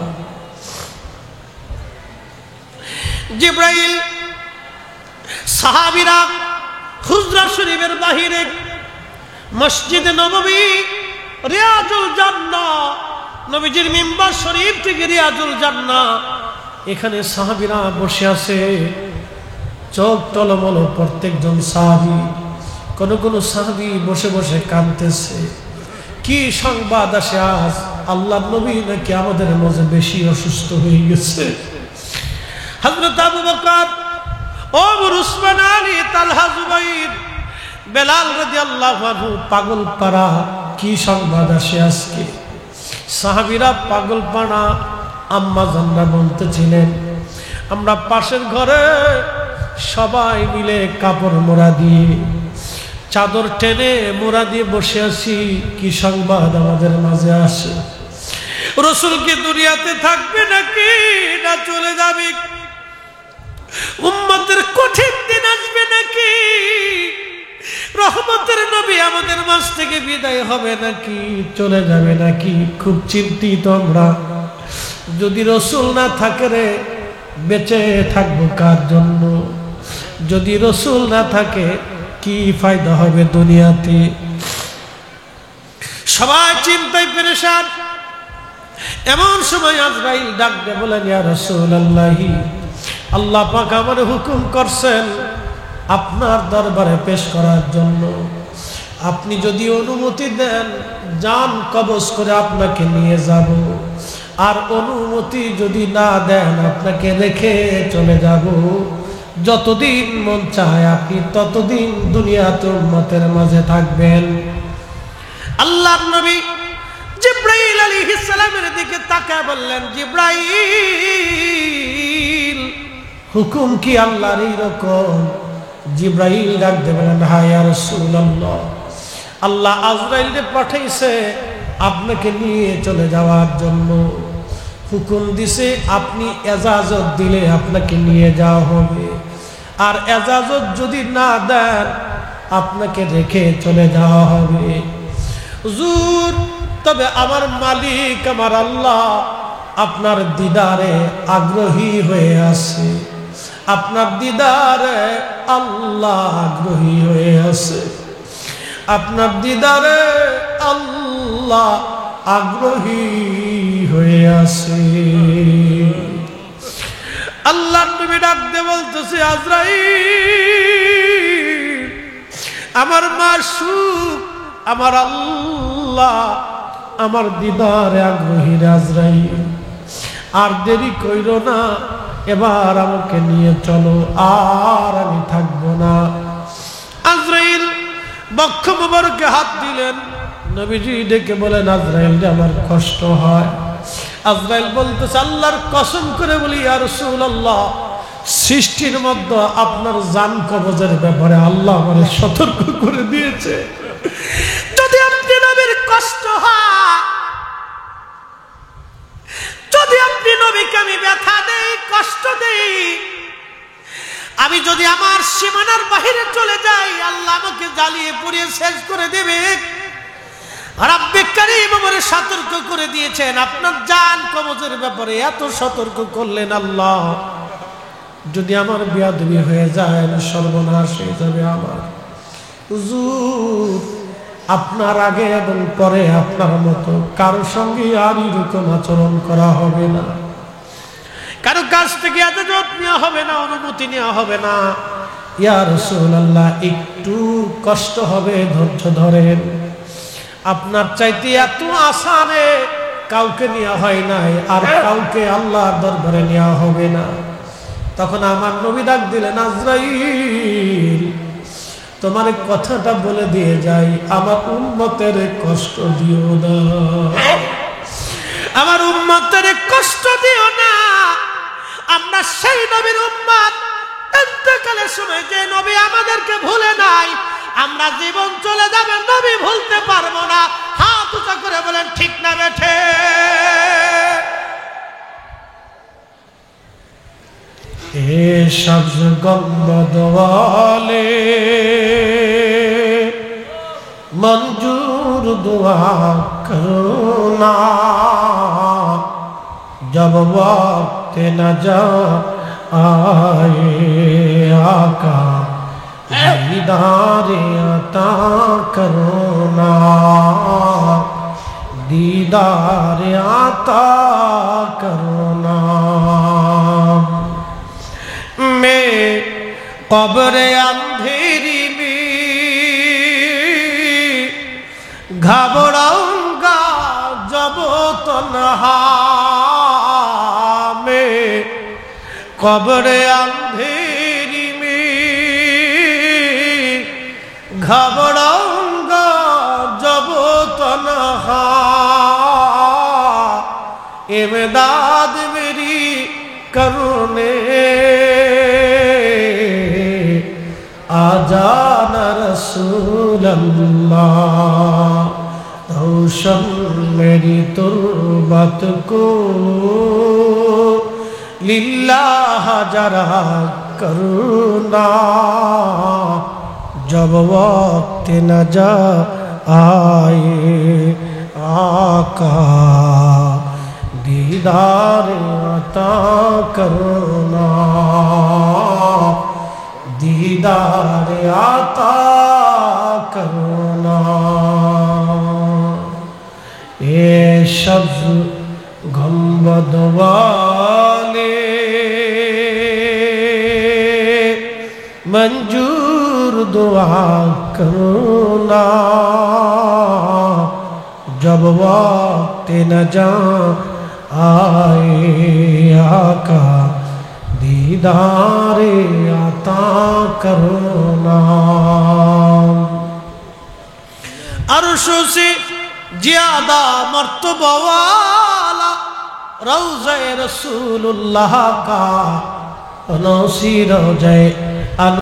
জিব্রাইল সাহাবীরা হুজরা শরীফের বাহিরে মসজিদে নববী রিয়াজুল জান্নাহ, নবীজির মিম্বার শরীফ থেকে রিয়াজুল জান্নাহ, এখানে সাহাবীরা বসে আছে, চোখ টলমল প্রত্যেকজন সাহাবী। কোন কোন সাহাবী বসে বসে কাঁদতেছে। কি সংবাদ আসে আজ? আল্লাহর নবী নাকি আমাদের মাঝে বেশি অসুস্থ হয়ে গেছে। হযরত আবু বকর, ওমর, উসমান, আলী, তালহা, জুবাইর, বেলাল রাদিয়াল্লাহু আনহু পাগলপাড়া। কি সংবাদ আসে আজকে? সাহাবীরা পাগলপাড়া। আম্মা জানরা বলতেছিলেন, আমরা পাশের ঘরে সবাই মিলে কাপড় মোড়া দিয়ে, চাদর টেনে মোড়া দিয়ে বসে আছি, কি সংবাদ আমাদের মাঝে আসে? রাসূল কি দুনিয়াতে থাকবে নাকি না চলে যাবে? উম্মতের কঠিন দিন আসবে নাকি? রহমতের নবী আমাদের মাঝ থেকে বিদায় হবে নাকি চলে যাবে নাকি? খুব চিন্তিত আমরা। যদি রাসূল না থাকে রে, বেঁচে থাকবো কার জন্য? যদি রাসূল না থাকে কি ফায়দা হবে দুনিয়াতে? সবাই চিন্তায় পেরেশান। এমন সময় আজরাইল ডাক দিয়ে বলেন, ইয়া রাসূলুল্লাহ, আল্লাহ পাক আমার হুকুম করছেন আপনার দরবারে পেশ করার জন্য। আপনি যদি অনুমতি দেন, জান কবজ করে আপনাকে নিয়ে যাব। আর অনুমতি যদি না দেন, আপনাকে রেখে চলে যাব। যতদিন মন চায় আপনি ততদিন দুনিয়াতে উম্মতের মাঝে থাকবেন। আল্লাহর নবী জিব্রাইল আলাইহিস সালামের দিকে তাকায় বললেন, জিব্রাইল, হুকুম কি আল্লাহর এইরকম? জিব্রাইল ডাক দিয়ে বলেন, হ্যাঁ ইয়া রাসূলুল্লাহ, আল্লাহ আজরাইলকে পাঠাইছে আপনাকে নিয়ে চলে যাওয়ার জন্য। হুকুম দিছে, আপনি এজাজত দিলে আপনাকে নিয়ে যাওয়া হবে। আর এজাজত যদি না দেন, আপনাকে রেখে চলে যাওয়া হবে। হুজুর, তবে আমার মালিক আমার আল্লাহ আপনার দিদারে আগ্রহী হয়ে আছে। আপনার দিদারে আল্লাহ আগ্রহী হয়ে আছে। আপনার দিদারে আল্লাহ আগ্রহী হয়ে আছে। আল্লাহর নবী ডাক দিয়ে বলতেছে, আজরাইল, আমার মাশউক আমার আল্লাহ আমার দিদারে আগ্রহী। আজরাইল, আর দেরি কইরো না, এবার আমাকে নিয়ে চলো, আর আমি থাকবো না। আজরাইল বক্ষ মোবারকে হাত দিলেন। নবীজি ডেকে বলেন, আজরাইল, আমার কষ্ট হয়। আজরাইল বলতেছে, আল্লাহর কসম করে বলি ইয়া রাসূলুল্লাহ, সৃষ্টির মধ্যে আপনার জান কবজের ব্যাপারে আল্লাহ আমাকে সতর্ক করে দিয়েছে। যদি আপনি নবীর কষ্ট হয়, যদি আপনি নবীকে আমি ব্যথা দেই, কষ্ট দেই, আমি যদি আমার সীমানার বাহিরে চলে যাই, আল্লাহ আমাকে জ্বালিয়ে পুড়িয়ে শেষ করে দেবে। রব্বে কারীম আমারে সতর্ক করে দিয়েছেন, আপনার জান কবজের ব্যাপারে এত সতর্ক করলেন আল্লাহ। যদি আমার বিয়াদবি হয়ে যায়, সর্বনাশ হয়ে যাবে আমার। হুজুর, আপনার আগে এবং পরে আপনার মতো কারো সঙ্গে আর এরকম আচরণ করা হবে না। কারো কাছ থেকে এজাজত নেওয়া হবে না, অনুমতি নেওয়া হবে না। ইয়া রাসূলুল্লাহ, একটু কষ্ট হবে, ধৈর্য ধরেন। আপনার চাইতে এত আসানে কাউকে নেওয়া হয় নাই, আর কাউকে আল্লাহর দরবারে নেওয়া হবে না। তখন আমার নবী ডাক দিলেন, আজরাইল, তোমার কথাটা বলে দিয়ে যাই, আমার উম্মতের কষ্ট দিও না। আমার উম্মতের কষ্ট দিও না। আমরা সেই নবীর উম্মত, ইন্তেকালের সময় যে নবী আমাদেরকে ভুলে নাই, আমরা জীবন চলে যাবে, নবী ভুলতে পারবো না। হাত উঁচা করে বলেন, ঠিক না বেঠে? এ সবজ গম্বদ ওয়ালে मंजूर दुआ करुणा जब वक्त न जा आए आका दीदार अता करुणा दीदार अता करुणा मैं कब्र अंधेरी घबराऊंगा जब तन्हा में कब्र अंधेरी में घबराऊंगा जब तन्हा इमदाद मेरी करुणे आजाना रसूल अल्लाह रोशन मेरी तुर्बत को लिल्लाह जरा करुणा जब वक्त न जा आए आका दीदार अता करुणा दीदार आता करुणा ए शब्द गंबद वाले मंजूर दुआ करुणा जब वक्त न जा आए आका दीदारे आता करुणा अर्शों से ज्यादा मर्तबा वाला रौज़े रसूलुल्लाह का नौसी रोज़े